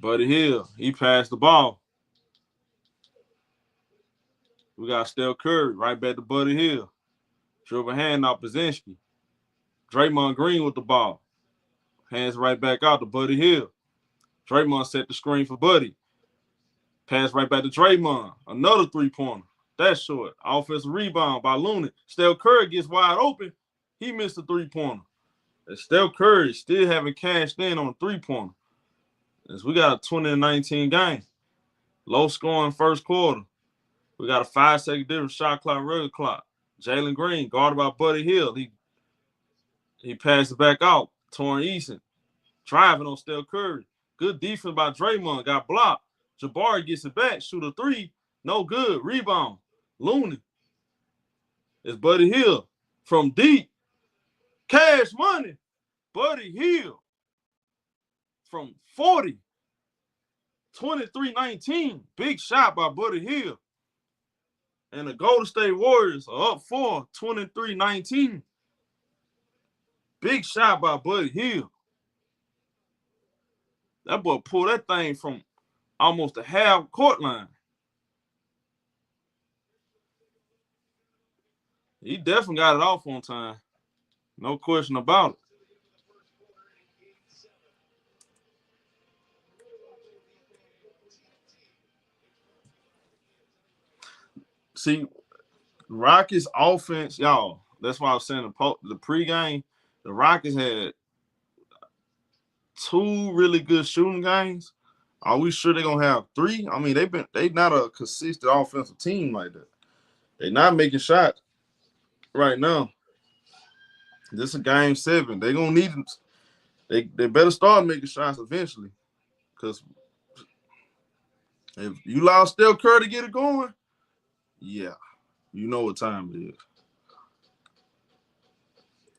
Buddy Hield, he passed the ball. We got Steph Curry right back to Buddy Hield. Dribble hand off Pozinski. Draymond Green with the ball. Hands right back out to Buddy Hield. Draymond set the screen for Buddy. Pass right back to Draymond. Another 3-pointer. That's short. Offensive rebound by Looney. Steph Curry gets wide open. He missed a 3-pointer. And Steph Curry still haven't cashed in on a 3-pointer. As we got a 20-19 game. Low scoring first quarter. We got a 5-second difference shot clock, regular clock. Jalen Green, guarded by Buddy Hield. He passed it back out. Torrin Eason driving on Steph Curry. Good defense by Draymond. Got blocked. Jabari gets it back. Shoot a 3. No good. Rebound. Looney. It's Buddy Hield from deep. Cash money. Buddy Hield from 40. 23-19. Big shot by Buddy Hield. And the Golden State Warriors are up 4, 23-19. Big shot by Buddy Hield. That boy pulled that thing from almost a half court line. He definitely got it off on time. No question about it. See, Rockets offense, y'all, that's why I was saying the pregame, the Rockets had 2 really good shooting games. Are we sure they're gonna have 3? I mean, they not a consistent offensive team like that. They're not making shots right now. This is game 7. They're gonna need them. They better start making shots eventually. Because if you allow Steph Curry to get it going, yeah, you know what time it is.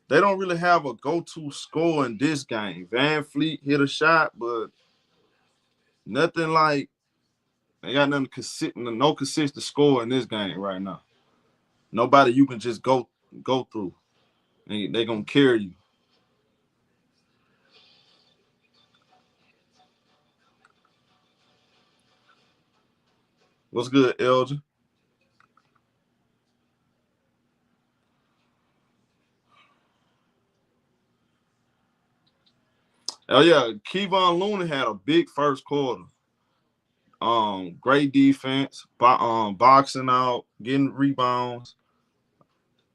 They don't really have a go-to score in this game. Van Fleet hit a shot, but nothing like they got nothing consistent, no consistent score in this game right now. Nobody you can just go through, and they're gonna carry you. What's good, Elgin? Oh yeah, Kevon Looney had a big first quarter. Great defense, boxing out, getting rebounds.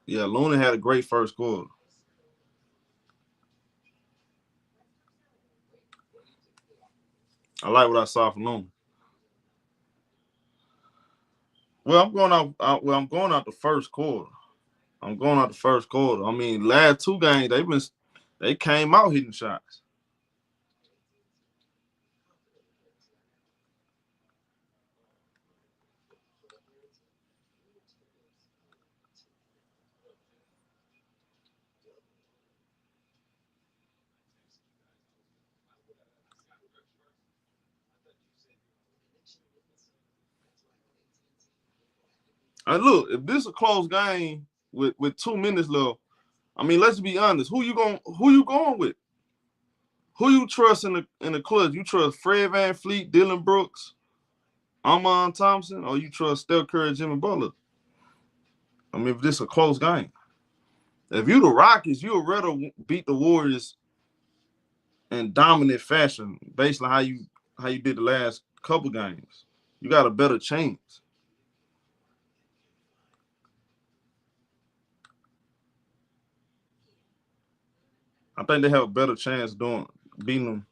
Yeah, Looney had a great first quarter. I like what I saw from Looney. Well, I'm going out the first quarter. I mean, last 2 games they came out hitting shots. And look, if this is a close game with 2 minutes left, I mean, let's be honest. Who you going with? Who you trust in the clutch? You trust Fred VanVleet, Dylan Brooks, Amon Thompson, or you trust Steph Curry, Jimmy Butler? I mean, if this is a close game. If you the Rockets, you would rather beat the Warriors in dominant fashion based on how you did the last couple games. You got a better chance. I think they have a better chance beating them.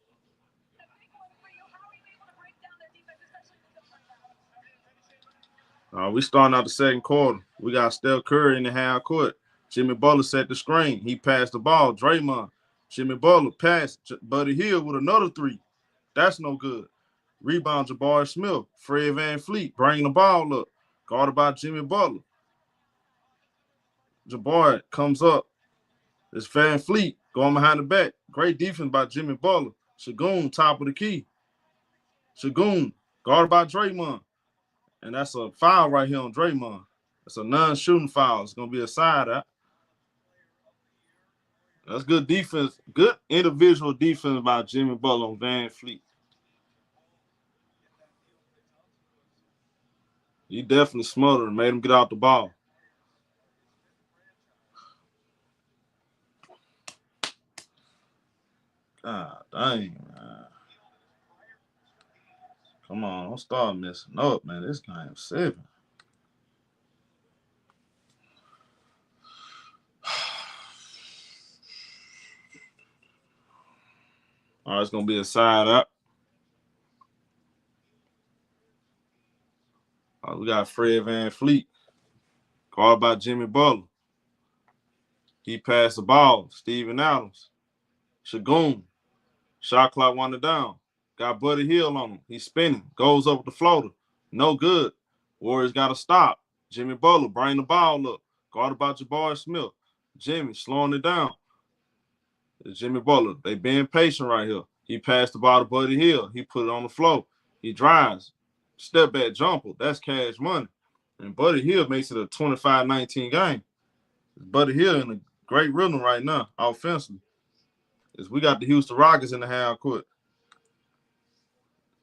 We starting out the second quarter. We got Steph Curry in the half court. Jimmy Butler set the screen. He passed the ball. Draymond. Jimmy Butler passed. Buddy Hield with another 3. That's no good. Rebound, Jabari Smith. Fred VanVleet bringing the ball up. Guarded by Jimmy Butler. Jabari comes up. It's Van Fleet going behind the back. Great defense by Jimmy Butler. Shagun, top of the key. Shagun, guarded by Draymond. And that's a foul right here on Draymond. It's a non-shooting foul. It's going to be a side out. That's good defense. Good individual defense by Jimmy Butler on Van Fleet. He definitely smothered and made him get out the ball. God dang, man. Come on, don't start messing up, man. This game 7. All right, it's going to be a side up. We got Fred Van Fleet, guarded by Jimmy Butler. He passed the ball. Steven Adams. Shagun. Shot clock winding down. Got Buddy Hield on him. He's spinning. Goes up with the floater. No good. Warriors got to stop. Jimmy Butler bring the ball up. Guarded by Jabari Smith. Jimmy slowing it down. It's Jimmy Butler. They being patient right here. He passed the ball to Buddy Hield. He put it on the floor. He drives. Step back jumper. That's cash money. And Buddy Hield makes it a 25-19 game. Buddy Hield in a great rhythm right now, offensively. As we got the Houston Rockets in the half court.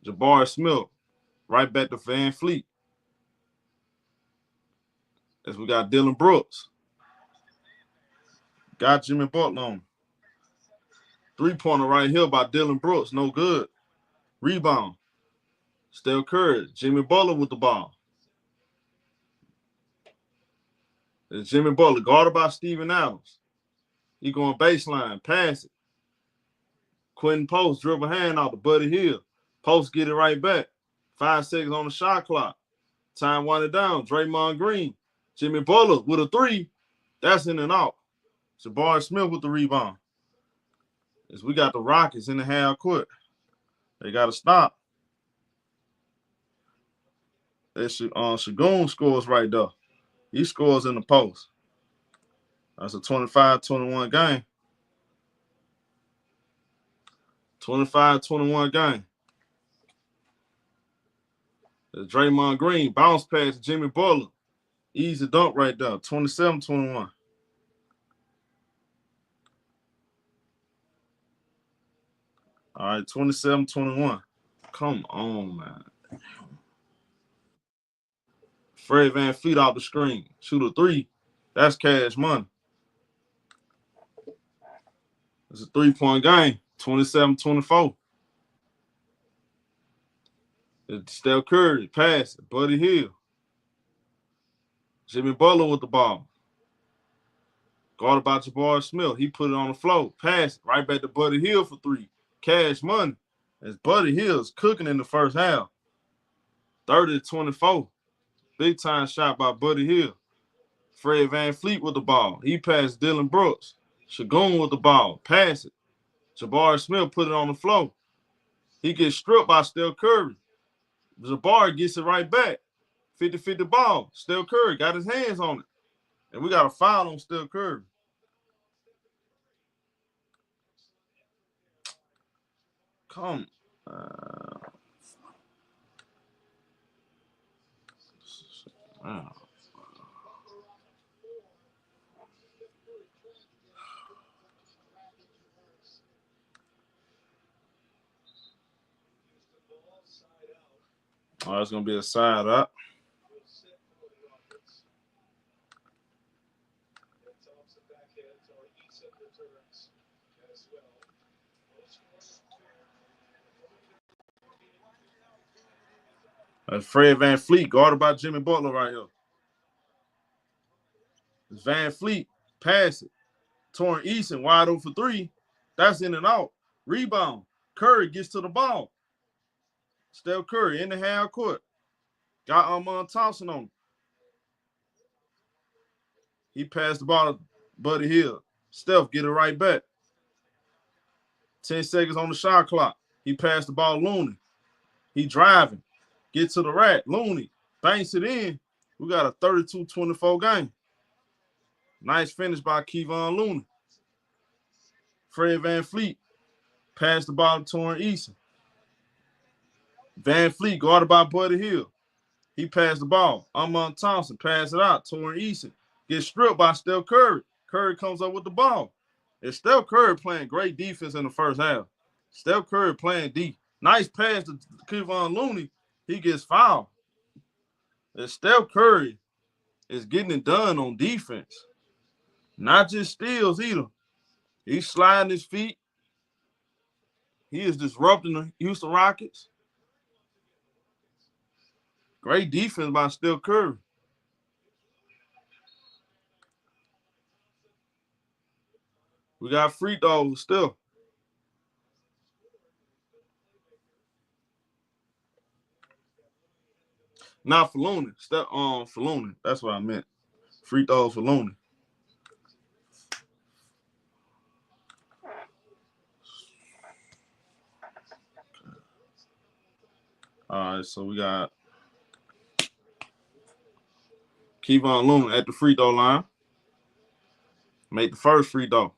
Jabari Smith, right back to Van Fleet. As we got Dylan Brooks. Got Jimmy Butler on. 3-pointer right here by Dylan Brooks. No good. Rebound. Steph Curry. Jimmy Butler with the ball. It's Jimmy Butler, guarded by Steven Adams. He going baseline, pass it. Quentin Post, dribble hand out to Buddy Hield. Post get it right back. 5 seconds on the shot clock. Time winding down. Draymond Green. Jimmy Butler with a 3. That's in and out. Jabari Smith with the rebound. As we got the Rockets in the half court. They got to stop. Shagun scores right there. He scores in the post. That's a 25-21 game. 25-21 game. There's Draymond Green. Bounce pass to Jimmy Butler. Easy dunk right there. 27-21. All right, 27-21. Come on, man. Fred Van Fleet off the screen. Shoot a 3. That's cash money. It's a 3-point game. 27-24. It's Steph Curry. Pass it. Buddy Hield. Jimmy Butler with the ball. Guarded by Jabari Smith. He put it on the floor. Pass it. Right back to Buddy Hield for 3. Cash money. As Buddy Hield's cooking in the first half. 30-24. Big time shot by Buddy Hield. Fred Van Fleet with the ball. He passed Dylan Brooks. Shagun with the ball. Pass it. Jabari Smith put it on the floor. He gets stripped by Steph Curry. Jabari gets it right back. 50-50 ball. Steph Curry got his hands on it. And we got a foul on Steph Curry. Come on. Wow. Oh, it's going to be a side up. That's Fred Van Fleet, guarded by Jimmy Butler right here. It's Van Fleet, pass it. Torrin Eason, wide open for 3. That's in and out. Rebound. Curry gets to the ball. Steph Curry in the half court. Got Armand Thompson on him. He passed the ball to Buddy Hield. Steph get it right back. 10 seconds on the shot clock. He passed the ball to Looney. He driving. Get to the rack. Looney banks it in. We got a 32-24 game. Nice finish by Kevon Looney. Fred VanVleet passed the ball to Torrent Eason. VanVleet guarded by Buddy Hield. He passed the ball. Amon Thompson passed it out. Torrent Eason gets stripped by Steph Curry. Curry comes up with the ball. It's Steph Curry playing great defense in the first half. Steph Curry playing deep. Nice pass to Kevon Looney. He gets fouled. And Steph Curry is getting it done on defense. Not just steals either. He's sliding his feet. He is disrupting the Houston Rockets. Great defense by Steph Curry. We got free throws still. Not for Looney. For Looney. That's what I meant. Free throws for Looney. All right, so we got Kevon Looney at the free throw line. Make the first free throw.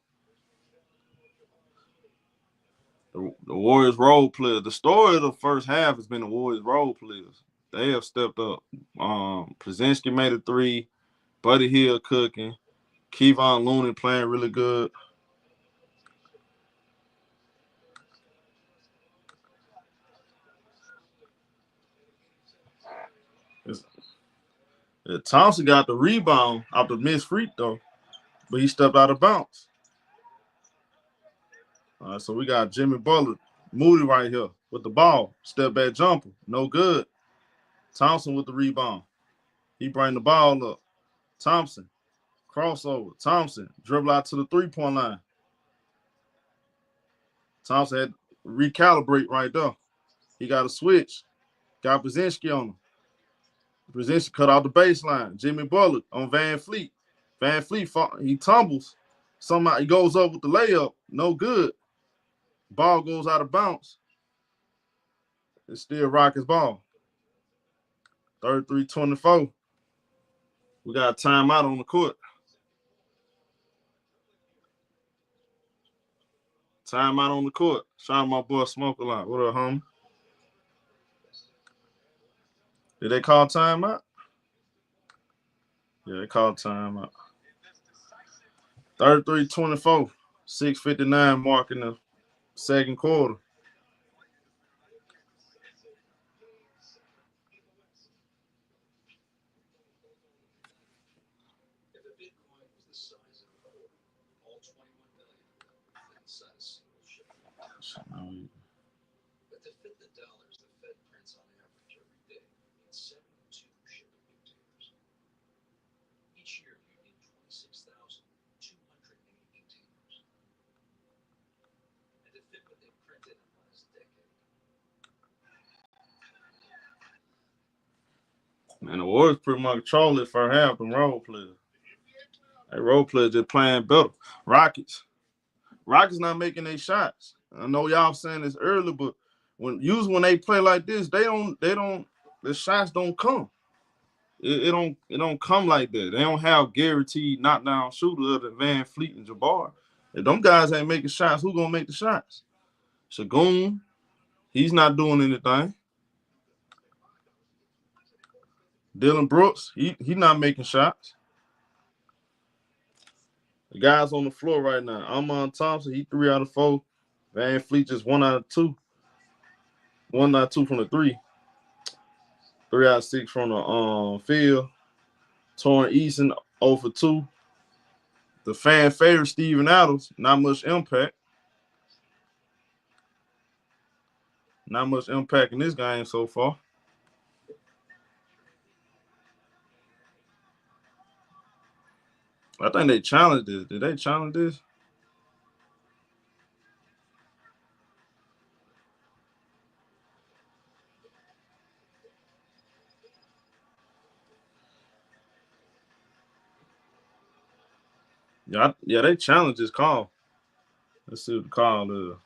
The Warriors role players. The story of the first half has been the Warriors role players. They have stepped up. Przezinski made a three. Buddy Hield cooking. Kevon Looney playing really good. Thompson got the rebound off the missed free throw, but he stepped out of bounds. All right, so we got Jimmy Butler, Moody right here with the ball. Step back jumper, no good. Thompson with the rebound. He bring the ball up. Thompson, crossover. Thompson, dribble out to the three-point line. Thompson had to recalibrate right there. He got a switch. Got Brzezinski on him. Brzezinski cut out the baseline. Jimmy Butler on VanVleet. VanVleet, he tumbles. Somehow he goes up with the layup. No good. Ball goes out of bounds. It's still Rockets ball. 33-24. We got a timeout on the court. Timeout on the court. Shout out my boy Smoke a lot. What up, homie? Did they call timeout? Yeah, they called timeout. 33-24. 6:59 mark in the second quarter. But to fit the dollars the Fed prints on average every day means 72 shipping containers. Each year you need 26,280 containers. And to fit what they printed in the last decade. Man, the Warriors pretty much control it for half them role players. That role players just playing better. Rockets not making their shots. I know y'all saying this early, but when they play like this, the shots don't come. It don't come like that. They don't have guaranteed knockdown shooter other than VanVleet and Jabbar. If them guys ain't making shots, who gonna make the shots? Shagun, he's not doing anything. Dylan Brooks, he not making shots. The guys on the floor right now. Amon Thompson, he 3 out of 4. VanVleet just 1 out of 2. 1 out of 2 from the 3. 3 out of 6 from the field. Torrent Eason 0 for 2. The fan favorite Steven Adams, not much impact. Not much impact in this game so far. I think they challenged this. Did they challenge this? Yeah, they challenged this call. Let's see what the call is.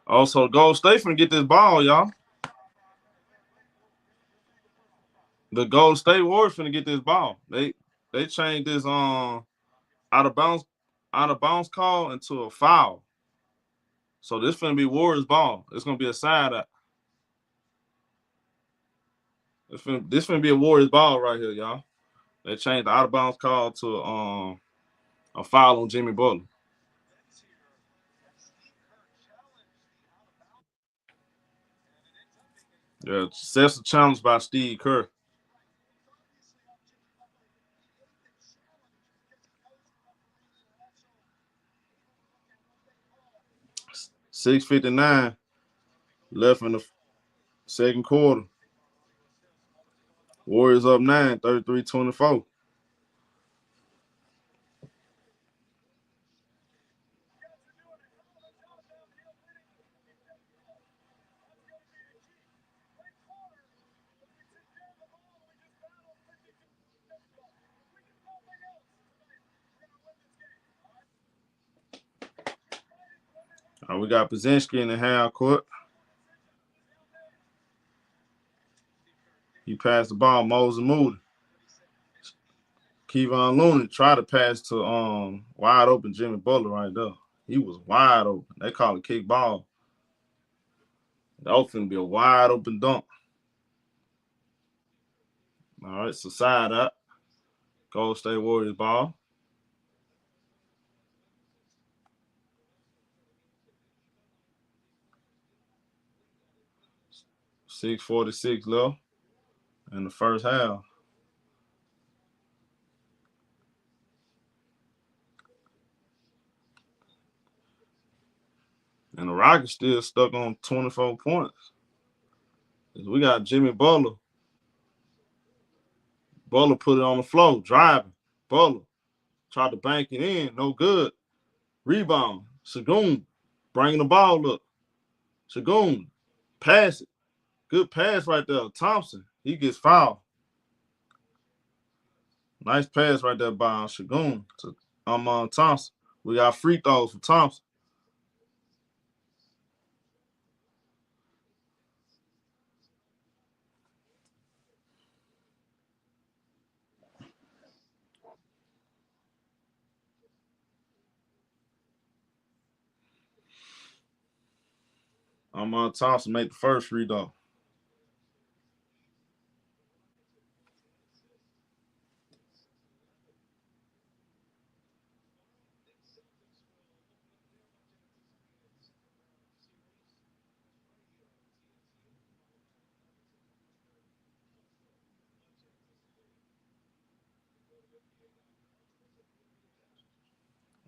Also, Gold State finna get this ball, y'all. The Gold State Warriors finna get this ball. They changed this out of bounds call into a foul. So this finna be Warriors ball. It's gonna be a side out. This finna be a Warriors ball right here, y'all. They changed the out of bounds call to a foul on Jimmy Butler. Yeah, that's a challenge by Steve Kerr. $6:59 left in the second quarter. Warriors up 9, 33-24. We got Pozinski in the half court. He passed the ball, Moses Moody. Kevon Looney tried to pass to wide open Jimmy Butler right there. He was wide open. They call it kick ball. That was finna be a wide open dunk. All right, so side up. Gold State Warriors ball. $6:46 left in the first half. And the Rockets still stuck on 24 points. We got Jimmy Butler. Butler put it on the floor, driving. Butler tried to bank it in, no good. Rebound. Shagun bringing the ball up. Shagun, pass it. Good pass right there. Thompson, he gets fouled. Nice pass right there by Shagun to Thompson. We got free throws for Thompson. Thompson made the first free throw.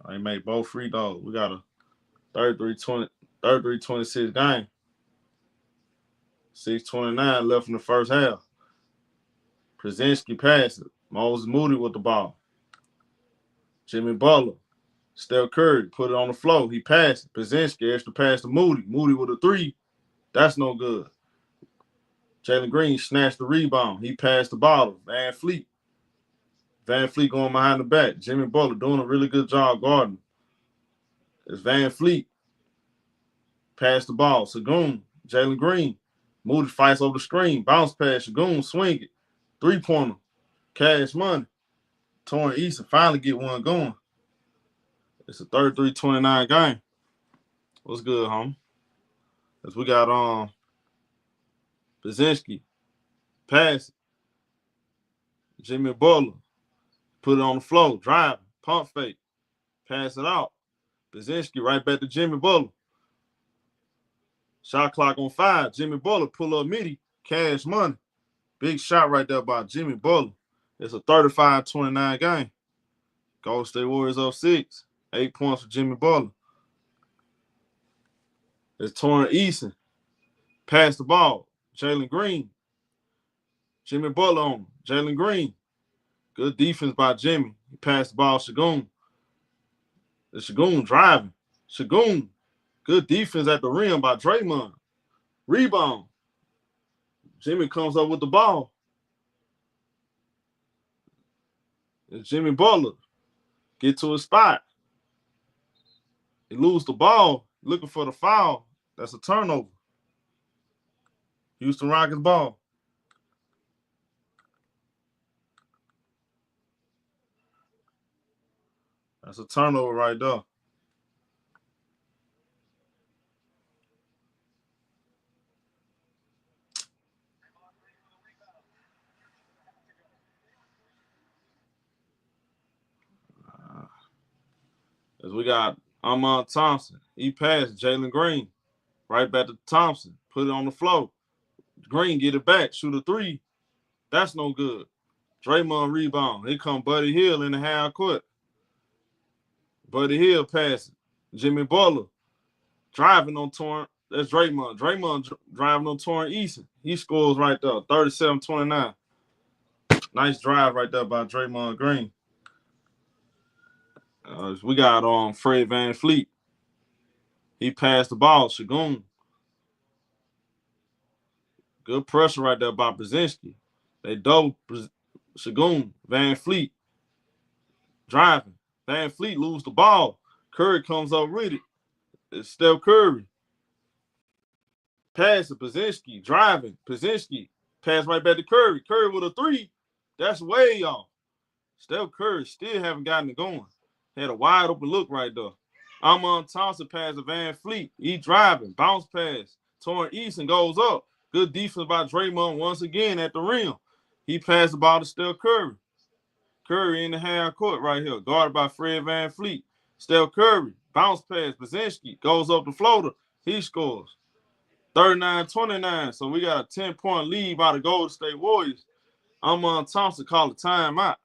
He made both free throws. We got a 33-26 game. 6:29 left in the first half. Krasinski passed it. Moses Moody with the ball. Jimmy Butler. Steph Curry put it on the floor. He passed it. Krasinski extra pass to Moody. Moody with a three. That's no good. Jalen Green snatched the rebound. He passed the ball. Van Fleet going behind the back. Jimmy Butler doing a really good job guarding. It's Van Fleet. Pass the ball. Shagun. Jalen Green. Moody fights over the screen. Bounce pass. Shagun swing it. Three-pointer. Cash money. Torrin Easton finally get one going. It's a 33-29 game. What's good, homie? As we got Pozinski. Pass it. Jimmy Butler. Put it on the floor. Driving. Pump fake. Pass it out. Pozinski right back to Jimmy Butler. Shot clock on 5. Jimmy Butler pull up midi. Cash money. Big shot right there by Jimmy Butler. It's a 35-29 game. Golden State Warriors up 6. 8 points for Jimmy Butler. It's Torrin Easton. Pass the ball. Jalen Green. Jimmy Butler on him. Jalen Green. Good defense by Jimmy. He passed the ball. Shagun. It's Shagun driving. Shagun. Good defense at the rim by Draymond. Rebound. Jimmy comes up with the ball. It's Jimmy Butler. Get to his spot. He lose the ball. Looking for the foul. That's a turnover. Houston Rockets ball. That's a turnover right there. As we got Amon Thompson. He passed Jalen Green. Right back to Thompson. Put it on the floor. Green get it back. Shoot a three. That's no good. Draymond rebound. Here come Buddy Hield in the half court. Buddy Hield passing. Jimmy Butler driving on Torrent. That's Draymond. Draymond driving on Torrent Eason. He scores right there. 37-29. Nice drive right there by Draymond Green. We got Fred VanVleet. He passed the ball. Shagun. Good pressure right there by Brzezinski. They double Shagun. VanVleet. Driving. VanVleet lose the ball. Curry comes up with it. It's Steph Curry. Pass to Brzezinski. Driving. Brzezinski. Pass right back to Curry. Curry with a three. That's way off. Steph Curry still haven't gotten it going. Had a wide open look right there. Amon Thompson pass to VanVleet. He driving. Bounce pass. Torrent Eason goes up. Good defense by Draymond once again at the rim. He passed the ball to Steph Curry. Curry in the half court right here. Guarded by Fred VanVleet. Steph Curry. Bounce pass. Brzezinski goes up the floater. He scores. 39-29. So we got a 10-point lead by the Golden State Warriors. Amon Thompson called a timeout.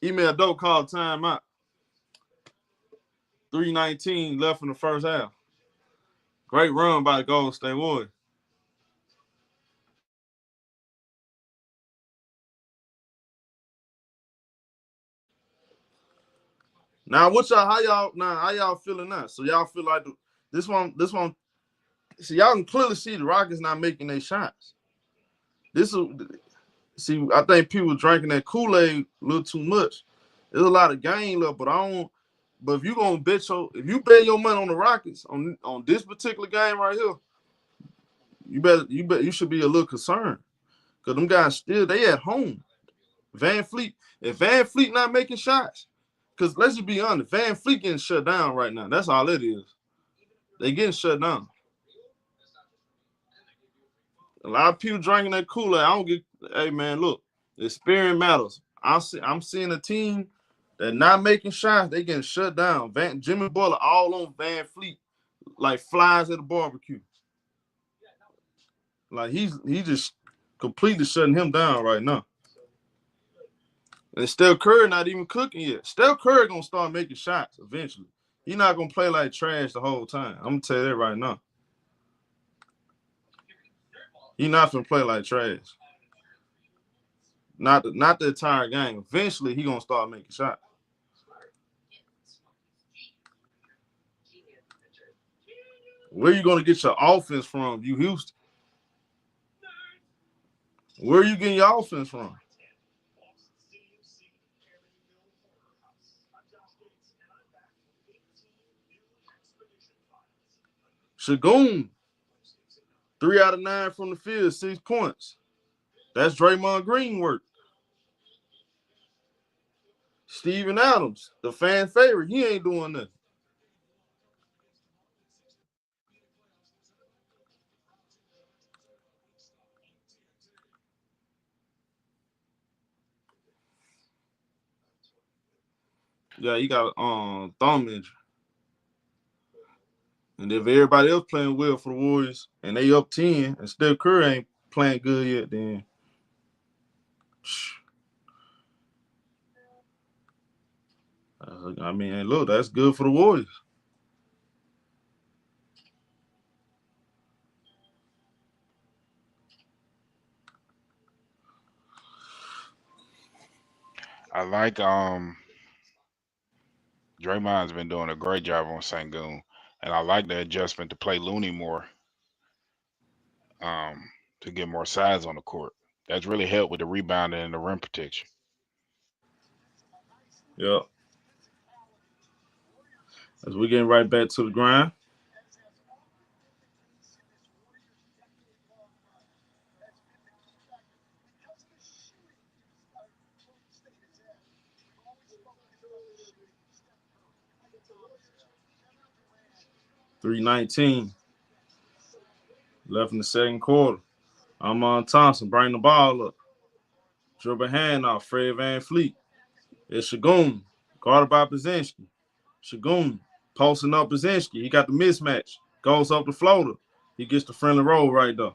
Email Doe called timeout. 3:19 left in the first half. Great run by the Golden State Warriors. Now, how y'all feeling now? So y'all feel like this one. So y'all can clearly see the Rockets not making their shots. I think people drinking that Kool-Aid a little too much. There's a lot of game left, but if you gonna bet your money on the Rockets on this particular game right here, you should be a little concerned. Because them guys they at home. VanVleet, if VanVleet not making shots, because let's just be honest, VanVleet getting shut down right now. That's all it is. They getting shut down. A lot of people drinking that Kool-Aid. Hey man, look, the experience matters. I'm seeing a team that not making shots, they getting shut down. Jimmy Butler all on VanVleet like flies at a barbecue. Like he just completely shutting him down right now. And Steph Curry not even cooking yet. Steph Curry gonna start making shots eventually. He not gonna play like trash the whole time. I'm gonna tell you that right now. He not gonna play like trash. Not the entire game. Eventually, he gonna start making shots. Where you gonna get your offense from, you Houston? Where are you getting your offense from? Shagun, 3 out of 9 from the field, 6 points. That's Draymond Green work. Steven Adams, the fan favorite, he ain't doing nothing. Yeah, he got a thumb injury. And if everybody else playing well for the Warriors and they up 10 and Steph Curry ain't playing good yet, then look, that's good for the Warriors. I like Draymond's been doing a great job on Sengun, and I like the adjustment to play Looney more, to get more size on the court. That's really helped with the rebounding and the rim protection. Yeah. As we getting right back to the grind. .319 left in the second quarter. Thompson bring the ball up. Dribble handoff, Fred VanVleet. It's Shagun, guarded by Brzezinski. Shagun posting up Brzezinski. He got the mismatch. Goes up the floater. He gets the friendly roll right there.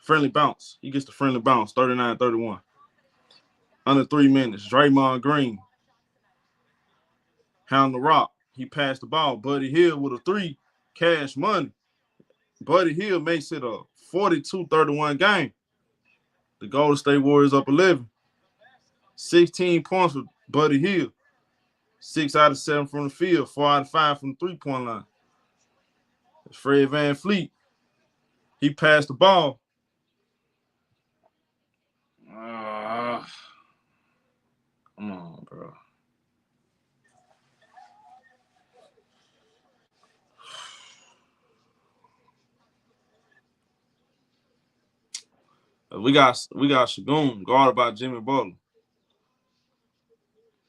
Friendly bounce. He gets the friendly bounce, 39-31. Under 3 minutes. Draymond Green. Hound the rock. He passed the ball. Buddy Hield with a 3. Cash money. Buddy Hield makes it a 42-31 game. The Golden State Warriors up 11. 16 points for Buddy Hield. 6 out of 7 from the field. 4 out of 5 from the three-point line. It's Fred VanVleet. He passed the ball. Come on, bro. We got Shagun guarded by Jimmy Butler.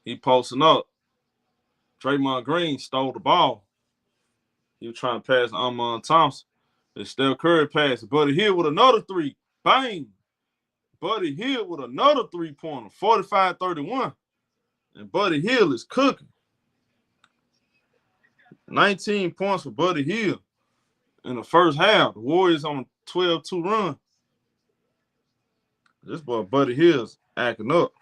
He posting up. Draymond Green stole the ball. He was trying to pass to Thompson. And Steph Curry passed. Buddy Hield with another 3. Bang! Buddy Hield with another 3-pointer. 45-31. And Buddy Hield is cooking. 19 points for Buddy Hield in the first half. The Warriors on a 12-2 run. This boy Buddy Hield's acting up.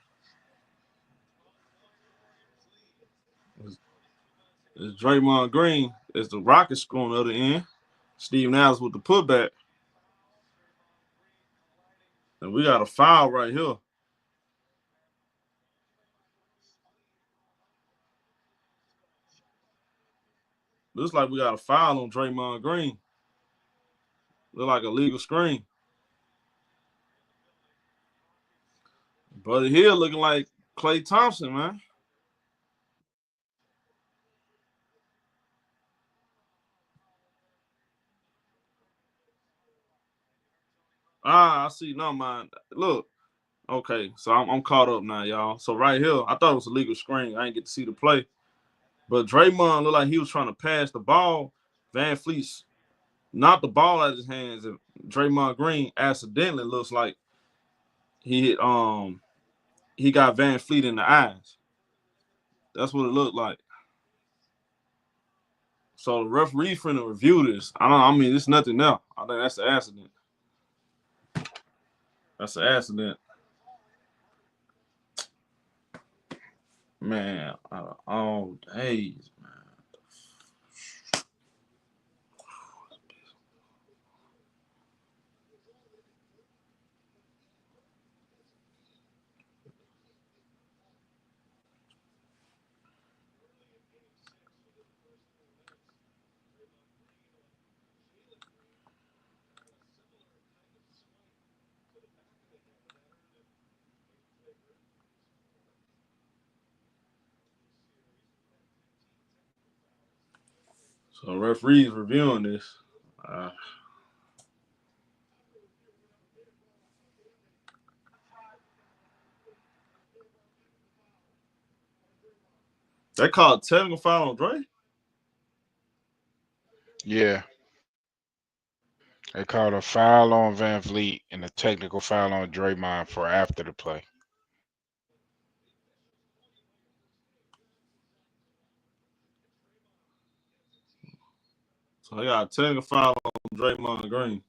It's Draymond Green. It's the Rockets scoring on the other end. Steve Nash with the putback. And we got a foul right here. Looks like we got a foul on Draymond Green. Look like a legal screen. Buddy Hield looking like Klay Thompson, man. I see. No, man. Look. Okay, so I'm caught up now, y'all. So right here, I thought it was a legal screen. I didn't get to see the play. But Draymond looked like he was trying to pass the ball. VanVleet knocked the ball out of his hands, and Draymond Green accidentally looks like he got VanVleet in the eyes. That's what it looked like. So the referee's finna review this. I mean, it's nothing now. I think that's the accident. That's the accident. Man, all days, man. So referees reviewing this. They called technical foul on Dre? Yeah. They called a foul on VanVleet and a technical foul on Draymond for after the play. So they got a technical foul on Draymond Green.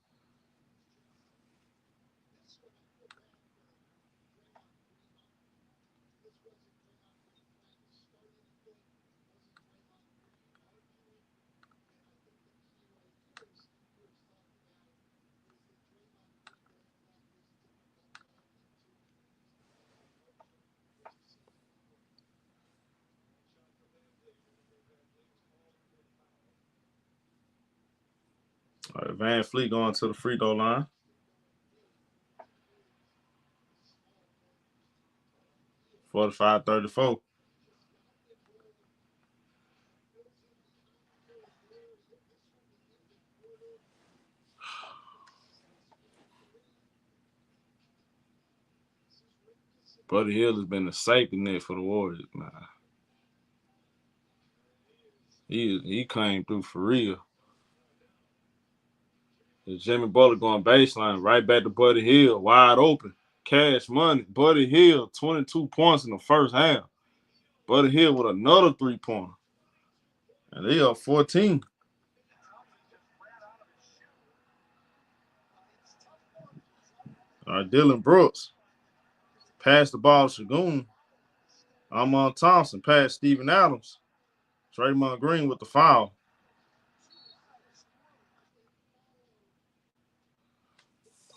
All right, VanVleet going to the free throw line. (45-34). Buddy Hield has been a safety net for the Warriors, man. He came through for real. Jimmy Butler going baseline, right back to Buddy Hield, wide open. Cash money. Buddy Hield, 22 points in the first half. Buddy Hield with another 3-pointer. And they up 14. All right, Dylan Brooks. Pass the ball to Shagun. Amon Thompson. Pass Steven Adams. Draymond Green with the foul.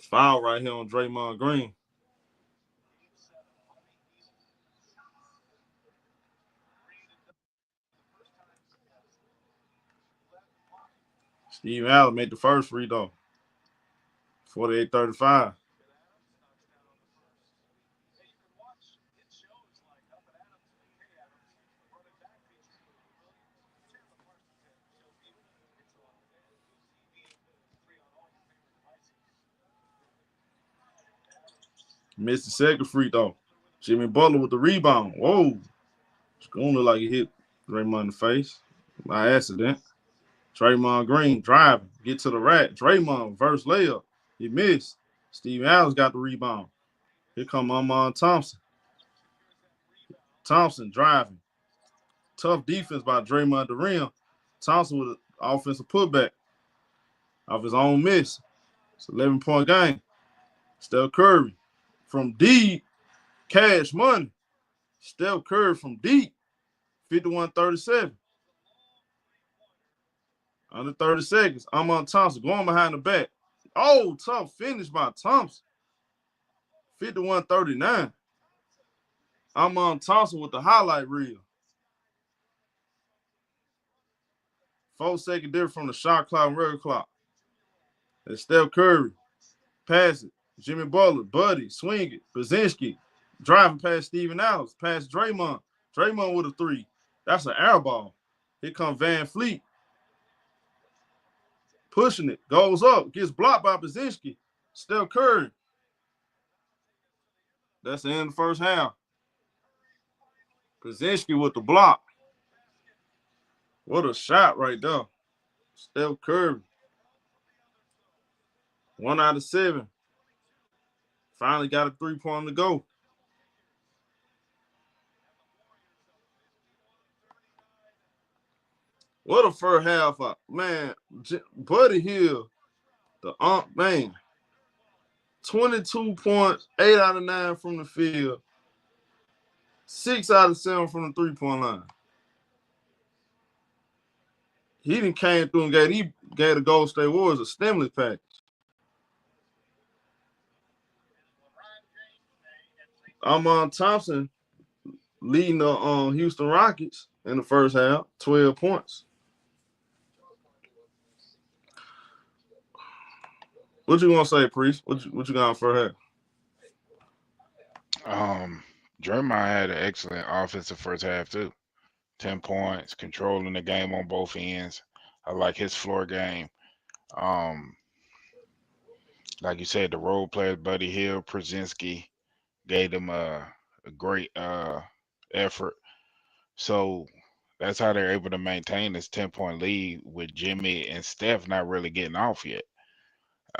Foul right here on Draymond Green. Steve Allen made the first free throw. 48-35. Missed the second free throw. Jimmy Butler with the rebound. Whoa. It's going to look like he hit Draymond in the face by accident. Draymond Green driving. Get to the rack. Draymond, reverse layup. He missed. Steve Allen's got the rebound. Here come Amon Thompson. Thompson driving. Tough defense by Draymond at the rim. Thompson with an offensive putback off his own miss. It's an 11-point game. Steph Curry from deep. Cash money. Steph Curry from deep. 51-37. Under 30 seconds. Amon Thompson going behind the back. Oh, tough finish by Thompson. 51-39. Amon Thompson with the highlight reel. 4-second difference from the shot clock and record clock. And Steph Curry. Pass it. Jimmy Butler. Buddy. Swing it. Brzezinski. Driving past Steven Adams. Past Draymond. Draymond with a 3. That's an air ball. Here comes Van Fleet. Pushing it. Goes up. Gets blocked by Brzezinski. Steph Curry. That's the end of the first half. Brzezinski with the block. What a shot right there. Steph Curry. 1 out of 7. Finally got a 3-point to go. What a first half. Man, Buddy Hield, man, 22 points, 8 out of 9 from the field, 6 out of 7 from the 3-point line. He done came through and gave the Golden State Warriors a stimulus package. Amon Thompson leading the Houston Rockets in the first half, 12 points. What you gonna say, Priest? What you got for half? Draymond had an excellent offensive first half too. 10 points, controlling the game on both ends. I like his floor game. Like you said, the role players, Buddy Hield, Brzezinski, gave them a great effort. So that's how they're able to maintain this 10-point lead with Jimmy and Steph not really getting off yet.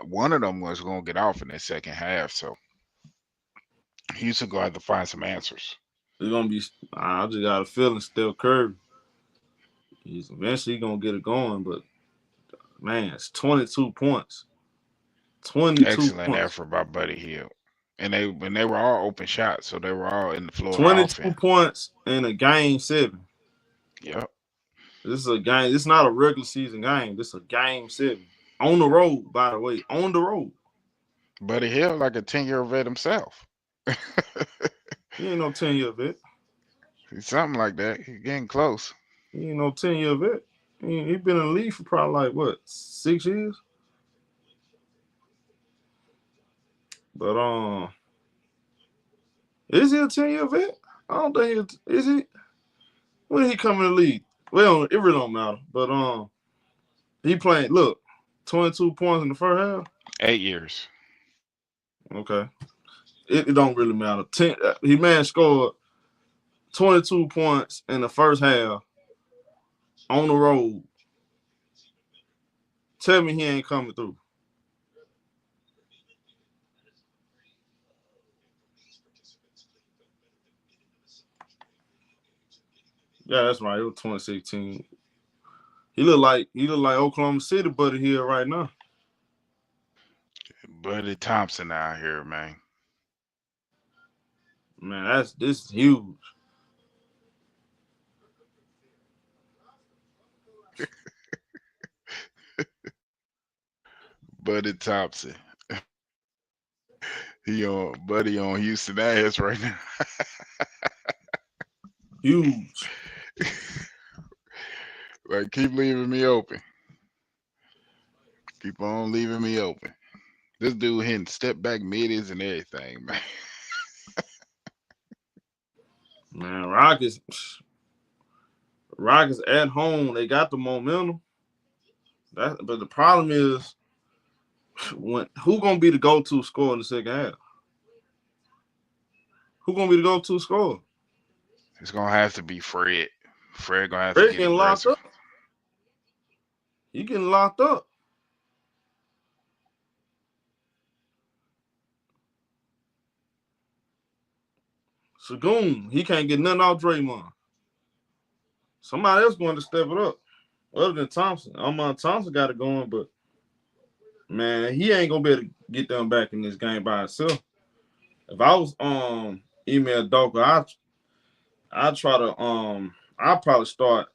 One of them was going to get off in the second half, so Houston going to have to find some answers. It's going to be – I just got a feeling Steph Curry, he's eventually going to get it going, but, man, it's 22 points. 22 Excellent points. Effort by Buddy Hield. And they were all open shots, so they were all in the floor. 22 points in a game 7. Yep. This is a game. This is not a regular season game. This is a game 7. On the road, by the way. On the road. Buddy Hield like a 10-year vet himself. He ain't no 10-year vet. He's something like that. He's getting close. He ain't no 10-year vet. He been in the league for probably like, what, 6 years? But, is he a 10-year vet? I don't think is he? When did he come in the league? Well, it really don't matter. But, he playing, look, 22 points in the first half. 8 years. Okay. It don't really matter. He scored 22 points in the first half on the road. Tell me he ain't coming through. Yeah, that's right. It was 2016. He look like Oklahoma City Buddy here right now. Buddy Thompson out here, man. Man, this is huge. Buddy Thompson. Buddy on Houston ass right now. Huge. Like, keep leaving me open. Keep on leaving me open. This dude hitting step back middies and everything, man. Man, Rockets at home, they got the momentum. But the problem is, who gonna be the go-to scorer in the second half? Who gonna be the go-to scorer? It's gonna have to be Fred. Fred gonna have to get getting locked up. He getting locked up. Sagoon, he can't get nothing off Draymond. Somebody else going to step it up, other than Thompson. Thompson got it going, but man, he ain't gonna be able to get them back in this game by himself. If I was email Doka, I'd try to I'd probably start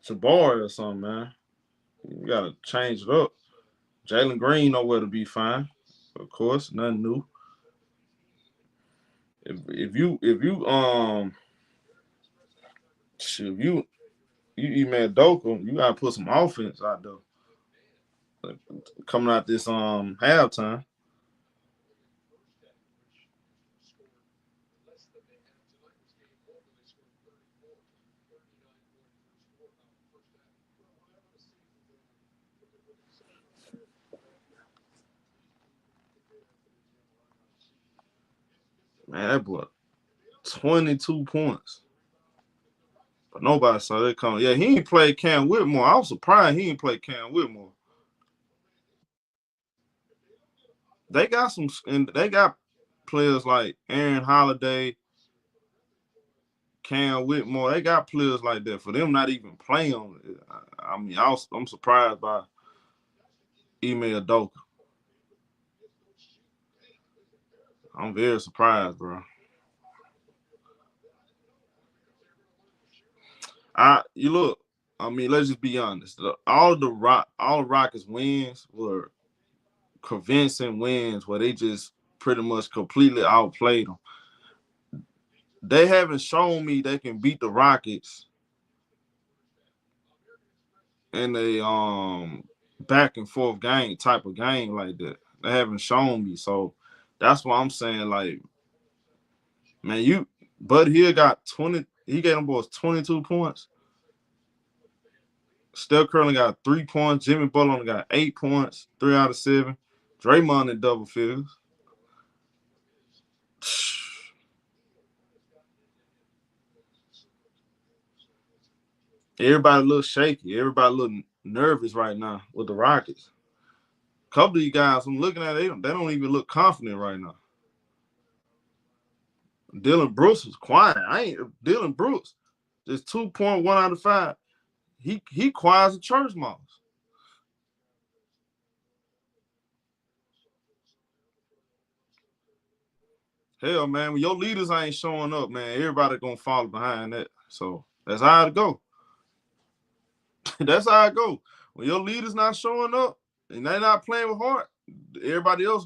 Tabari or something, man. You gotta change it up. Jalen Green nowhere to be fine, of course, nothing new. If you email Doka, you gotta put some offense out there. Like, coming out this halftime. Man, that boy 22 points. But nobody saw that coming. Yeah, he ain't played Cam Whitmore. I was surprised he ain't played Cam Whitmore. They got players like Aaron Holiday, Cam Whitmore. They got players like that. For them not even playing on it. I mean, I'm surprised by Email Doka. I'm very surprised, bro. Let's just be honest. All the Rockets wins were convincing wins where they just pretty much completely outplayed them. They haven't shown me they can beat the Rockets in a back and forth game type of game like that. They haven't shown me. So that's why I'm saying, like, man, Bud Hill got 20, he gave them boys 22 points. Steph Curry got 3 points. Jimmy Butler got 8 points, 3 out of 7. Draymond in double figures. Everybody a little shaky. Everybody a little nervous right now with the Rockets. A couple of you guys, I'm looking at, they don't even look confident right now. Dylan Brooks is quiet. Dylan Brooks, just 2.1 out of 5. He quiet as a church mouse. Hell, man, when your leaders ain't showing up, man, everybody gonna follow behind that. So that's how it go. That's how it go. When your leaders not showing up and they not playing with heart, everybody else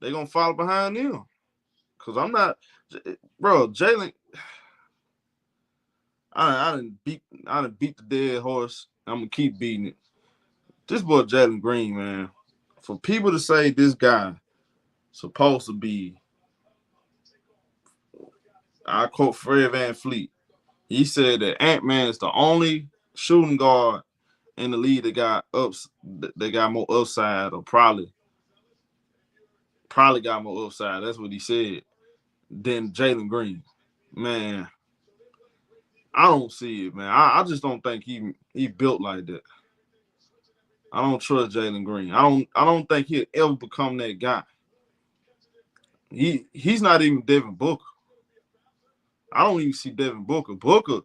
they gonna follow behind them. Cause I'm not, bro. Jalen, I done beat the dead horse. I'm gonna keep beating it. This boy Jalen Green, man. For people to say this guy supposed to be, I quote Fred VanVleet. He said that Ant-Man is the only shooting guard in the league that got more upside, or probably probably got more upside. That's what he said. Than Jalen Green. Man, I don't see it, man. I just don't think he built like that. I don't trust Jalen Green. I don't think he'll ever become that guy. He's not even Devin Booker. I don't even see Devin Booker. Booker,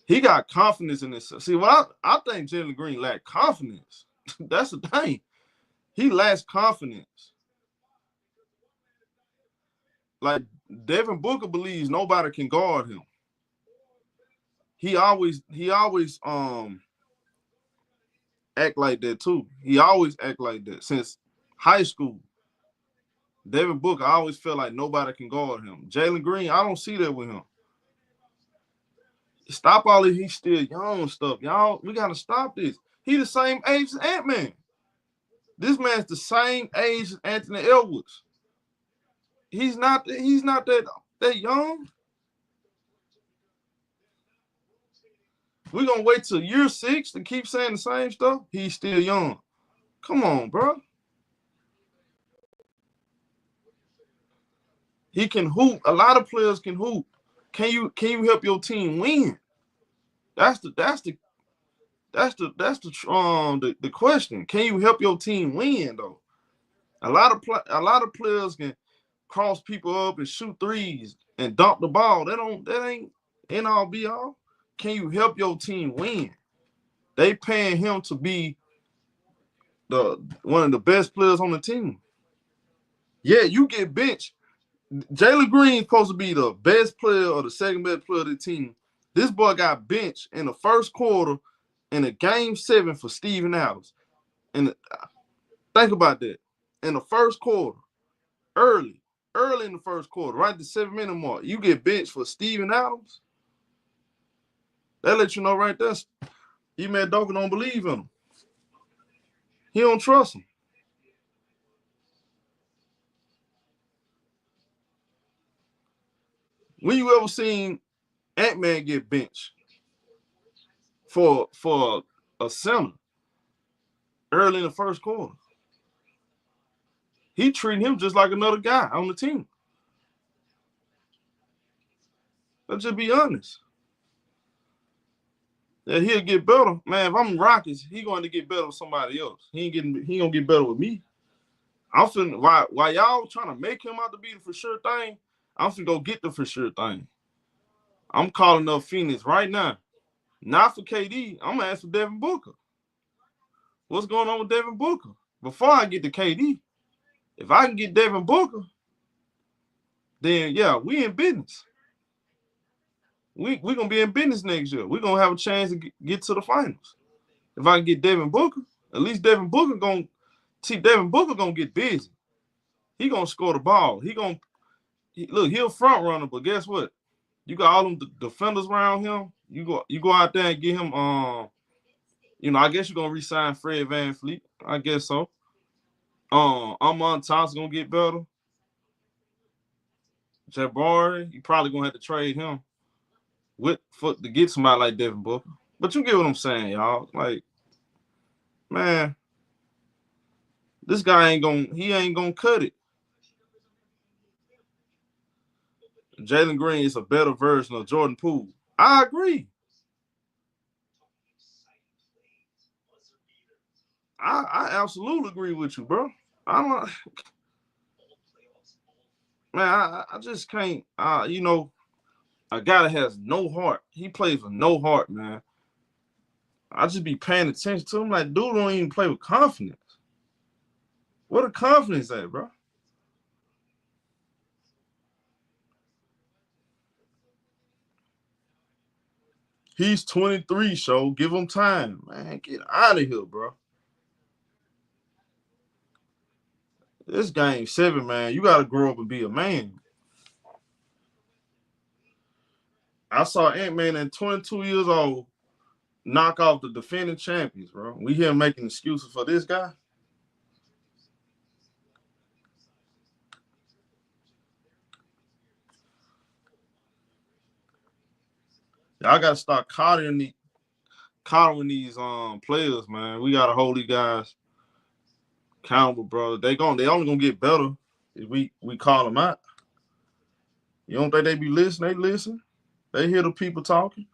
he got confidence in this. See, what I think Jalen Green lacked confidence. That's the thing. He lacks confidence. Like Devin Booker believes nobody can guard him. He always act like that too. He always act like that since high school. Devin Booker, I always feel like nobody can guard him. Jalen Green, I don't see that with him. Stop all this. He's still young and stuff. Y'all, we got to stop this. He the same age as Ant-Man. This man's the same age as Anthony Edwards. He's not that young. We're going to wait till year 6 to keep saying the same stuff? He's still young. Come on, bro. He can hoop. A lot of players can hoop. Can you help your team win? That's the question. Can you help your team win though? A lot of players can cross people up and shoot threes and dunk the ball. That ain't end all be all. Can you help your team win? They paying him to be one of the best players on the team. Yeah, you get benched. Jalen Green is supposed to be the best player or the second best player of the team. This boy got benched in the first quarter in a game 7 for Steven Adams. And think about that. In the first quarter, early in the first quarter, right at the 7-minute mark, you get benched for Steven Adams. That lets you know right there, Ime Udoka don't believe in him. He don't trust him. When you ever seen Ant-Man get benched for a center early in the first quarter? He treating him just like another guy on the team. Let's just be honest. Yeah, he'll get better. Man, if I'm Rockets, he going to get better with somebody else. He gonna get better with me. I'm finna, while y'all trying to make him out to be the for sure thing, I'm finna go get the for sure thing. I'm calling up Phoenix right now. Not for KD. I'm gonna ask for Devin Booker. What's going on with Devin Booker? Before I get to KD, if I can get Devin Booker, then yeah, we in business. We gonna be in business next year. We're gonna have a chance to get to the finals. If I can get Devin Booker, at least Devin Booker gonna get busy. He gonna score the ball. He'll front runner, but guess what? You got all them defenders around him. You go out there and get him. I guess you're gonna re-sign Fred VanVleet. I guess so. Amon Thompson gonna get better. Jabari, you probably gonna have to trade him to get somebody like Devin Booker. But you get what I'm saying, y'all. Like, man, this guy ain't gonna cut it. Jalen Green is a better version of Jordan Poole. I agree. I absolutely agree with you, bro. I just can't. A guy that has no heart. He plays with no heart, man. I just be paying attention to him. Like, dude don't even play with confidence. Where the confidence at, bro? He's 23, Show. Give him time, man. Get out of here, bro. This game 7, man. You got to grow up and be a man. I saw Ant-Man at 22 years old knock off the defending champions, bro. We here making excuses for this guy. Y'all got to start coddling these players, man. We got to hold these guys accountable, bro. They only gonna get better. We call them out. You don't think they be listening? They listen. They hear the people talking.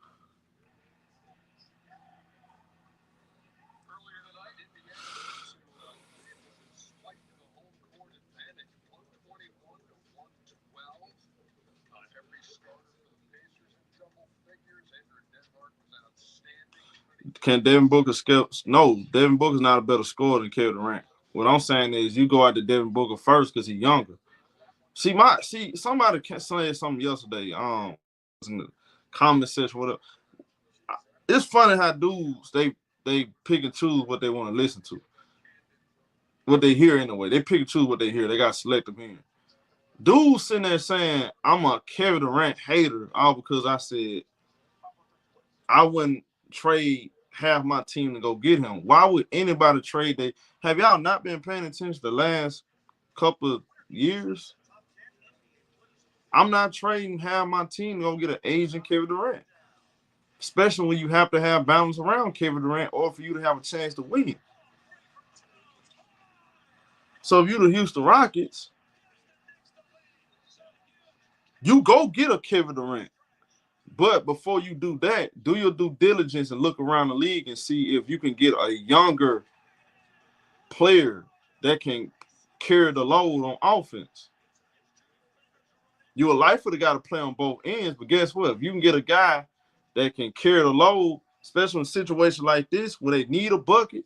Can Devin Booker skip? No, Devin Booker's not a better scorer than Kevin Durant. What I'm saying is you go out to Devin Booker first because he's younger. Somebody said something yesterday. In the comment section, whatever. It's funny how dudes they pick and choose what they want to listen to, what they hear anyway. They pick and choose what they hear. They got selective hearing. Dudes sitting there saying I'm a Kevin Durant hater all because I said I wouldn't trade half my team to go get him. Why would anybody trade that? Have y'all not been paying attention the last couple of years? I'm not trading half my team to go get an aging Kevin Durant. Especially when you have to have balance around Kevin Durant or for you to have a chance to win. So if you're the Houston Rockets, you go get a Kevin Durant. But before you do that, do your due diligence and look around the league and see if you can get a younger player that can carry the load on offense. You would like for the guy to play on both ends, but guess what? If you can get a guy that can carry the load, especially in a situation like this where they need a bucket,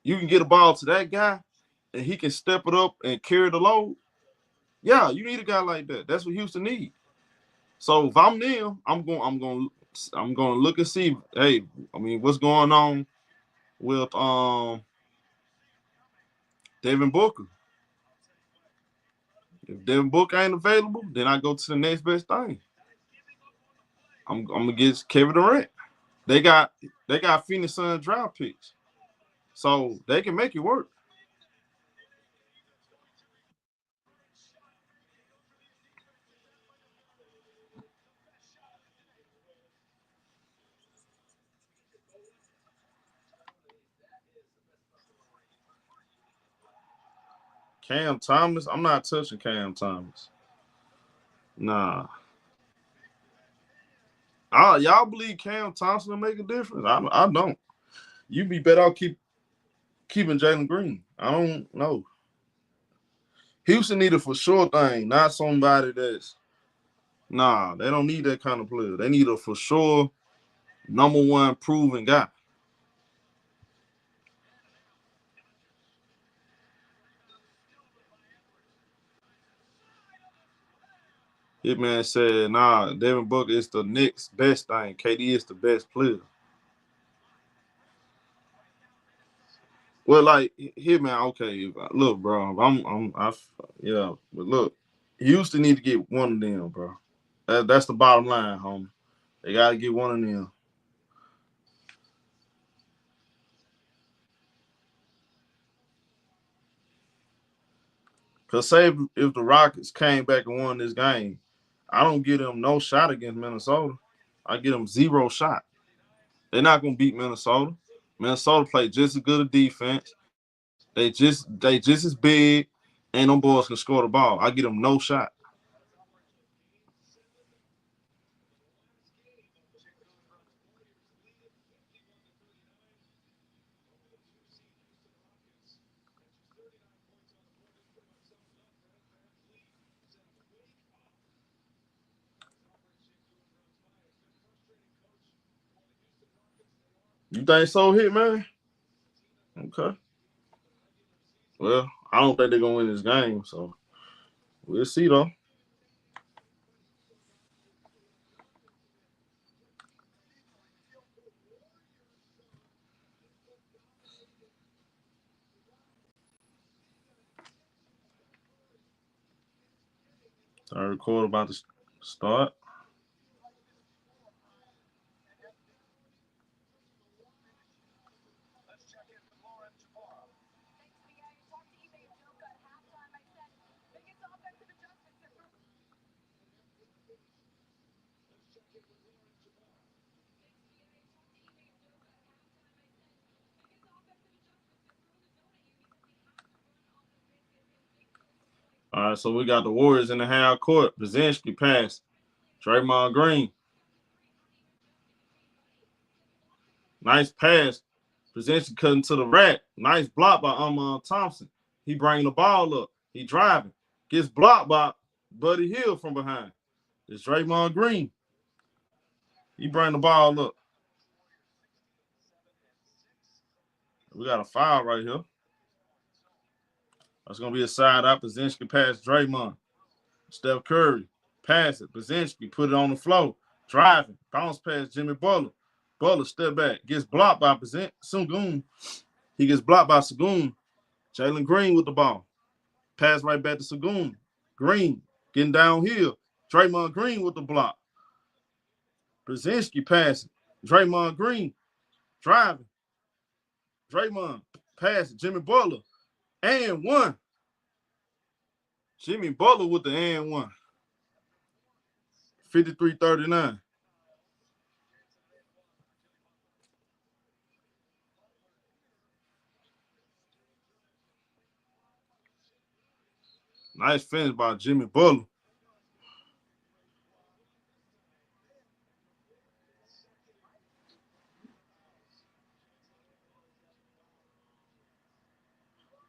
you can get a ball to that guy and he can step it up and carry the load. Yeah, you need a guy like that. That's what Houston needs. So if I'm them, I'm going to look and see. Hey, I mean, what's going on with Devin Booker? If Devin Booker ain't available, then I go to the next best thing. I'm gonna get Kevin Durant. They got Phoenix Suns draft picks, so they can make it work. Cam Thomas, I'm not touching Cam Thomas. Nah. Y'all believe Cam Thompson will make a difference? I don't. You be better off keeping Jalen Green. I don't know. Houston need a for sure thing, not somebody that's they don't need that kind of player. They need a for sure number one proven guy. Hitman said, Devin Booker is the next best thing. KD is the best player. Well, like Hitman, okay, look, bro, but look, Houston need to get one of them, bro. That's the bottom line, homie. They gotta get one of them. Cause say if the Rockets came back and won this game, I don't give them no shot against Minnesota. I give them zero shot. They're not gonna beat Minnesota. Minnesota play just as good a defense. They just as big, and them boys can score the ball. I give them no shot. You think so, Hitman? Okay. Well, I don't think they're gonna win this game, so we'll see though. Third quarter about to start. All right, so we got the Warriors in the half court. Brzezinski pass. Draymond Green. Nice pass. Brzezinski cutting to the rack. Nice block by Thompson. He bringing the ball up. He driving. Gets blocked by Buddy Hield from behind. It's Draymond Green. He bring the ball up. We got a foul right here. That's going to be a side out. Brzezinski pass Draymond. Steph Curry. Pass it. Brzezinski put it on the floor. Driving. Bounce pass Jimmy Butler. Butler step back. Gets blocked by Sengun. He gets blocked by Sengun. Jalen Green with the ball. Pass right back to Sengun. Green getting downhill. Draymond Green with the block. Brzezinski passing. Draymond Green driving. Draymond passing. Jimmy Butler. And one. Jimmy Butler with the and one. 53-39. Nice finish by Jimmy Butler.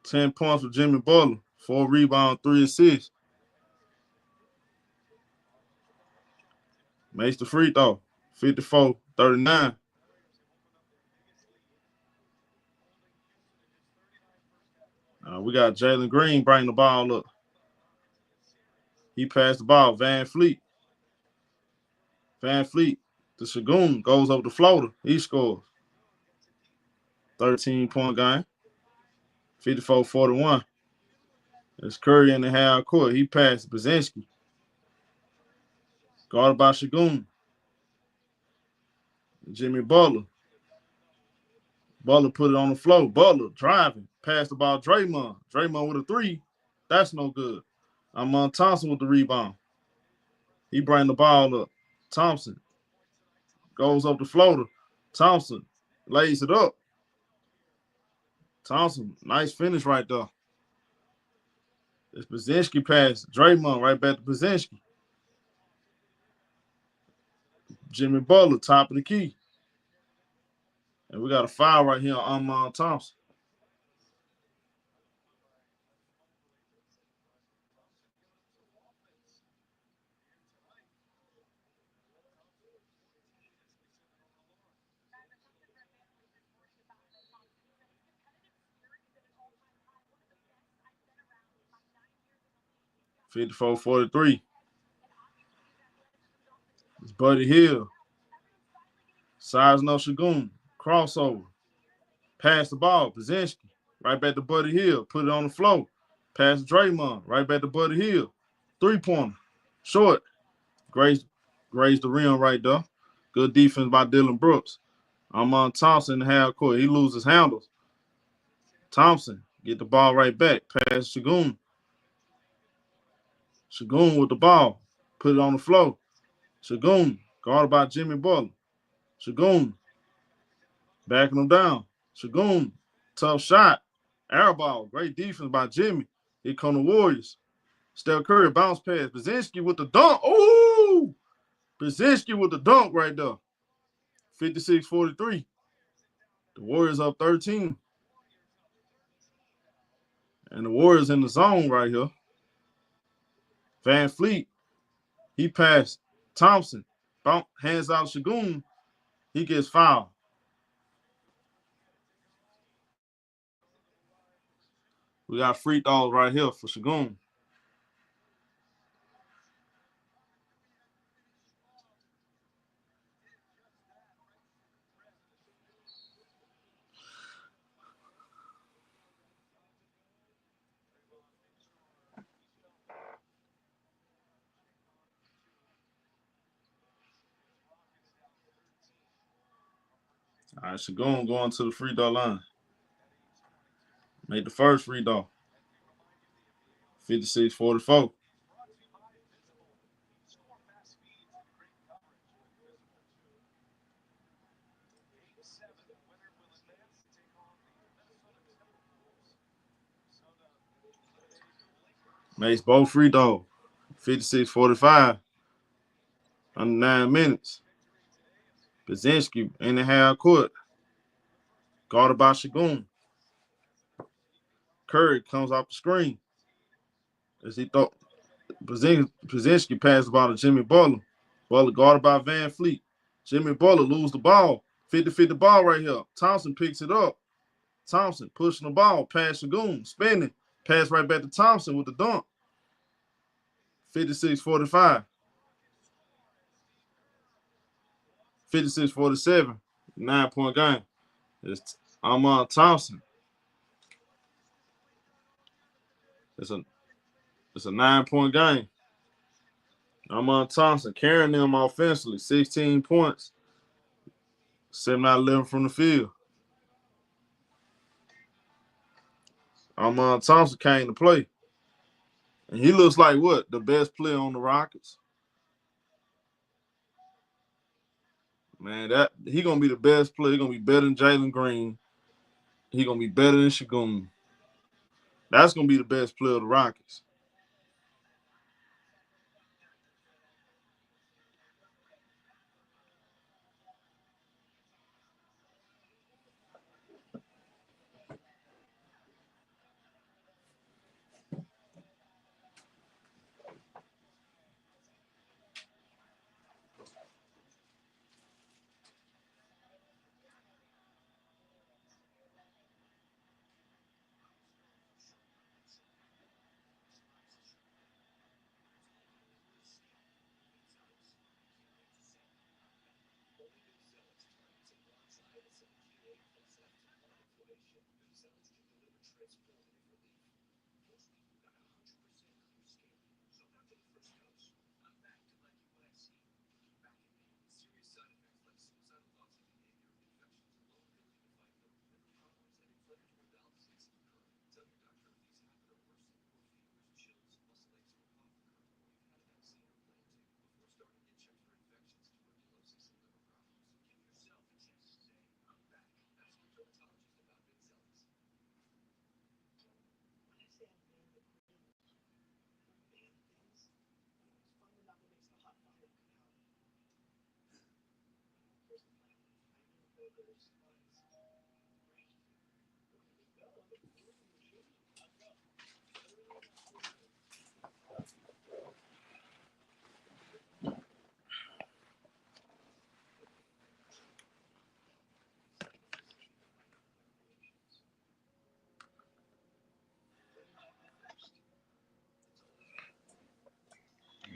$10 points for Jimmy Butler. 4 rebounds, 3 assists. Makes the free throw. 54-39. We got Jalen Green bringing the ball up. He passed the ball. Van Fleet to Shagun. Goes over the floater. He scores. 13-point game. 54-41. It's Curry in the half court. He passed Brzezinski. Guarded by Shagun. Jimmy Butler. Butler put it on the floor. Butler driving. Passed the ball Draymond. Draymond with a 3. That's no good. Thompson with the rebound. He bring the ball up. Thompson goes up the floater. Thompson lays it up. Thompson, nice finish right there. It's Brzezinski pass. Draymond right back to Brzezinski. Jimmy Butler, top of the key. And we got a foul right here on Thompson. $54-43. It's Buddy Hield. Size no Shagun. Crossover. Pass the ball. Brzezinski. Right back to Buddy Hield. Put it on the floor. Pass Draymond. Right back to Buddy Hield. 3-pointer. Short. Grazed the rim right there. Good defense by Dillon Brooks. Thompson in the half court. He loses handles. Thompson get the ball right back. Pass Shagun. Shagun with the ball. Put it on the floor. Shagun guarded by Jimmy Butler. Shagun backing him down. Shagun, tough shot. Air ball. Great defense by Jimmy. Here come the Warriors. Steph Curry bounce pass. Brzezinski with the dunk. Ooh! Brzezinski with the dunk right there. 56-43. The Warriors up 13. And the Warriors in the zone right here. Van Fleet. He passed Thompson. Hands out Shagun. He gets fouled. We got free throws right here for Shagun. All right, Shagun going to the free throw line. Made the first free throw. 56-44. Makes both free throws. 56-45. Under 9 minutes. Brzezinski in the half court. Guarded by Şengün. Curry comes off the screen. As he thought Brzezinski passed the ball to Jimmy Butler. Butler guarded by Van Fleet. Jimmy Butler lose the ball. 50-50 ball right here. Thompson picks it up. Thompson pushing the ball past Şengün. Spinning. Pass right back to Thompson with the dunk. 56-45. 56-47. 9-point game. It's Amon Thompson. It's a 9-point game. Amon Thompson carrying them offensively. 16 points. 7 out of 11 from the field. Amon Thompson came to play. And he looks like what? The best player on the Rockets. Man, that he gonna be the best player. He gonna be better than Jalen Green. He gonna be better than Şengün. That's gonna be the best player of the Rockets.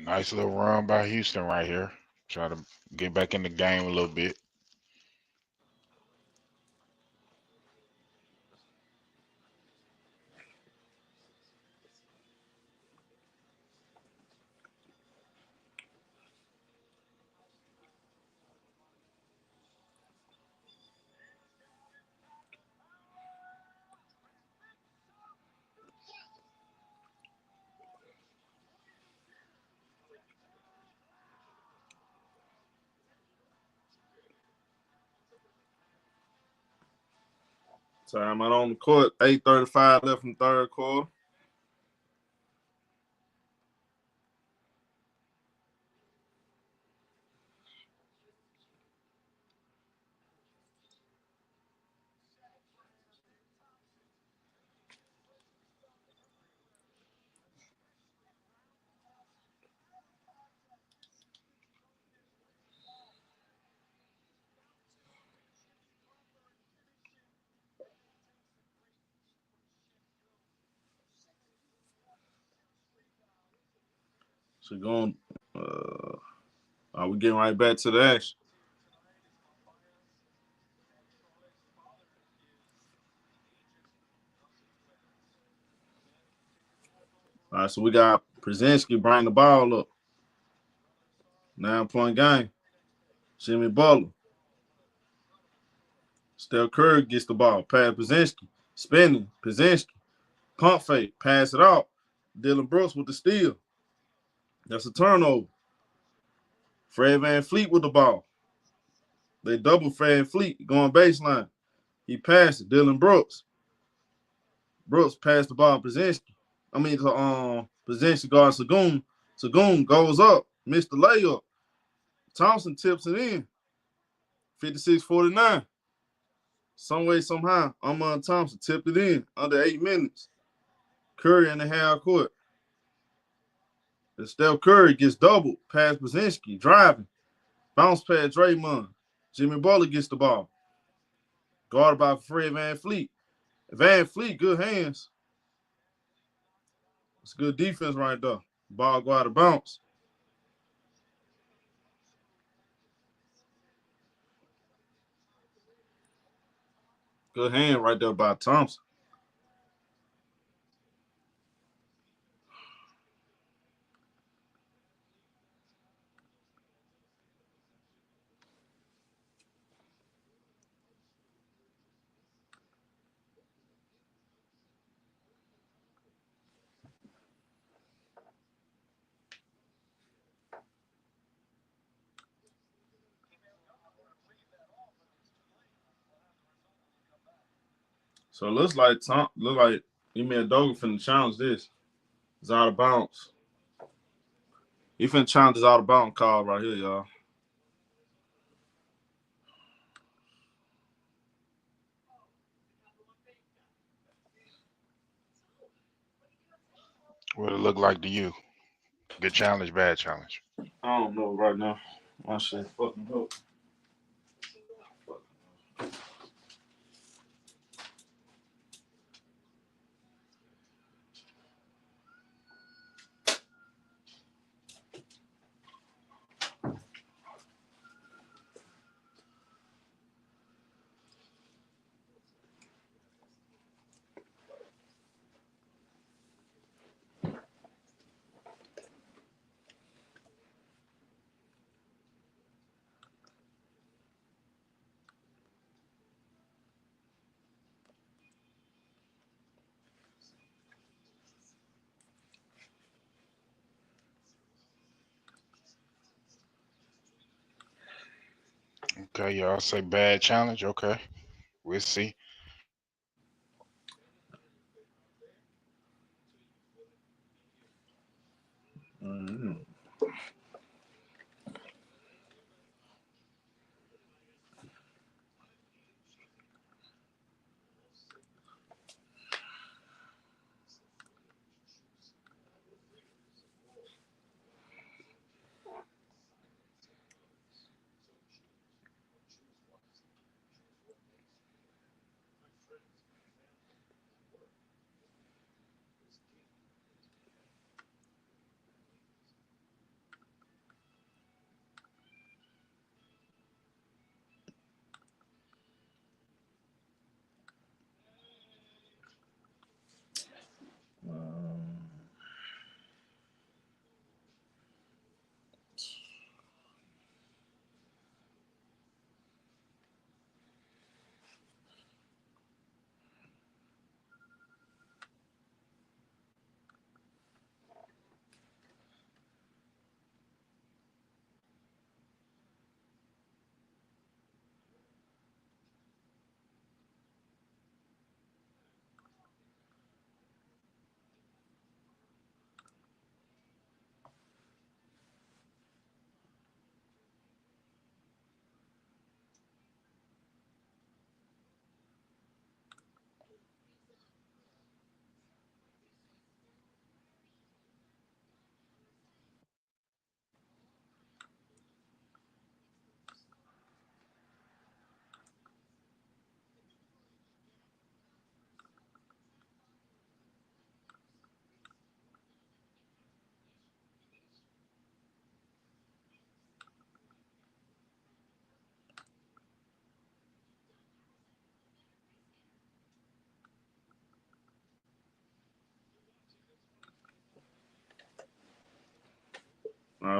Nice little run by Houston right here. Try to get back in the game a little bit. Time out on the court. 8:35 left in the third quarter. So going, we getting right back to the action. All right, so we got Brzezinski bring the ball up. 9-point game. Jimmy Butler. Steph Curry gets the ball. Pass Brzezinski. Spinning. Brzezinski. Pump fake. Pass it out. Dylan Brooks with the steal. That's a turnover. Fred VanVleet with the ball. They double Fred VanVleet going baseline. He passed it. Dylan Brooks. Brooks passed the ball to Brzezinski. Possession guard Sagoon. Sagoon goes up, missed the layup. Thompson tips it in. 56-49. Some way, somehow, Thompson tipped it in under 8 minutes. Curry in the half court. And Steph Curry gets doubled past Brzezinski, driving. Bounce past Draymond. Jimmy Butler gets the ball. Guarded by Fred VanVleet. VanVleet, good hands. It's good defense right there. Ball go out of bounds. Good hand right there by Thompson. So it looks like Emil Dogan finna challenge this. It's out of bounds. He finna challenge this out of bounds call right here, y'all. What it look like to you? Good challenge, bad challenge? I don't know right now. My shit fucking hook. Okay, y'all say bad challenge. Okay, we'll see. Mm-hmm.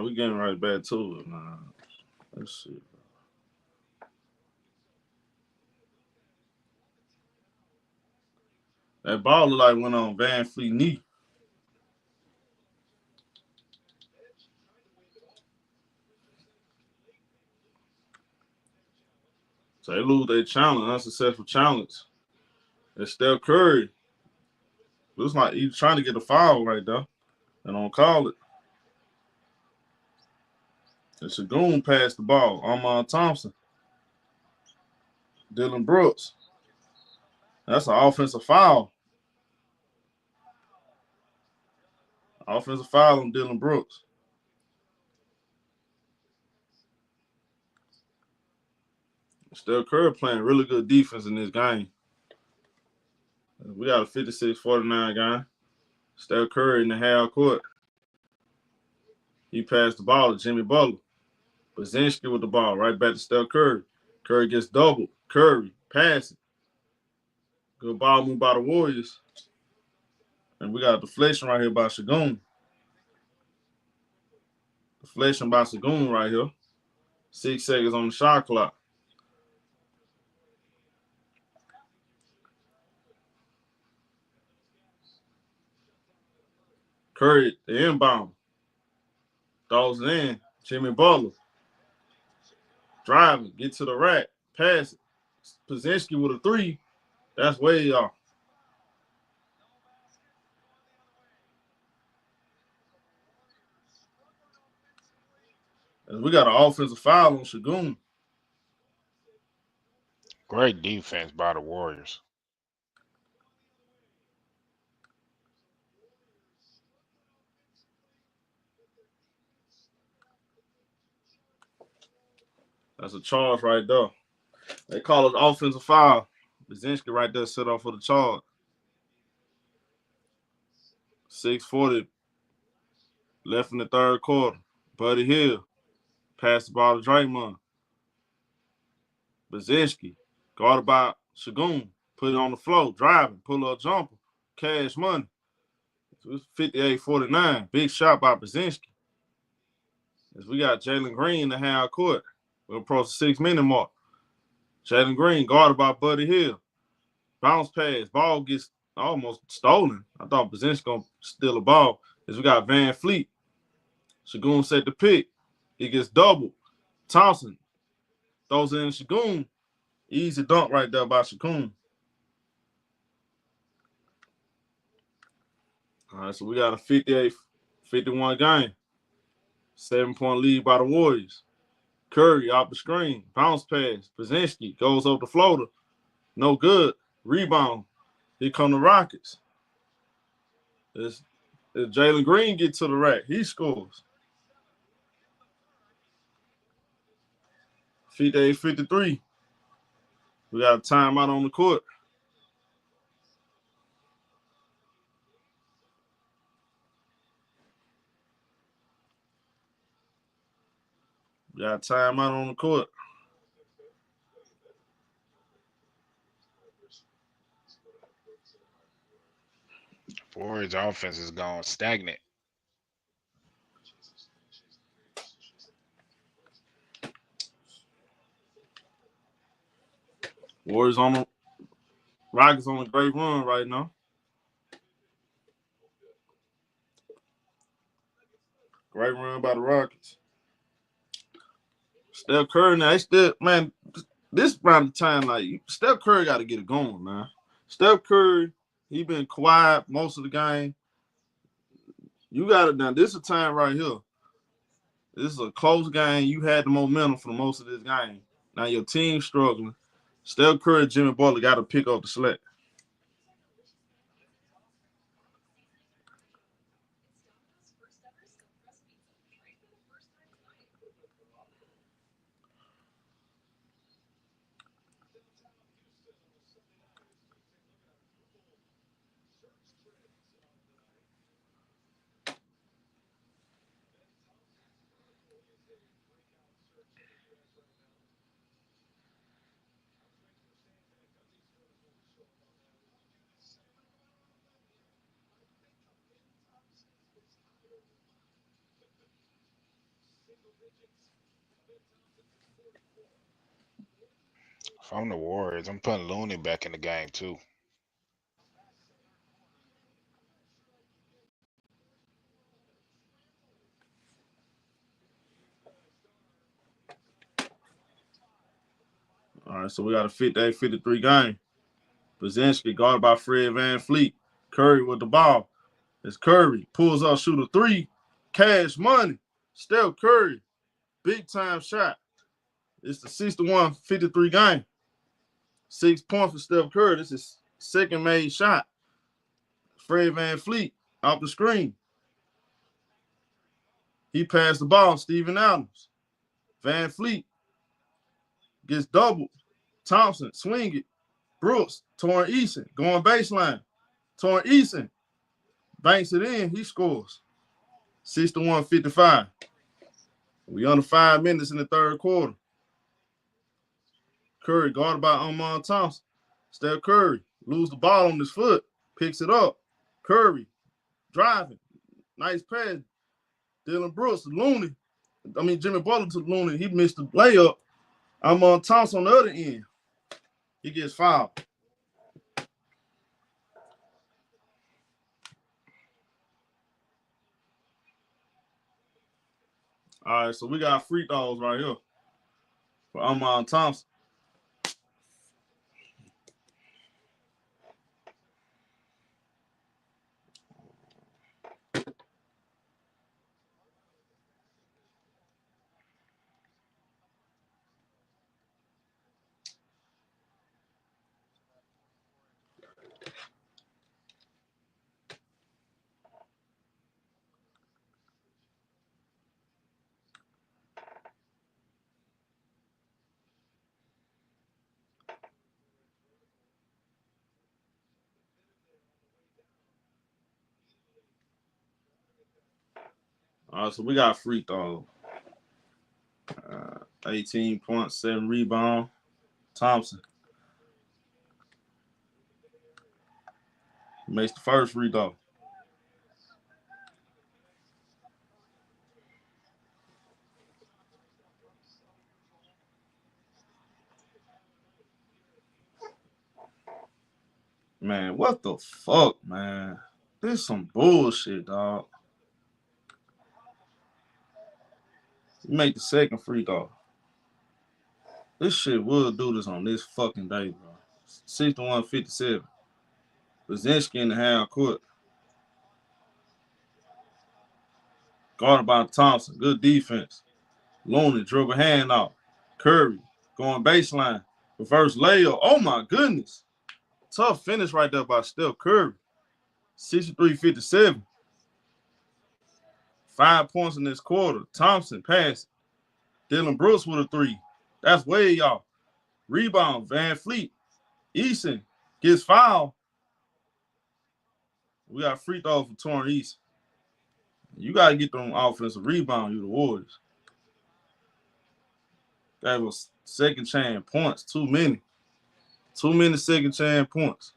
We getting right back to it, man. Let's see. That ball looked like went on VanVleet knee. So they lose their challenge, unsuccessful challenge. And Steph Curry Looks like he's trying to get a foul right there. And don't call it. And Shagoon passed the ball. Amon Thompson. Dylan Brooks. That's an offensive foul. Offensive foul on Dylan Brooks. Steph Curry playing really good defense in this game. We got a 56-49 game. Steph Curry in the half court. He passed the ball to Jimmy Butler. Brzezinski with the ball right back to Steph Curry. Curry gets doubled. Curry, pass it. Good ball move by the Warriors. And we got a deflection right here by Shagoon. Deflection by Shagoon right here. 6 seconds on the shot clock. Curry, the inbound. Throws it in. Jimmy Butler. Driving. Get to the rack. Pass it. Brzezinski with a 3. That's way off. And we got an offensive foul on Shagoon. Great defense by the Warriors. That's a charge right there. They call it offensive foul. Brzezinski right there set off for the charge. 6:40 left in the third quarter. Buddy Hield passed the ball to Draymond. Brzezinski guarded by Shagoon. Put it on the floor. Driving. Pull up jumper. Cash money. It's 58-49. Big shot by Brzezinski. As we got Jalen Green in the half court. We're approaching the 6-minute mark. Jalen Green guarded by Buddy Hield. Bounce pass. Ball gets almost stolen. I thought Brzezinski going to steal a ball. As we got Van Fleet. Shagoon set the pick. He gets doubled. Thompson throws it in Shagoon. Easy dunk right there by Shagoon. All right, so we got a 58-51 game. 7-point lead by the Warriors. Curry off the screen. Bounce pass. Brzezinski goes over the floater. No good. Rebound. Here come the Rockets. If Jalen Green gets to the rack, he scores. 58-53. We got a timeout on the court. We got a timeout on the court. Warriors offense is gone stagnant. Warriors on the Rockets on a great run right now. Great run by the Rockets. Steph Curry now, man, this around the time, like, Steph Curry got to get it going, man. Steph Curry, he been quiet most of the game. You got it done. This is a time right here. This is a close game. You had the momentum for most of this game. Now your team's struggling. Steph Curry and Jimmy Butler got to pick up the slack. If I'm the Warriors, I'm putting Looney back in the game too. All right, so we got a 58-53 game. Brzezinski guarded by Fred Van Fleet. Curry with the ball. It's Curry. Pulls up, shoot a three. Cash money. Steph Curry. Big time shot. It's the 61-53 game. 6 points for Steph Curry. This is second made shot. Fred VanVleet off the screen. He passed the ball. Steven Adams. VanVleet gets doubled. Thompson, swing it. Brooks, Torrin Eason, going baseline. Torrin Eason banks it in. He scores. 61-55. We under 5 minutes in the third quarter. Curry guarded by Amon Thompson. Steph Curry lose the ball on his foot. Picks it up. Curry driving. Nice pass. Dylan Brooks, Jimmy Butler to Looney. He missed the layup. Amon Thompson on the other end. He gets fouled. All right, so we got free throws right here for Amon Thompson. All right, so we got free throws. 18 points, 7 rebounds. Thompson makes the first free throw. Man, what the fuck, man? This is some bullshit, dog. You make the second free throw. This shit will do this on this fucking day, bro. 61-57. Brzezinski in the half court. Guarded by Thompson. Good defense. Looney dribble hand out. Curry going baseline. Reverse layup. Oh, my goodness. Tough finish right there by Steph Curry. 63-57. 5 points in this quarter. Thompson pass. Dylan Brooks with a three. That's way off. Rebound, VanVleet. Eason gets fouled. We got free throw for Torrin Eason. You got to get them offensive rebound, you the Warriors. That was second chance points. Too many. Too many second chance points.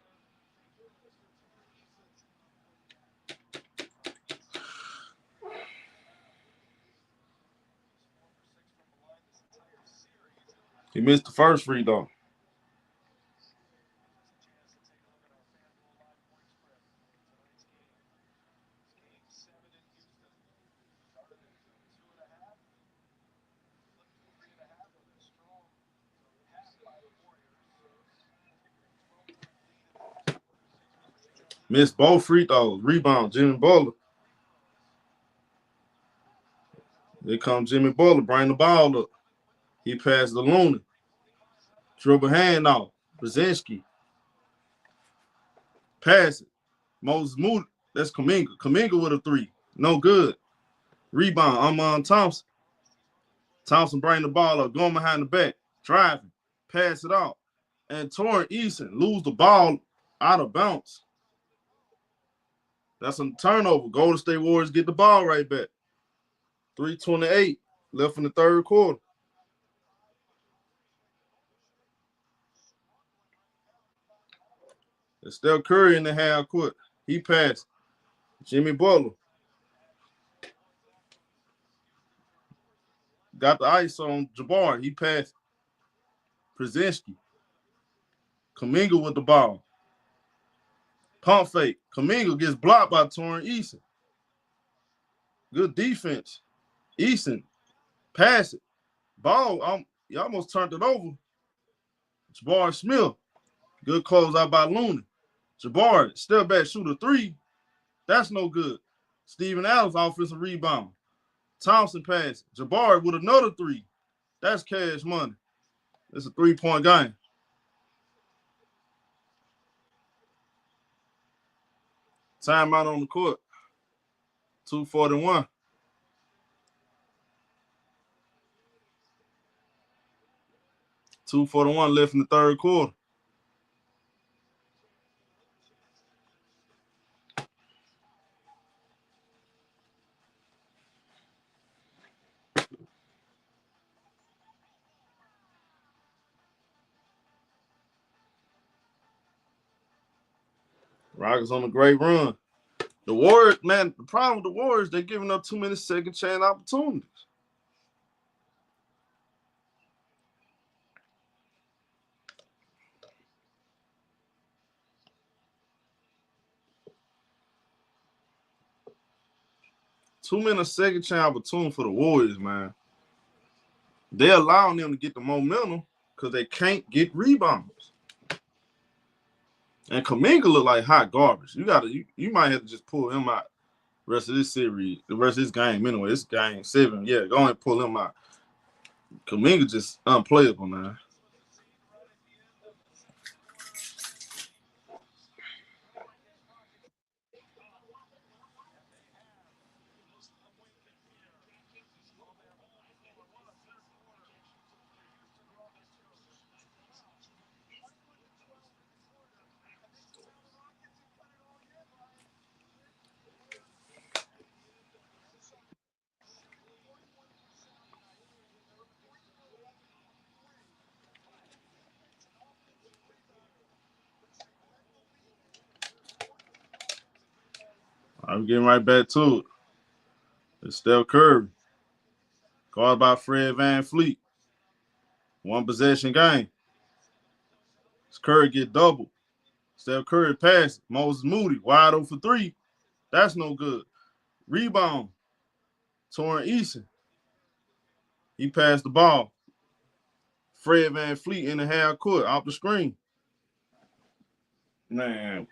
He missed the first free throw. Missed both free throws. Rebound, Jimmy Butler. Here comes Jimmy Butler. Bring the ball up. He passed the Looney. Dribble hand off. Brzezinski. Pass it. Moses Moody. That's Kuminga. Kuminga with a three. No good. Rebound. Amon Thompson. Thompson bring the ball up. Going behind the back. Driving. Pass it off. And Torrin Eason lose the ball out of bounds. That's a turnover. Golden State Warriors get the ball right back. 3:28 left in the third quarter. It's Steph Curry in the half court. He passed. Jimmy Butler. Got the ice on Jabbar. He passed. Brzezinski. Kuminga with the ball. Pump fake. Kuminga gets blocked by Torrin Eason. Good defense. Eason. Pass it. Ball. You almost turned it over. Jabbar Smith. Good close out by Looney. Jabari, step back, shoot a three. That's no good. Steven Adams, offensive rebound. Thompson pass. Jabari with another three. That's cash money. It's a 3-point game. Timeout on the court. 2:41. .241 left in the third quarter. Rockets on a great run. The Warriors, man, the problem with the Warriors, they're giving up too many second chance opportunities. Too many second chance opportunities for the Warriors, man. They're allowing them to get the momentum because they can't get rebounds. And Kuminga look like hot garbage. You might have to just pull him out the rest of this series, the rest of this game anyway. This game 7. Yeah, go ahead and pull him out. Kuminga just unplayable, man. I'm getting right back to it. It's Steph Curry. Guarded by Fred VanVleet. One possession game. Curry get doubled. Steph Curry pass. Moses Moody wide open for three. That's no good. Rebound. Torrin Eason. He passed the ball. Fred VanVleet in the half court off the screen. Man.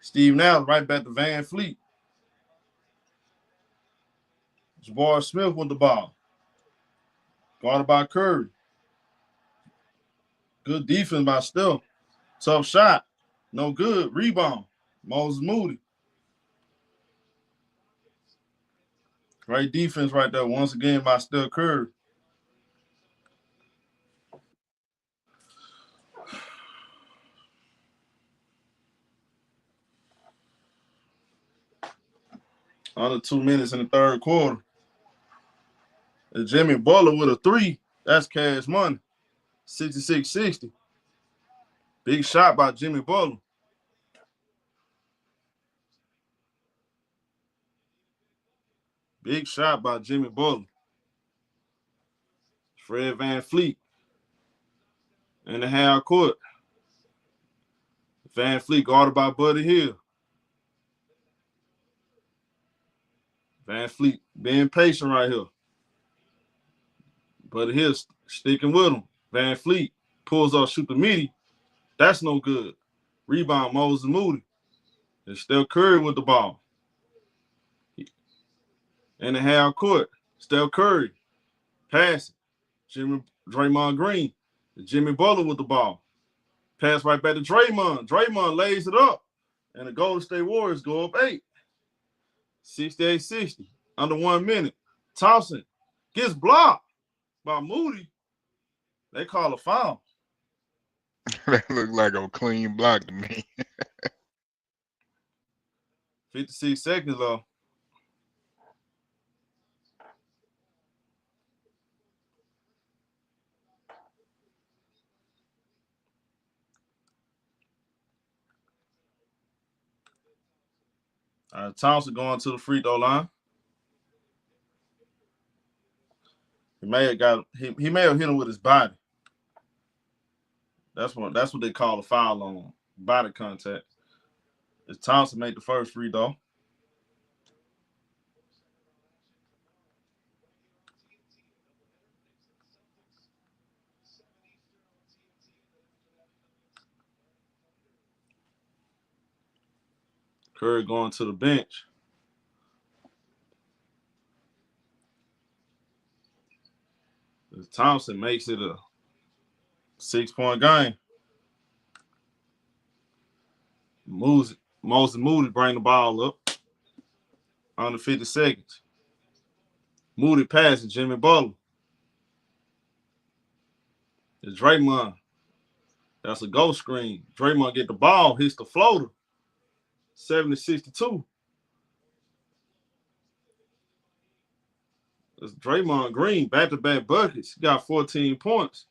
Steve Nash right back to VanVleet. Jabari Smith with the ball. Guarded by Curry. Good defense by Steph. Tough shot. No good. Rebound. Moses Moody. Great defense right there once again by Steph Curry. Under 2 minutes in the third quarter. And Jimmy Butler with a three. That's cash money. 66-60. Big shot by Jimmy Butler. Big shot by Jimmy Butler. Fred VanVleet in the half court. VanVleet guarded by Buddy Hield. VanVleet being patient right here. Buddy Hield sticking with him. VanVleet pulls off, shoot the midi. That's no good. Rebound, Moses Moody. And Steph Curry with the ball. In the half court. Steph Curry. Pass it. Draymond Green. Jimmy Butler with the ball. Pass right back to Draymond. Draymond lays it up. And the Golden State Warriors go up 8. 68-60. Under 1 minute. Thompson gets blocked by Moody. They call a foul. That looked like a clean block to me. 56 seconds though. Thompson going to the free throw line. He may have hit him with his body. That's what they call a foul on body contact. As Thompson made the first free throw. Curry going to the bench. Thompson makes it a 6-point game. Moses Moody bring the ball up under 50 seconds. Moody passes Jimmy Butler. It's Draymond. That's a ghost screen. Draymond get the ball, hits the floater. 70-62. It's Draymond Green, back-to-back buckets. He got 14 points.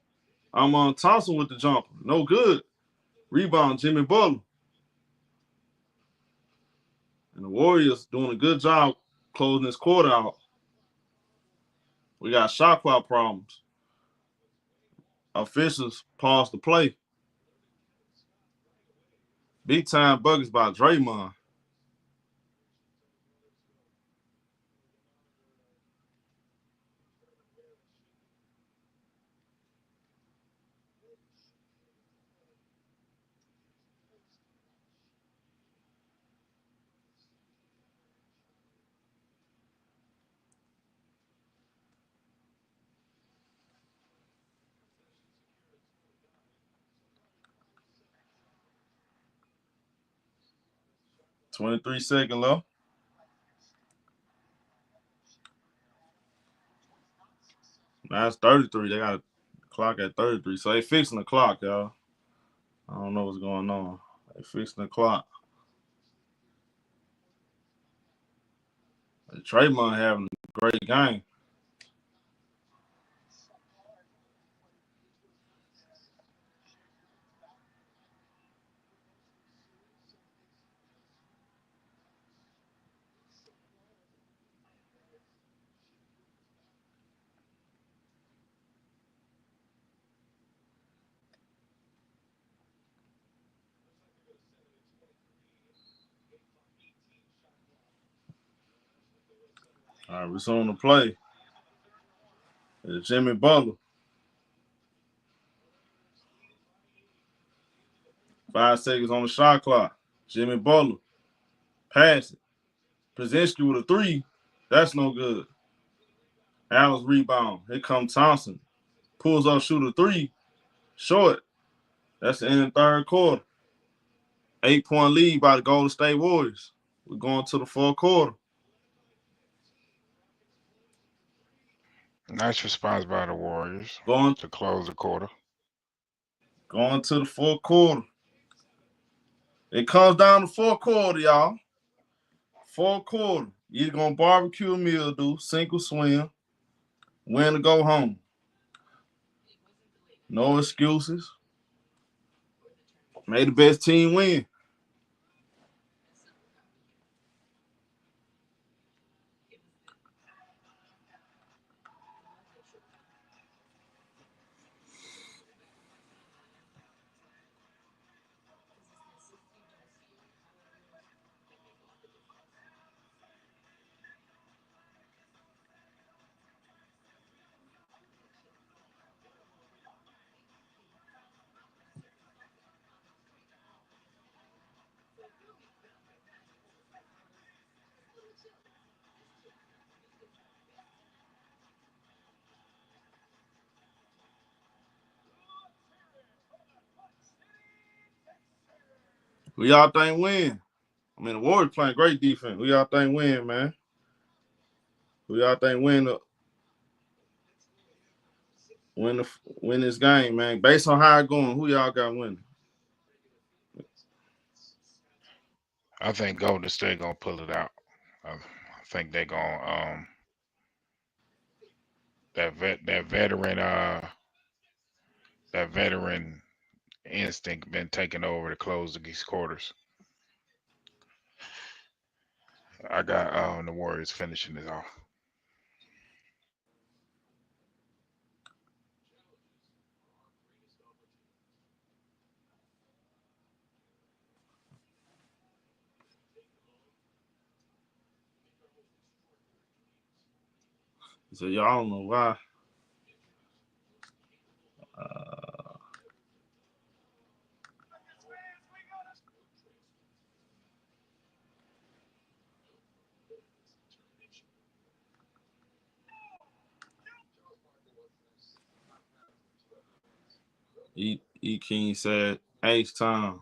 I'm on Thompson with the jumper. No good. Rebound, Jimmy Butler. And the Warriors doing a good job closing this quarter out. We got shot clock problems. Officials paused the play. Big time buckets by Draymond. $23 seconds left. Now it's 33. They got a clock at 33. So they fixing the clock, y'all. I don't know what's going on. They fixing the clock. Draymond having a great game. All right, we're on the play. It's Jimmy Butler. 5 seconds on the shot clock. Jimmy Butler. Pass it. Brzezinski with a 3. That's no good. Allen's rebound. Here comes Thompson. Pulls up, shoot a 3. Short. That's the end of the third quarter. 8-point lead by the Golden State Warriors. We're going to the fourth quarter. Nice response by the Warriors to close the quarter. Going to the fourth quarter. It comes down to fourth quarter, y'all. Fourth quarter. You're going to barbecue a meal, do, sink or swim, win or go home. No excuses. May the best team win. Who y'all think win? I mean, the Warriors playing great defense. Who y'all think win, man? Who y'all think win this game, man? Based on how it's going, who y'all got winning? I think Golden State gonna pull it out. I think they're gonna that veteran instinct been taking over to close these quarters. I got the Warriors finishing it off. So y'all don't know why. E. King said, H-Time.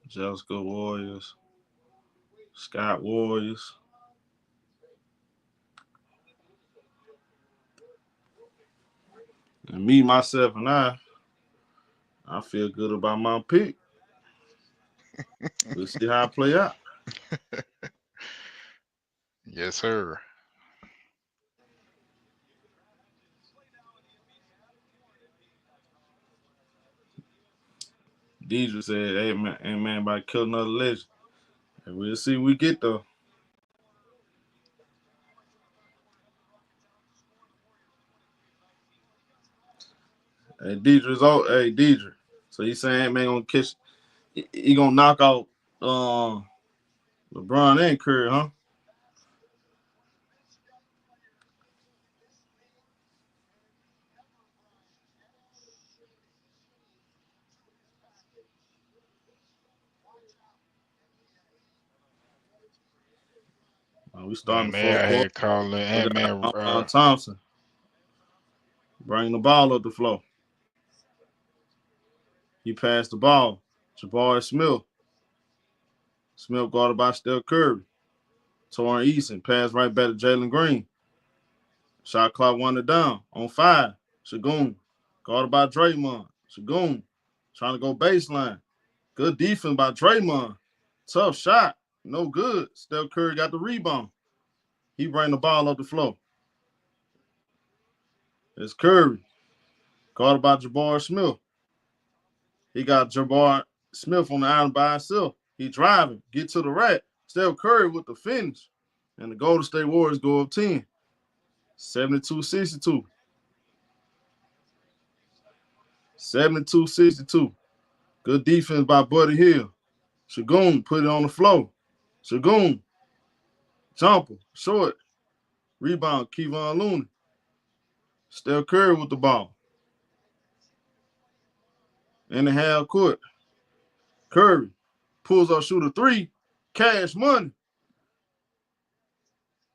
Jessica Warriors. Scott Warriors. And me, myself, and I feel good about my pick. We'll see how it play out. Yes, sir. Deidre said, hey man, about to kill another legend. And we'll see we get though. Hey, Deidre. So you saying man gonna catch he gonna knock out LeBron and Curry, huh? We starting the Man, fourth I quarter. had calling We Ant-Man. got Thompson bringing the ball up the floor. He passed the ball. Jabari Smith. Smith guarded by Steph Curry. Torrin Eason passed right back to Jalen Green. Shot clock wanted down on 5. Shagun guarded by Draymond. Shagun trying to go baseline. Good defense by Draymond. Tough shot. No good. Steph Curry got the rebound. He bring the ball up the floor. It's Curry. Guarded by Jabari Smith. He got Jabari Smith on the island by himself. He driving. Get to the rack. Steph Curry with the finish. And the Golden State Warriors go up 10. 72-62. 72-62. Good defense by Buddy Hield. Shagun put it on the floor. Shagun. Jumper. Short. Rebound. Kevon Looney. Steph Curry with the ball. In the half court. Curry pulls up, shoot a 3. Cash money.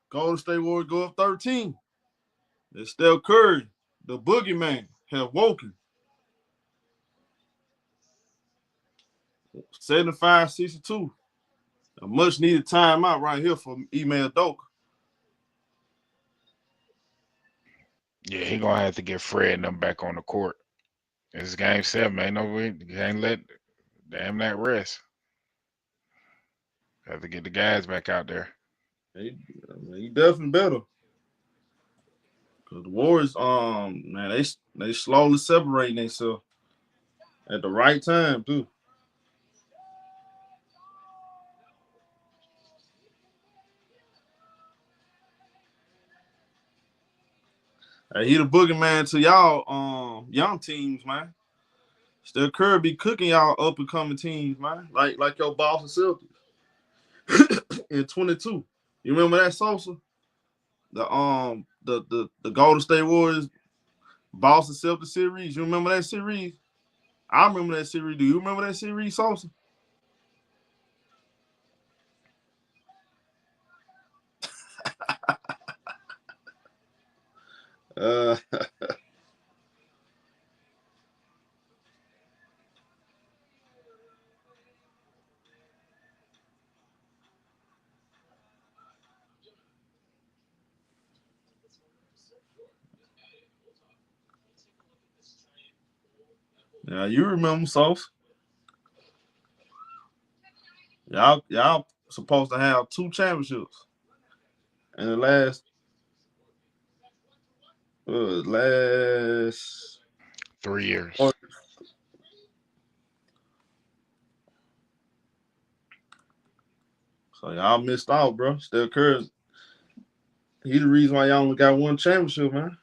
Golden State Warriors go up 13. It's Steph Curry, the boogeyman, have woken. 75-62. A much needed timeout right here for Email Doka. Yeah, he gonna have to get Fred and them back on the court. It's game 7, ain't no way. You can't let that rest. Have to get the guys back out there. He definitely better. Cause the Warriors, man, they slowly separating themselves at the right time too. He the boogeyman to y'all, young teams, man. Steph Curry be cooking y'all up and coming teams, man. Like your Boston Celtics in 22. You remember that Sosa? The Golden State Warriors Boston Celtics series. You remember that series? I remember that series. Do you remember that series, Sosa? Yeah, you remember Sosa. Y'all supposed to have 2 championships in the last 3 years. So y'all missed out, bro. Steph Curry, he the reason why y'all only got 1 championship, man.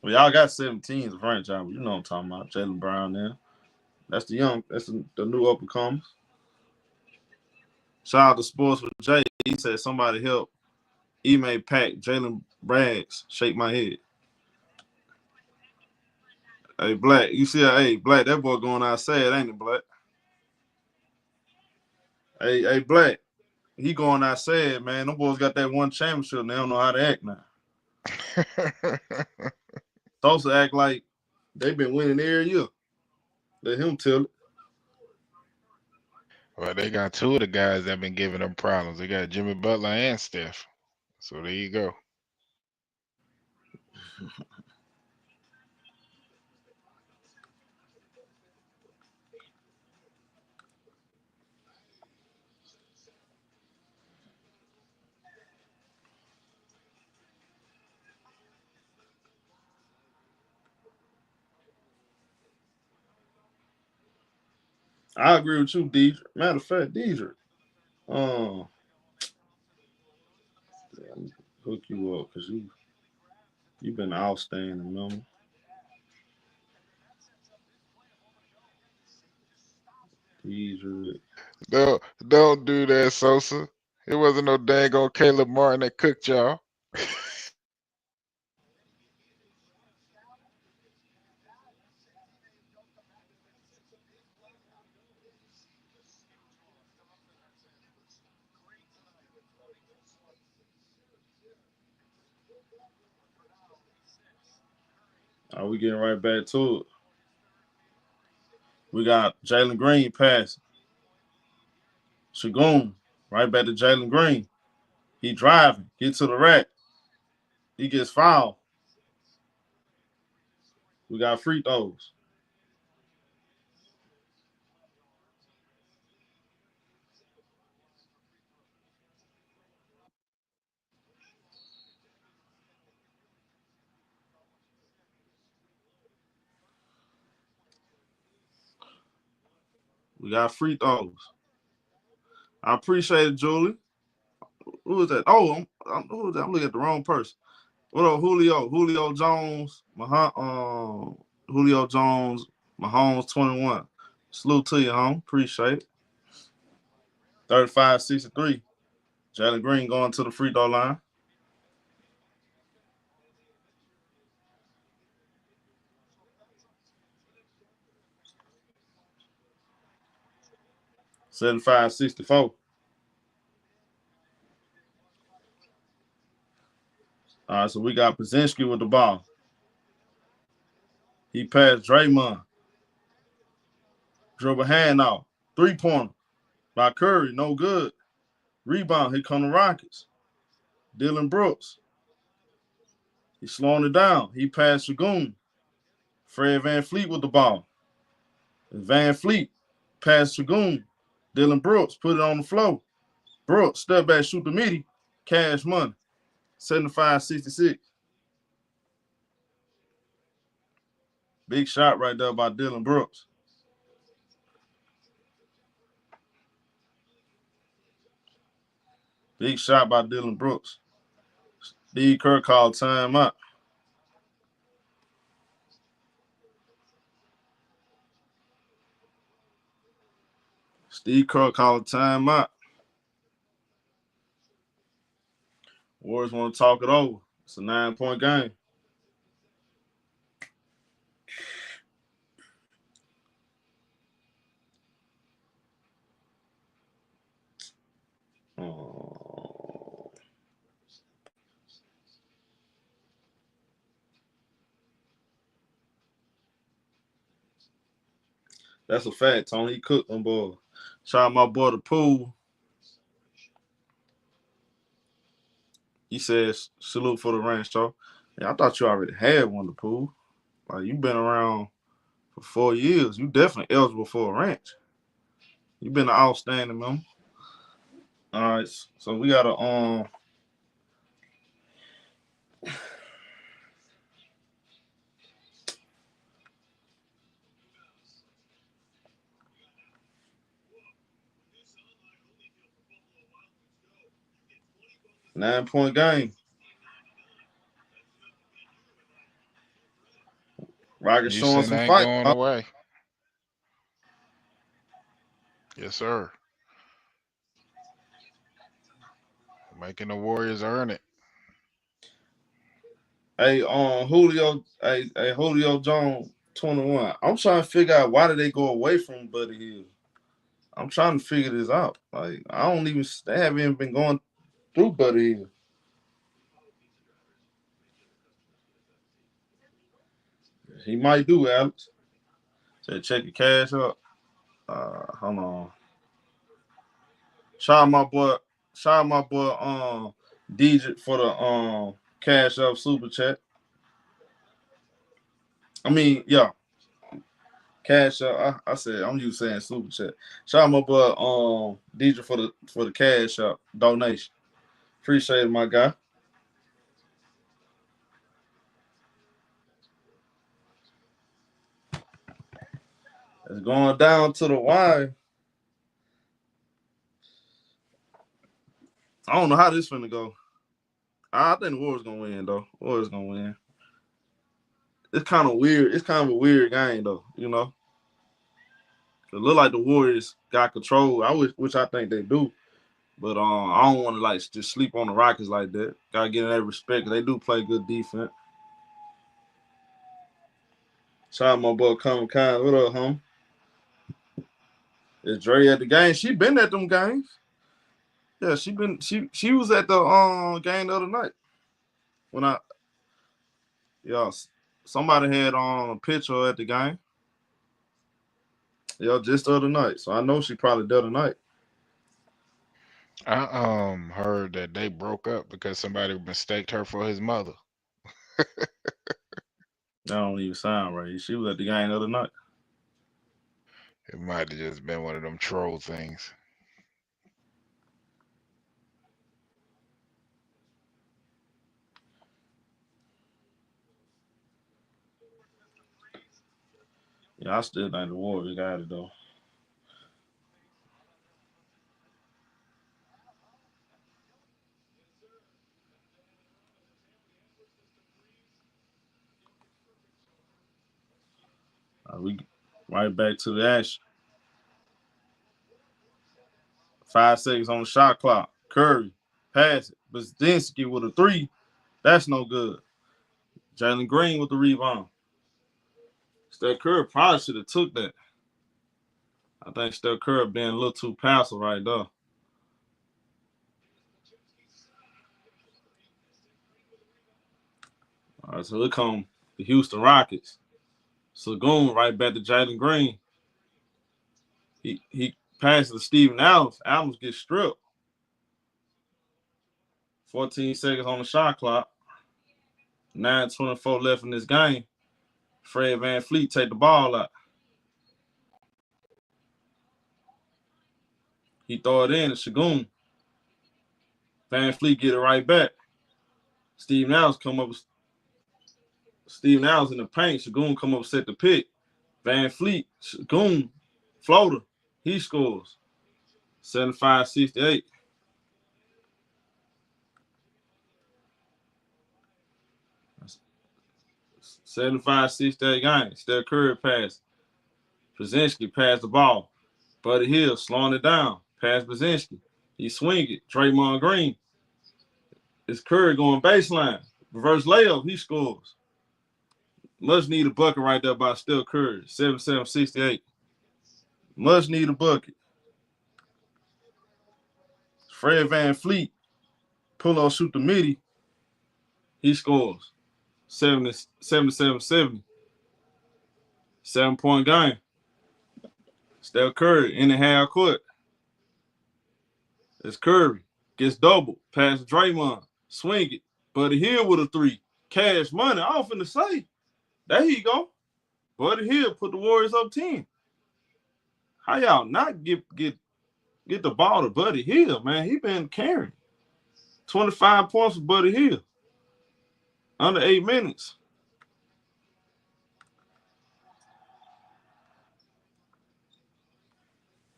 Well, y'all got 17 as a franchise. You know what I'm talking about. Jalen Brown there. That's the new up-and-comers. Shout out to Sports with Jay. He said somebody help Email Pack Jalen Braggs shake my head. Hey, Black, you see Black, that boy going outside, ain't it, Black? Hey, Black, he going outside, man. Them boys got that 1 championship and they don't know how to act now. Tulsa act like they've been winning every year. Let him tell it. Well, they got two of the guys that been giving them problems. They got Jimmy Butler and Steph. So there you go. I agree with you, Deidre. Matter of fact, Deidre, let me hook you up because you've been outstanding, man. Deidre. Don't do that, Sosa. It wasn't no dang on Caleb Martin that cooked y'all. Are we getting right back to it? We got Jalen Green pass. Shagun, right back to Jalen Green. He driving. Get to the rack. He gets fouled. We got free throws. We got free throws. I appreciate it, Julie. Who is that? Oh, who is that? I'm looking at the wrong person. What up, Julio? Julio Jones. Julio Jones. Mahomes 21. Salute to you, home. Appreciate it. 35-63. Jalen Green going to the free throw line. $75-64. All right, so we got Pazinski with the ball. He passed Draymond. Dribble hand off. 3-pointer by Curry. No good. Rebound. Here come the Rockets. Dylan Brooks. He's slowing it down. He passed Shagun. Fred VanVleet with the ball. VanVleet passed Shagun. Dylan Brooks put it on the floor. Brooks, step back, shoot the midi. Cash money. 75-66. Big shot right there by Dylan Brooks. Big shot by Dylan Brooks. Steve Kerr called timeout. Steve Kerr called timeout. Warriors want to talk it over. It's a 9-point game. Oh. That's a fact, Tony. He cooked them boys. Shout out my boy, the Pool. He says, salute for the ranch, show. Yeah, I thought you already had one, the Pool. Like, you've been around for 4 years. You definitely eligible for a ranch. You've been an outstanding member. All right, so we got a 9-point game. Rockets showing some Houston ain't fight. going away. Yes, sir. Making the Warriors earn it. Hey, Julio Jones 21. I'm trying to figure out why did they go away from Buddy Hield. I'm trying to figure this out. Like, they haven't even been going through Buddy Hield. He might do, Alex. Said check your cash up. Hold on. Shout out my boy DJ for the cash up super chat. I mean, yeah. Cash up. I said I'm used to saying super chat. Shout out my boy DJ for the cash up donation. Appreciate it, my guy. It's going down to the wire. I don't know how this finna go. I think the Warriors gonna win though. Warriors gonna win. It's kind of weird. It's kind of a weird game though. You know, it look like the Warriors got control. Which I think they do. But I don't want to like just sleep on the Rockets like that. Gotta get in that respect. They do play good defense. Shout out my boy Kuminga. What up, home? Is Dre at the game? She been at them games. Yeah, she was at the game the other night. When somebody had a picture at the game. Yeah, just the other night. So I know she probably the other night. I heard that they broke up because somebody mistaked her for his mother. That don't even sound right. She was at the game the other night. It might have just been one of them troll things. Yeah, I still think the Warriors got it though. We right back to the action. 5 seconds on the shot clock. Curry, pass it. Bazinski with a 3. That's no good. Jalen Green with the rebound. Steph Curry probably should have took that. I think Steph Curry being a little too passive right there. All right, so here come the Houston Rockets. Sagoon right back to Jalen Green. He passes to Steven Adams. Adams gets stripped. 14 seconds on the shot clock. 9:24 left in this game. Fred VanVleet take the ball out. He throw it in to Shagun. VanVleet get it right back. Steven Adams come up. Steven Adams in the paint. Shagun come up set the pick. VanVleet, Shagun, floater. He scores. 75-68. That's 75-68 game. Steph Curry pass. Brzezinski pass the ball. Buddy Hield slowing it down. Pass Brzezinski. He swing it. Draymond Green. It's Curry going baseline. Reverse layup. He scores. Much need a bucket right there by Steph Curry. 77-68. Much need a bucket. Fred VanVleet pull up, shoot the midi. He scores. 77-70. 7-point game. Steph Curry in the half court. It's Curry. Gets double. Pass Draymond. Swing it. Buddy Hield with a 3. Cash money. I was finna say. There you go. Buddy Hield put the Warriors up 10. How y'all not get the ball to Buddy Hield, man? He been carrying. 25 points for Buddy Hield. Under 8 minutes.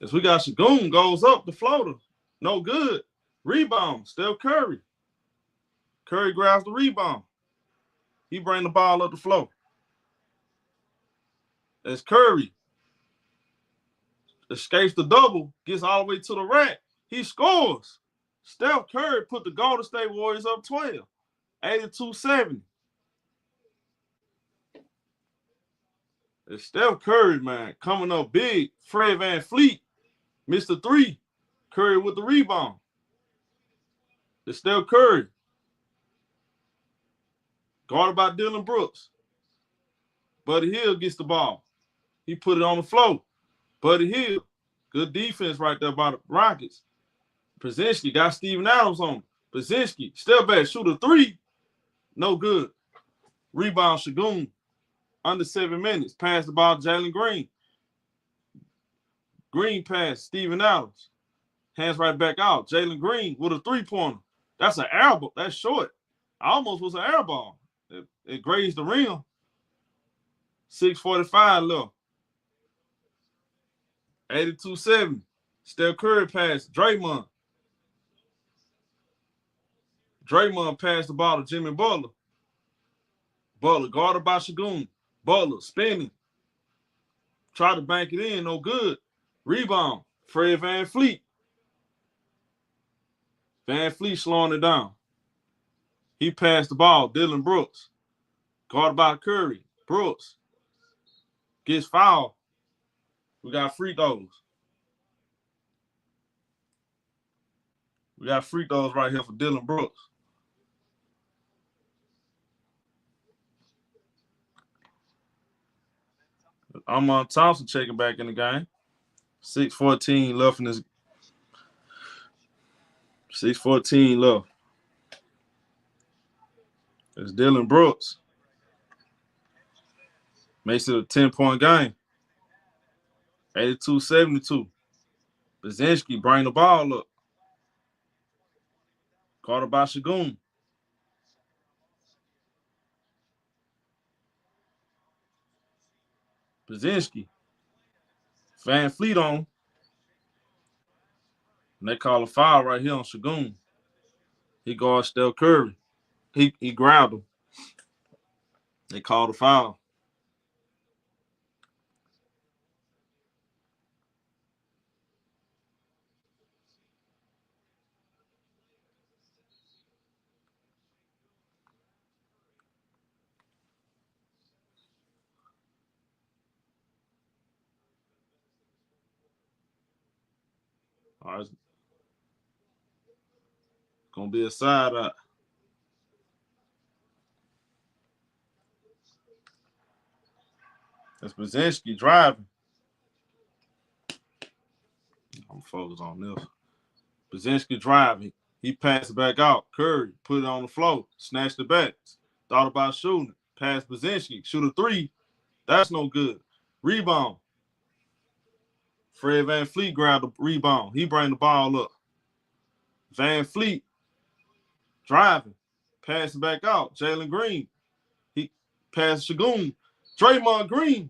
As we got Shagun goes up the floater. No good. Rebound. Steph Curry. Curry grabs the rebound. He bring the ball up the floor. As Curry escapes the double, gets all the way to the rack. He scores. Steph Curry put the Golden State Warriors up 12. 82-70. It's Steph Curry, man, coming up big. Fred VanVleet, Mr. 3. Curry with the rebound. It's Steph Curry. Guarded by Dylan Brooks. Buddy Hield gets the ball. He put it on the floor. Buddy Hield. Good defense right there by the Rockets. Brzezinski got Steven Adams on him. Brzezinski, step back, shoot a three. No good. Rebound, Shagun. Under 7 minutes. Pass the ball to Jalen Green. Green pass, Steven Adams. Hands right back out. Jalen Green with a three-pointer. That's an air ball. That's short. Almost was an air ball. It grazed the rim. 6:45 left. 82-70. Steph Curry pass. Draymond. Draymond passed the ball to Jimmy Butler. Butler guarded by Shagun. Butler spinning. Tried to bank it in. No good. Rebound. Fred VanVleet. VanVleet slowing it down. He passed the ball. Dylan Brooks. Guarded by Curry. Brooks gets fouled. We got free throws. We got free throws right here for Dylan Brooks. Amon Thompson checking back in the game. 6:14 left in this. 6:14 left. It's Dylan Brooks. Makes it a 10-point game. 82-72. Brzezinski bring the ball up. Caught by Shagun. Brzezinski. VanVleet on. And they call a foul right here on Shagun. He guards Steph Curry. He grabbed him. They called a foul. All right. It's gonna be a side out. That's Brzezinski driving. I'm focused on this. Brzezinski driving. He passed it back out. Curry put it on the floor. Snatched it back. Thought about shooting it. Pass Brzezinski. Shoot a three. That's no good. Rebound. Fred VanVleet grabbed the rebound. He bring the ball up. VanVleet driving. Pass it back out. Jalen Green. He passed Shagun. Draymond Green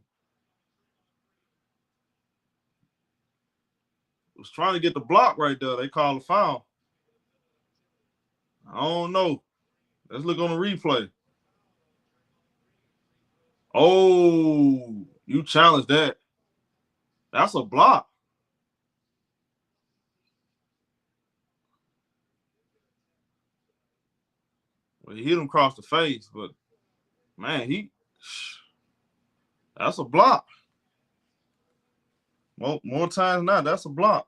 was trying to get the block right there. They called a foul. I don't know. Let's look on the replay. Oh, you challenged that. That's a block. Well, he hit him across the face, but man, that's a block. More times than not, that's a block.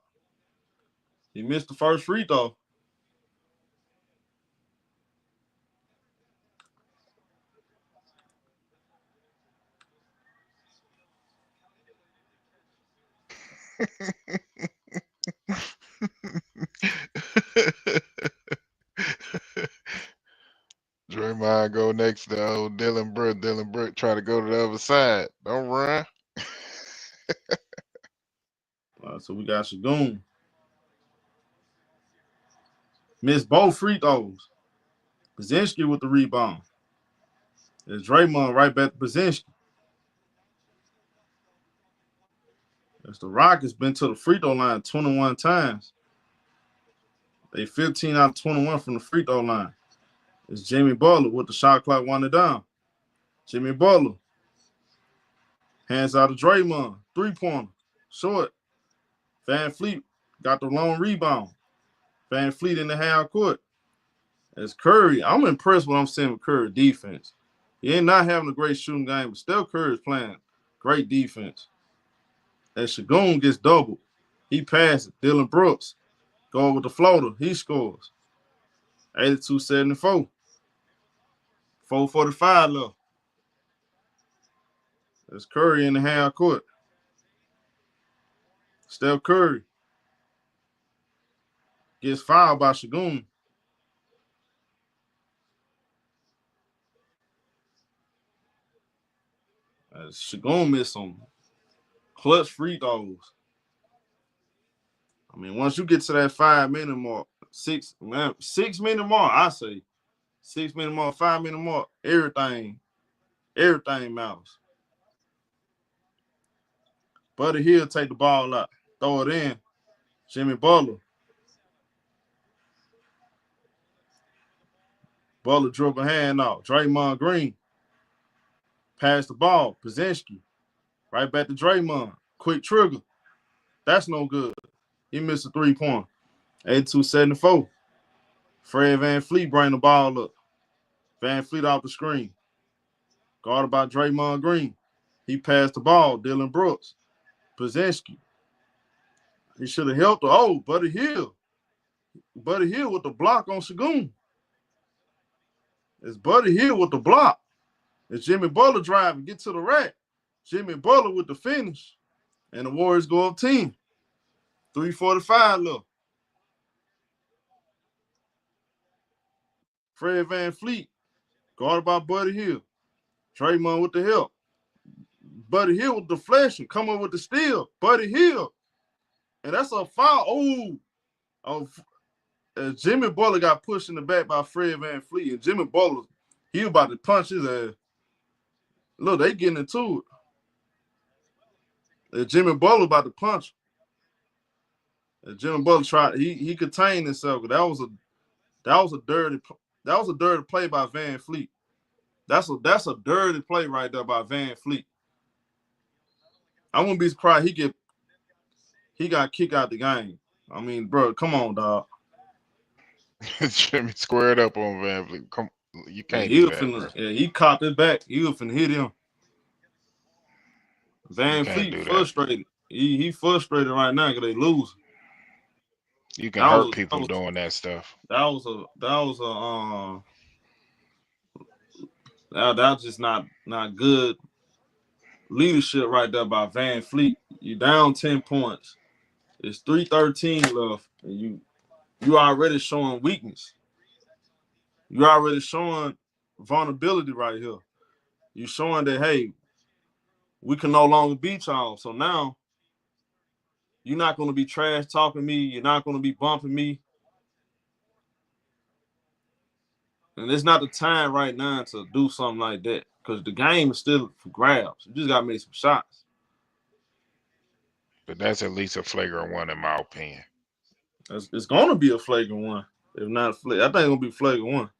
He missed the first free throw. Draymond go next to old Dylan Brooks. Dylan Brooks try to go to the other side. Don't run. So we got Shagun. Missed both free throws. Brzezinski with the rebound. There's Draymond right back to Brzezinski. As the Rockets been to the free throw line 21 times. They 15 out of 21 from the free throw line. It's Jimmy Butler with the shot clock winding down. Jimmy Butler. Hands out of Draymond. Three-pointer. Short. VanVleet got the long rebound. VanVleet in the half court. As Curry, I'm impressed with what I'm seeing with Curry defense. He ain't not having a great shooting game, but Steph Curry is playing great defense. As Shagun gets doubled, he passes. Dylan Brooks go with the floater. He scores. 82-74. 4:45 left. There's Curry in the half court. Steph Curry gets fouled by Shagun. Shagun missed some clutch free throws. I mean, once you get to that 5 minute mark, 6 minute mark, I say 6 minute mark, 5 minute mark, everything matters. Buddy Hield take the ball out, throw it in. Jimmy Butler. Butler dribble hand off. Draymond Green. Pass the ball. Brzezinski. Right back to Draymond. Quick trigger. That's no good. He missed a 3-point. 82-74. Fred VanVleet bring the ball up. VanVleet off the screen. Guarded by Draymond Green. He passed the ball. Dylan Brooks. Brzezinski. He should have helped her. Oh, Buddy Hield. Buddy Hield with the block on Shagun. It's Buddy Hield with the block. It's Jimmy Butler driving. Get to the rack. Jimmy Butler with the finish. And the Warriors go up 10. 3:45 left. Fred VanVleet. Guarded by Buddy Hield. Draymond with the help. Buddy Hield with the flashing. Coming with the steal. Buddy Hield. And that's a foul. Jimmy Butler got pushed in the back by Fred VanVleet. And Jimmy Butler, he was about to punch his ass. Look, they getting into it. And Jimmy Butler about to punch him. And Jimmy Butler tried. He contained himself. That was a dirty play by VanVleet. That's a dirty play right there by VanVleet. I wouldn't be surprised he got kicked out the game. I mean, bro, come on, dog. Jimmy squared up on VanVleet. Come, you can't do that. He cocked it back. He was finna hit him. VanVleet frustrated. He frustrated right now because they lose. You can hurt people doing that stuff. That was just not good leadership right there by VanVleet. You down 10 points. It's 3:13 left, and you already showing weakness. You already showing vulnerability right here. You showing that, hey, we can no longer beat y'all. So now you're not going to be trash talking me. You're not going to be bumping me. And it's not the time right now to do something like that because the game is still for grabs. You just got to make some shots. But that's at least a flagrant one, in my opinion. It's going to be a flagrant one. If not, I think it's going to be flagrant one.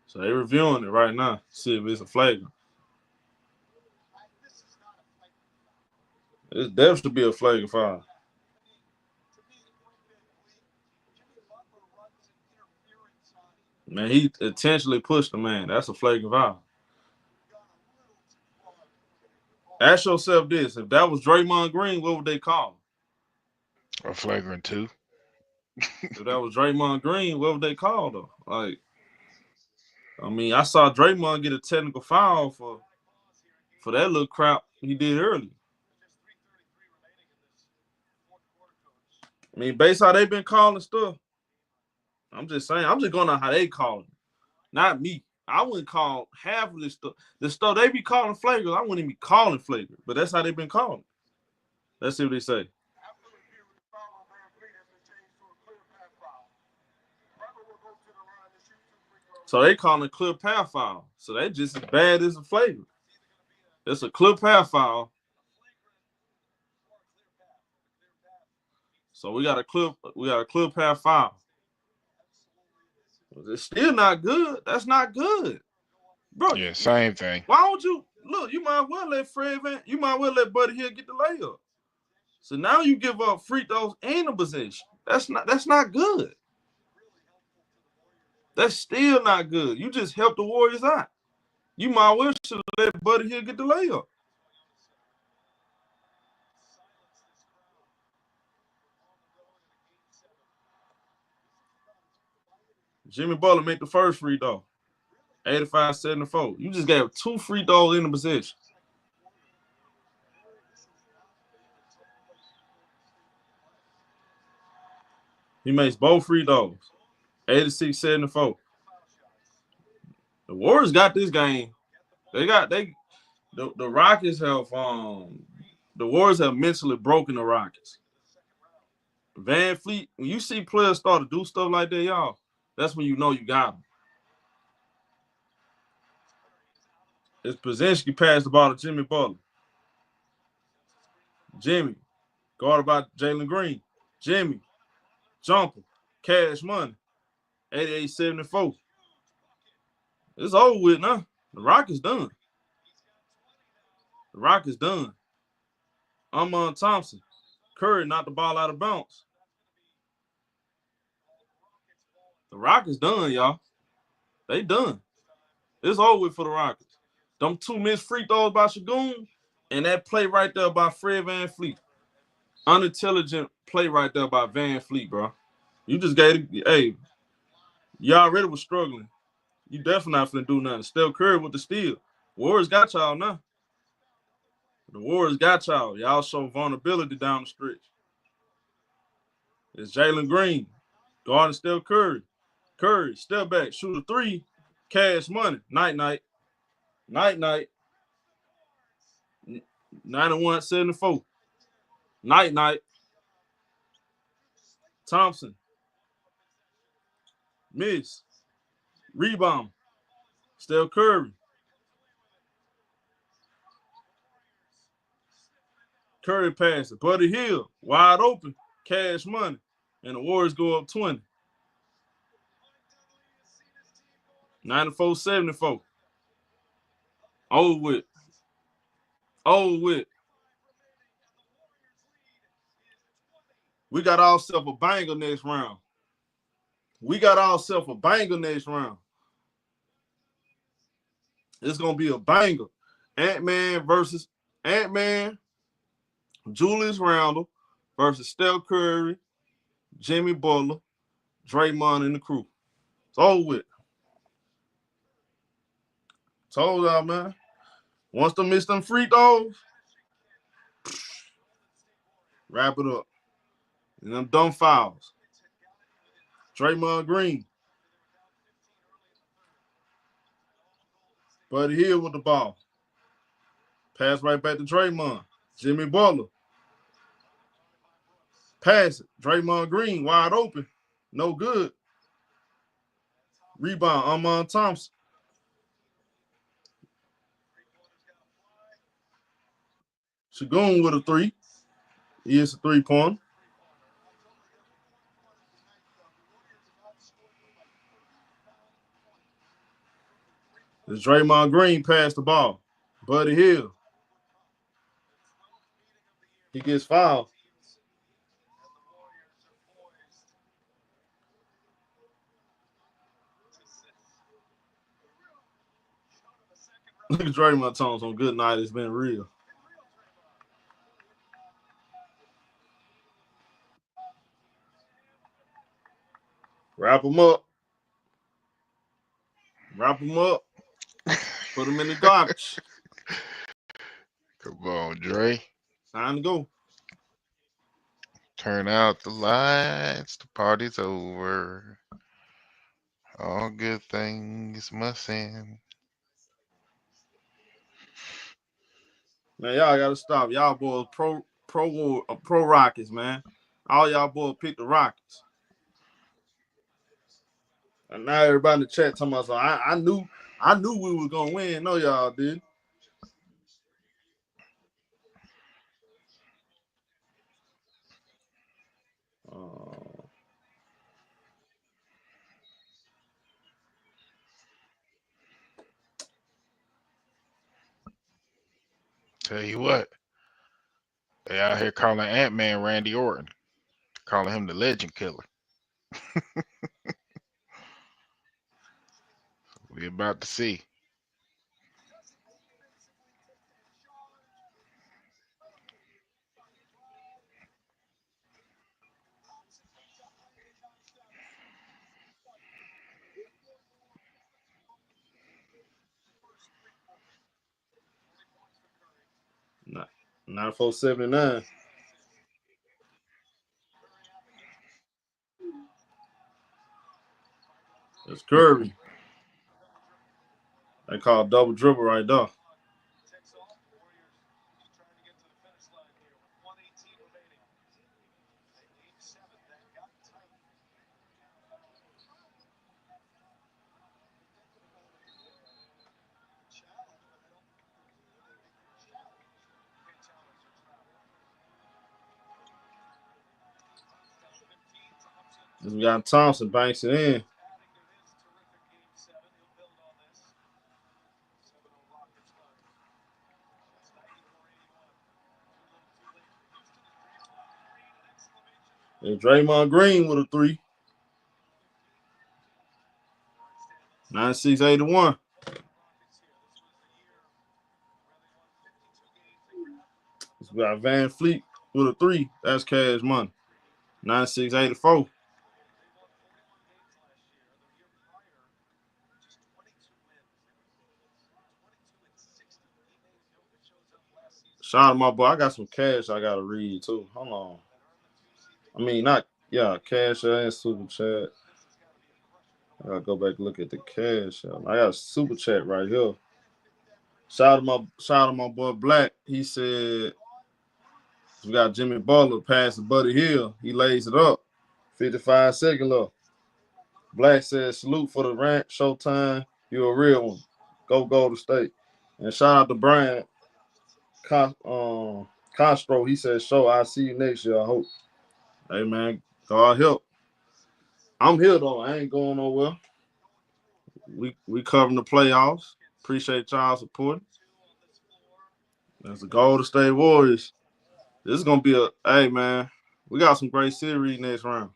So they're reviewing it right now. See if it's a flagrant. It definitely should be a flagrant foul. Man, he intentionally pushed the man. That's a flagrant foul. Ask yourself this. If that was Draymond Green, what would they call him? A flagrant 2. If that was Draymond Green, what would they call him? Like, I mean, I saw Draymond get a technical foul for that little crap he did earlier. I mean, based on how they've been calling stuff, I'm just saying, I'm just going on how they call it. Not me. I wouldn't call half of this stuff. The stuff they be calling flagrant, I wouldn't even be calling flagrant. But that's how they've been calling. Let's see what they say. So they calling a clear path foul. So they just as bad as a flagrant. It's a clear path foul. So we got a clear path foul. It's still not good. That's not good, bro. Yeah, same thing. Why don't you look? You might well let Buddy Hield get the layup. So now you give up free throws and a possession. That's not good. That's still not good. You just helped the Warriors out. You might well should let Buddy Hield get the layup. Jimmy Butler make the first free throw. 85-74. You just gave 2 free throws in the possession. He makes both free throws. 86-74. The Warriors got this game. The Rockets have the Warriors have mentally broken the Rockets. Van Fleet, when you see players start to do stuff like that, y'all, that's when you know you got them. It's Brzezinski passed the ball to Jimmy Butler. Jimmy, guarded by Jalen Green. Jimmy, jumper, cash money, 88-74. It's over with now. The Rockets done. The Rockets done. Amon Thompson. Curry knocked the ball out of bounds. The Rockets done, y'all. They done. It's over with for the Rockets. Them 2 missed free throws by Shagun and that play right there by Fred VanVleet. Unintelligent play right there by VanVleet, bro. You just gave it. Hey, you already was struggling. You definitely not finna do nothing. Steph Curry with the steal. Warriors got y'all now. The Warriors got y'all. Y'all show vulnerability down the stretch. It's Jalen Green guarding Steph Curry. Curry, step back, shoot a 3, cash money. Night-night. Night-night. 91-74. Night-night. Thompson. Miss. Rebound. Steph Curry. Curry pass it. Buddy Hield. Wide open. Cash money. And the Warriors go up 20. 94-74. Over with. Over with. We got ourselves a banger next round. We got ourselves a banger next round. It's going to be a banger. Ant-Man versus Ant-Man, Julius Randle versus Steph Curry, Jimmy Butler, Draymond, and the crew. It's over with. Told y'all, man. Once they miss them free throws, wrap it up. And them dumb fouls. Draymond Green. Buddy Hield with the ball. Pass right back to Draymond. Jimmy Butler. Pass it. Draymond Green wide open. No good. Rebound. Amon Thompson. Shagun with a 3. He is a 3-pointer. As Draymond Green passed the ball. Buddy Hield. He gets fouled. Look at Draymond Thompson on good night. It's been real. Wrap him up. Wrap him up. Put him in the garbage. Come on, Dre. Time to go. Turn out the lights. The party's over. All good things must end. Man, y'all gotta stop. Y'all boys pro Rockets, man. All y'all boys pick the Rockets. And now everybody in the chat talking about, so I knew we was gonna win. No, y'all did. Tell you what, they out here calling Ant-Man Randy Orton, calling him the legend killer. We about to see. 94-79. That's Curry. They call double dribble right there. We got Thompson banks it in. And Draymond Green with a 3. 96-81. We got Van Fleet with a 3. That's cash money. 96-84. Shout out to my boy. I got some cash I gotta read too. Hold on. I mean, cash and super chat. I gotta go back and look at the cash. I got a super chat right here. Shout out to my boy Black. He said we got Jimmy Butler pass to Buddy Hill. He lays it up. 55 seconds left. Black says salute for the rant. Showtime. You a real one. Go Golden State. And shout out to Brian Castro. He says, "Show, I'll see you next year, I hope." Hey man, God help. I'm here though. I ain't going nowhere. We covering the playoffs. Appreciate y'all support. That's the Golden State Warriors. This is gonna be hey man. We got some great series next round.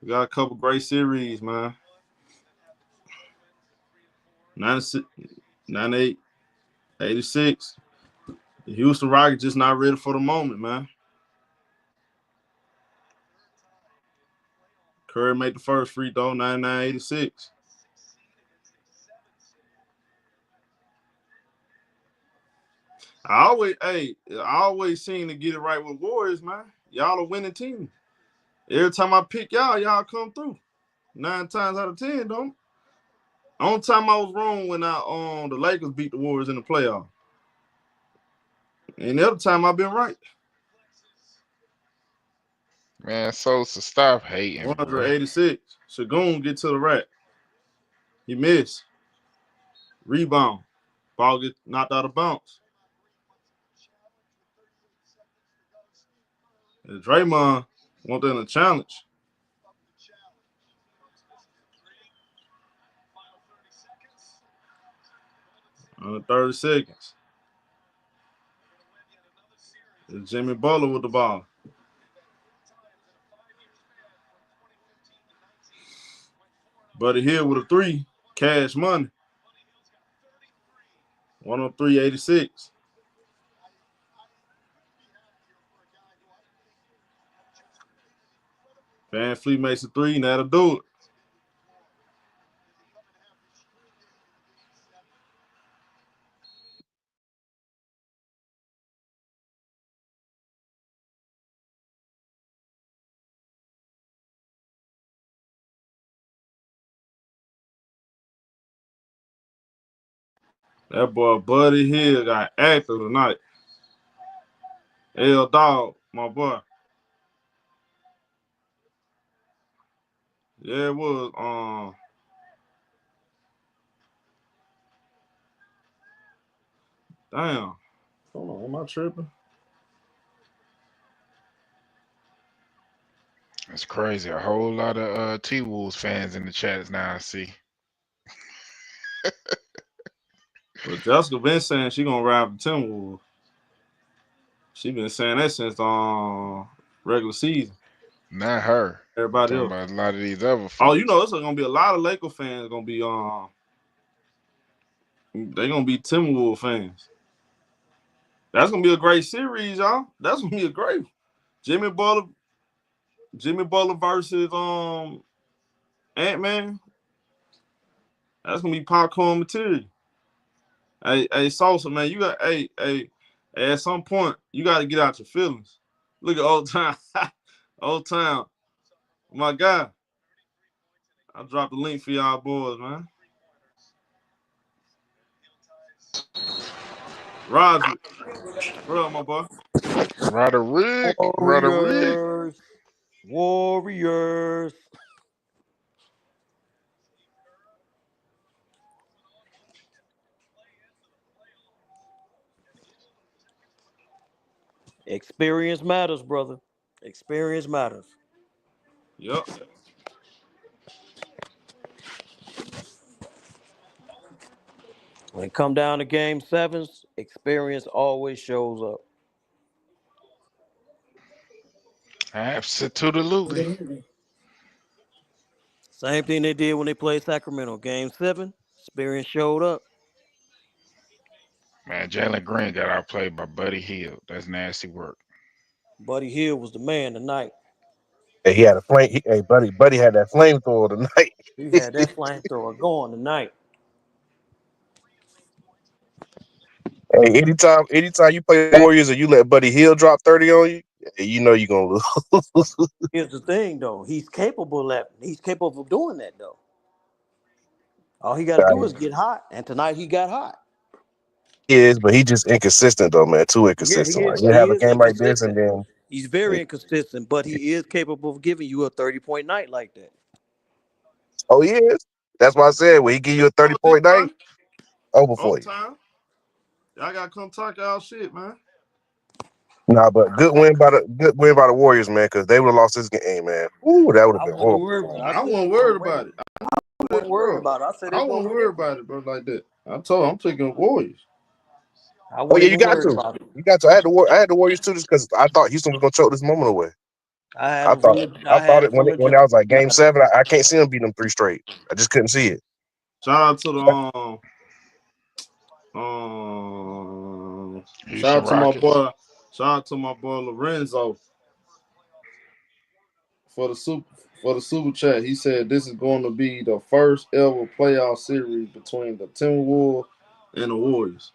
We got a couple great series, man. 96, 98, 86. The Houston Rockets just not ready for the moment, man. Curry made the first free throw, 99-86. I always seem to get it right with Warriors, man. Y'all a winning team. Every time I pick y'all come through. 9 times out of 10, don't. Only time I was wrong when the Lakers beat the Warriors in the playoff. And the other time I've been right. Man, Sosa, stop hating, 186. Shagun get to the rack. He missed. Rebound. Ball get knocked out of bounds. And Draymond want that in a challenge. Under 30 seconds. It's Jimmy Butler with the ball. Buddy Hill with a 3. Cash money. 103-86. Van Fleet makes a 3, and that'll do it. That boy Buddy Hill got active tonight. L Dog, my boy. Yeah, it was. Damn. Hold on, am I tripping? It's crazy. A whole lot of T-Wolves fans in the chat now, I see. But Jessica been saying she gonna ride the Timberwolves. She been saying that since regular season. Not her. Everybody I'm else. talking about a lot of these other folks. Oh, you know, it's gonna be a lot of Laker fans gonna be they gonna be Timberwolves fans. That's gonna be a great series, y'all. That's gonna be a great Jimmy Butler versus Ant-Man. That's gonna be popcorn material. Hey, Sosa, man, you got at some point you got to get out your feelings. Look at old time, old time, my guy. I dropped the link for y'all boys, man. Roger, what up, my boy? Roderick. Warriors. Experience matters, brother. Experience matters. Yep. When it come down to game sevens, experience always shows up. Absolutely. Same thing they did when they played Sacramento. Game 7, experience showed up. Man, Jalen Green got outplayed by Buddy Hield. That's nasty work. Buddy Hield was the man tonight. Hey, he had a flame. Hey, buddy had that flamethrower tonight. He had that flamethrower going tonight. Hey, anytime you play Warriors and you let Buddy Hield drop 30 on you, you know you're gonna lose. Here's the thing, though. He's capable of doing that, though. All he got to do is get hot, and tonight he got hot. He is, but he just inconsistent though, man. Too inconsistent. Yeah, Like you have a game like this, and then he's very inconsistent, but he is capable of giving you a 30-point night like that. Oh, he is. That's why I said when he give you a 30-point night, over for you. Time. Y'all gotta come talk y'all shit, man. Nah, but good win by the Warriors, man, because they would have lost this game, man. Ooh, that would have been horrible. I wasn't worried about it. I wasn't worried about it. I said I wasn't worried about it, bro, like that. I'm taking Warriors. Oh yeah, you got to. You got to. I had the Warriors too, just because I thought Houston was gonna choke this moment away. I thought it when I was like game 7. I can't see them beating them 3 straight. I just couldn't see it. Shout out to the shout out to my boy Lorenzo for the super chat. He said this is going to be the first ever playoff series between the Timberwolves and the Warriors.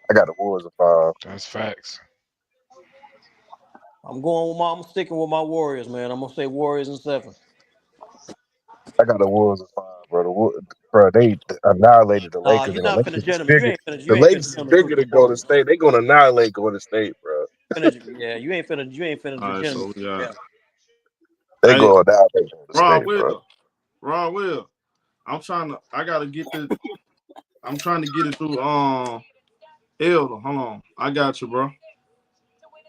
I got the Warriors at 5. That's facts. I'm sticking with my Warriors, man. I'm gonna say Warriors in 7. I got the Warriors at 5, bro. Bro, they annihilated the Lakers. You're not finna gentlemen. The Lakers bigger than Golden State. They're gonna annihilate Golden State, bro. You ain't finna gentlemen. They go annihilate Golden State, bro. Ron Will. I'm trying to get it through Elder. Hold on. I got you, bro.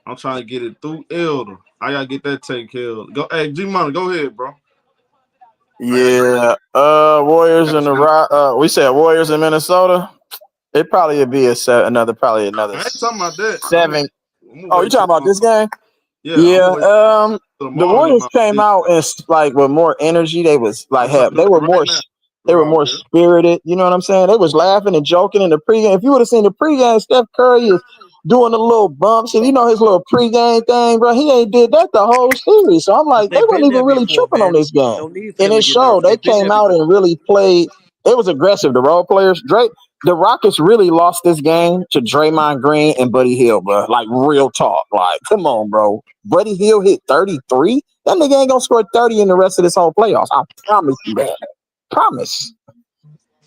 I'm trying to get it through Elder. I gotta get that taken care of. Go, hey, G Money, go ahead, bro. Yeah, Warriors in the we said Warriors in Minnesota. It probably would be another. I ain't talking about that. 7. Oh, you talking about this game? Yeah. The Warriors came out and like with more energy. They was like they were more spirited. You know what I'm saying? They was laughing and joking in the pregame. If you would have seen the pregame, Steph Curry is doing the little bumps and his little pregame thing, bro. He ain't did that the whole series. So I'm like, they weren't even really tripping on this game. And it showed. They came out and really played. It was aggressive. The role players, the Rockets really lost this game to Draymond Green and Buddy Hield, bro. Like real talk. Like, come on, bro. Buddy Hield hit 33. That nigga ain't gonna score 30 in the rest of this whole playoffs. I promise you that. Promise.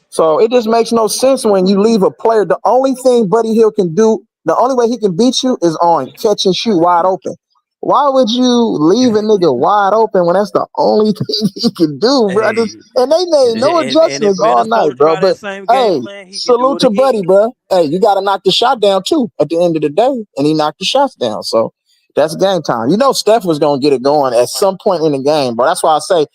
So it just makes no sense when you leave a player. The only thing Buddy Hield can do, the only way he can beat you is on catch and shoot wide open. Why would you leave a nigga wide open when that's the only thing he can do, bro? And they made no adjustments all night, bro. But hey, salute to Buddy, bro. Hey, you got to knock the shot down too at the end of the day, and he knocked the shots down. So that's game time. Steph was gonna get it going at some point in the game, bro. That's why I say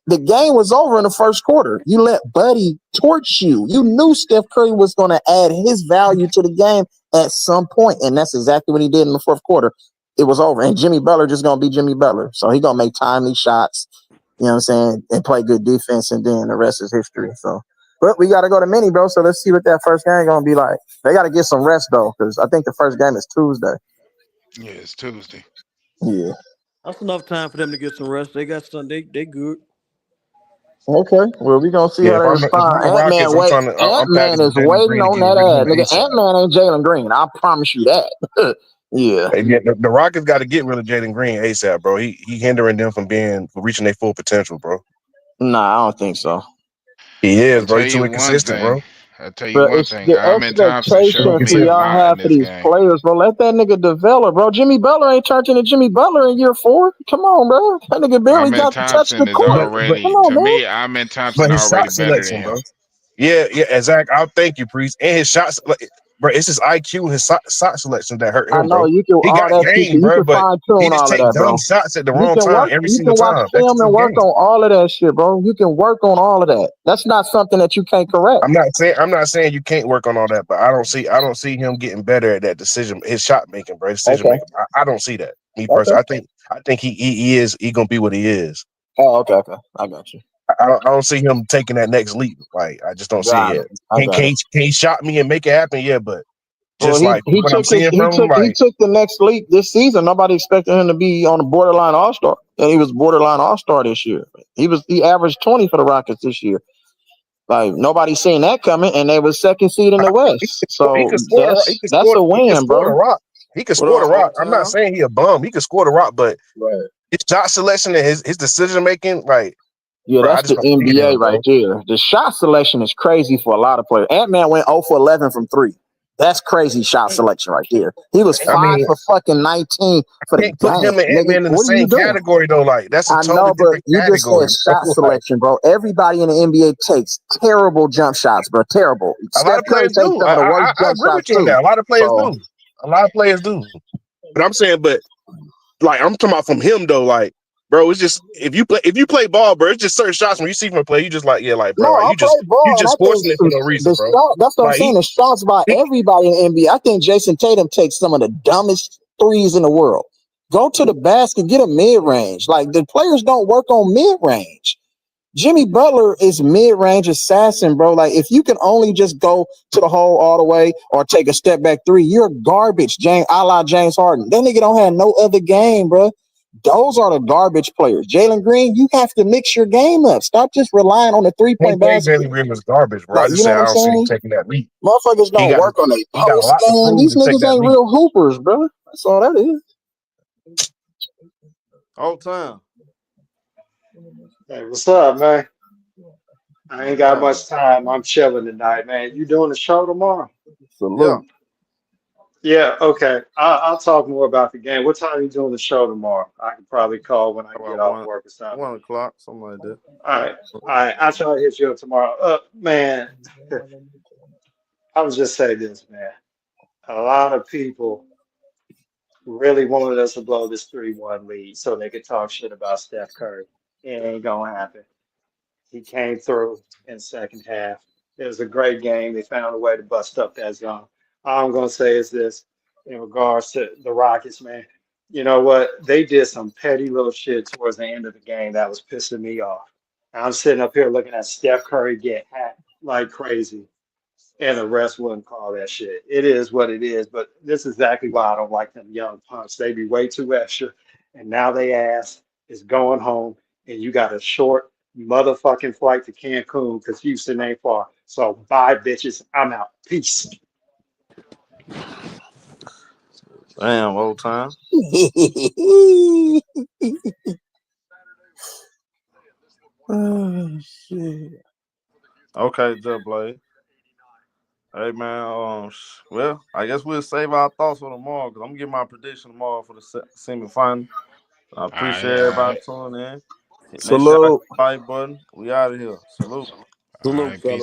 the game was over in the first quarter. You let Buddy torch you. You knew Steph Curry was going to add his value to the game at some point, and that's exactly what he did in the fourth quarter. It was over, and Jimmy Butler just going to be Jimmy Butler. So he going to make timely shots, you know what I'm saying, and play good defense, and then the rest is history. So, but we got to go to mini, bro, so let's see what that first game going to be like. They got to get some rest, though, because I think the first game is Tuesday. Yeah, it's Tuesday. Yeah. That's enough time for them to get some rest. They got some. They good. Okay, well, we gonna see Yeah, how they if I'm respond. the Rockets, I'm Ant-Man packaging is Jalen waiting Green to on get that rid of ass, him nigga. ASAP. Ant-Man ain't Jalen Green. I promise you that. Yeah. The Rockets got to get rid of Jalen Green ASAP, bro. He hindering them from reaching their full potential, bro. Nah, I don't think so. He is, I bro. tell He's too you one inconsistent, bro. thing. I tell you But one it's thing. the Amin Thompson showed expectations me for a y'all lot have in for this these game. players, bro. Let that nigga develop, bro. Jimmy Butler ain't turned into Jimmy Butler in year 4. Come on, bro. That nigga barely Amin got to touch the Thompson is court. But Come already, on, to man. me, Amin Thompson but his already shot better than selection, him. bro. Yeah, Zach. I'll thank you, Priest. And his shots, bro. It's his IQ, his shot selection that hurt I him, know bro. you can He all got that shit. game, You bro, can but fine he tune just all of take that, dumb bro. shots at the You wrong can time work. every You single can watch time. That's film just and his work game. on all of that shit, bro. You can work on all of that. That's not something that you can't correct. I'm not saying you can't work on all that, but I don't see him getting better at that decision, his shot making, bro, decision Okay. making. I don't see that. Me Okay. personally, I think he gonna be what he is. Oh, okay. I got you. I don't see him taking that next leap. Like I just don't see Got it it. yet. Can he shot me and make it happen? Yeah, but Well, just he like what I'm took seeing from him, he took the next leap this season. Nobody expected him to be on the borderline All-Star, and he was borderline All-Star this year. He averaged 20 for the Rockets this year. Like nobody seen that coming, and they was second seed in the West. he So could score. that's a He could win, score the bro. rock. He could What score the up, rock. Old I'm not Town? saying he a bum. He could score the rock, but Right. his shot selection and his decision making, like, Yeah, bro, I that's just the don't see it in NBA him, right bro. there. The shot selection is crazy for a lot of players. Ant-Man went 0 for 11 from 3. That's crazy shot selection right there. He was I 5 mean, for fucking 19 for the can't put game. him and Nigga, Ant-Man in the what are you same doing? category though. Like that's a I totally know, but different you just said category. shot Like, selection, bro. Everybody in the NBA takes terrible jump shots, bro. Terrible. a lot Steph of Curry players takes do. some of the worst I jump agree with shots you on too. that. A lot of players So do. A lot of players do. But I'm saying, like I'm talking about from him though. Like, bro, it's just if you play ball, bro, it's just certain shots when you see from a player, you just like, yeah, like, bro, no, like I you play ball, and I just think forcing it for no reason, the bro. shot. That's what I'm Like saying. The shots by everybody in the NBA. I think Jason Tatum takes some of the dumbest threes in the world. Go to the basket, get a mid range. Like the players don't work on mid range. Jimmy Butler is mid-range assassin, bro. Like, if you can only just go to the hole all the way or take a step back 3, you're garbage, a la James Harden. That nigga don't have no other game, bro. Those are the garbage players. Jalen Green, you have to mix your game up. Stop just relying on the three-point basket. Jalen Green was garbage, bro. I Like, just you know said what I I'm don't see him saying? taking that leap. Motherfuckers don't work on a He got a post lot to game. prove These to take niggas that ain't leap. real hoopers, bro. That's all that is. Old Town. Hey, what's up, man? I ain't got Yeah. much time. I'm chilling tonight, man. You doing the show tomorrow? Yeah. Salute. Yeah, okay. I'll talk more about the game. What time are you doing the show tomorrow? I can probably call when I get off About work or something. 1 o'clock, something like that. All right. All right. I'll try to hit you up tomorrow. Man, I would just say this, man. A lot of people really wanted us to blow this 3-1 lead so they could talk shit about Steph Curry. It ain't gonna happen. He came through in the second half. It was a great game. They found a way to bust up that zone. All I'm going to say is this in regards to the Rockets, man. You know what? They did some petty little shit towards the end of the game that was pissing me off. I'm sitting up here looking at Steph Curry get hacked like crazy, and the rest wouldn't call that shit. It is what it is, but this is exactly why I don't like them young punks. They be way too extra, and now they ass is going home, and you got a short motherfucking flight to Cancun because Houston ain't far. So bye, bitches. I'm out. Peace. Damn, Old Town. Oh, shit. Okay, Jub Blade. Hey man, well, I guess we'll save our thoughts for tomorrow because I'm gonna get my prediction tomorrow for the semifinal. I All appreciate right, all everybody right. tuning in. Make sure y'all hit Salute. the like button. We out of here. Salute. All Salute, right, fellas. peace.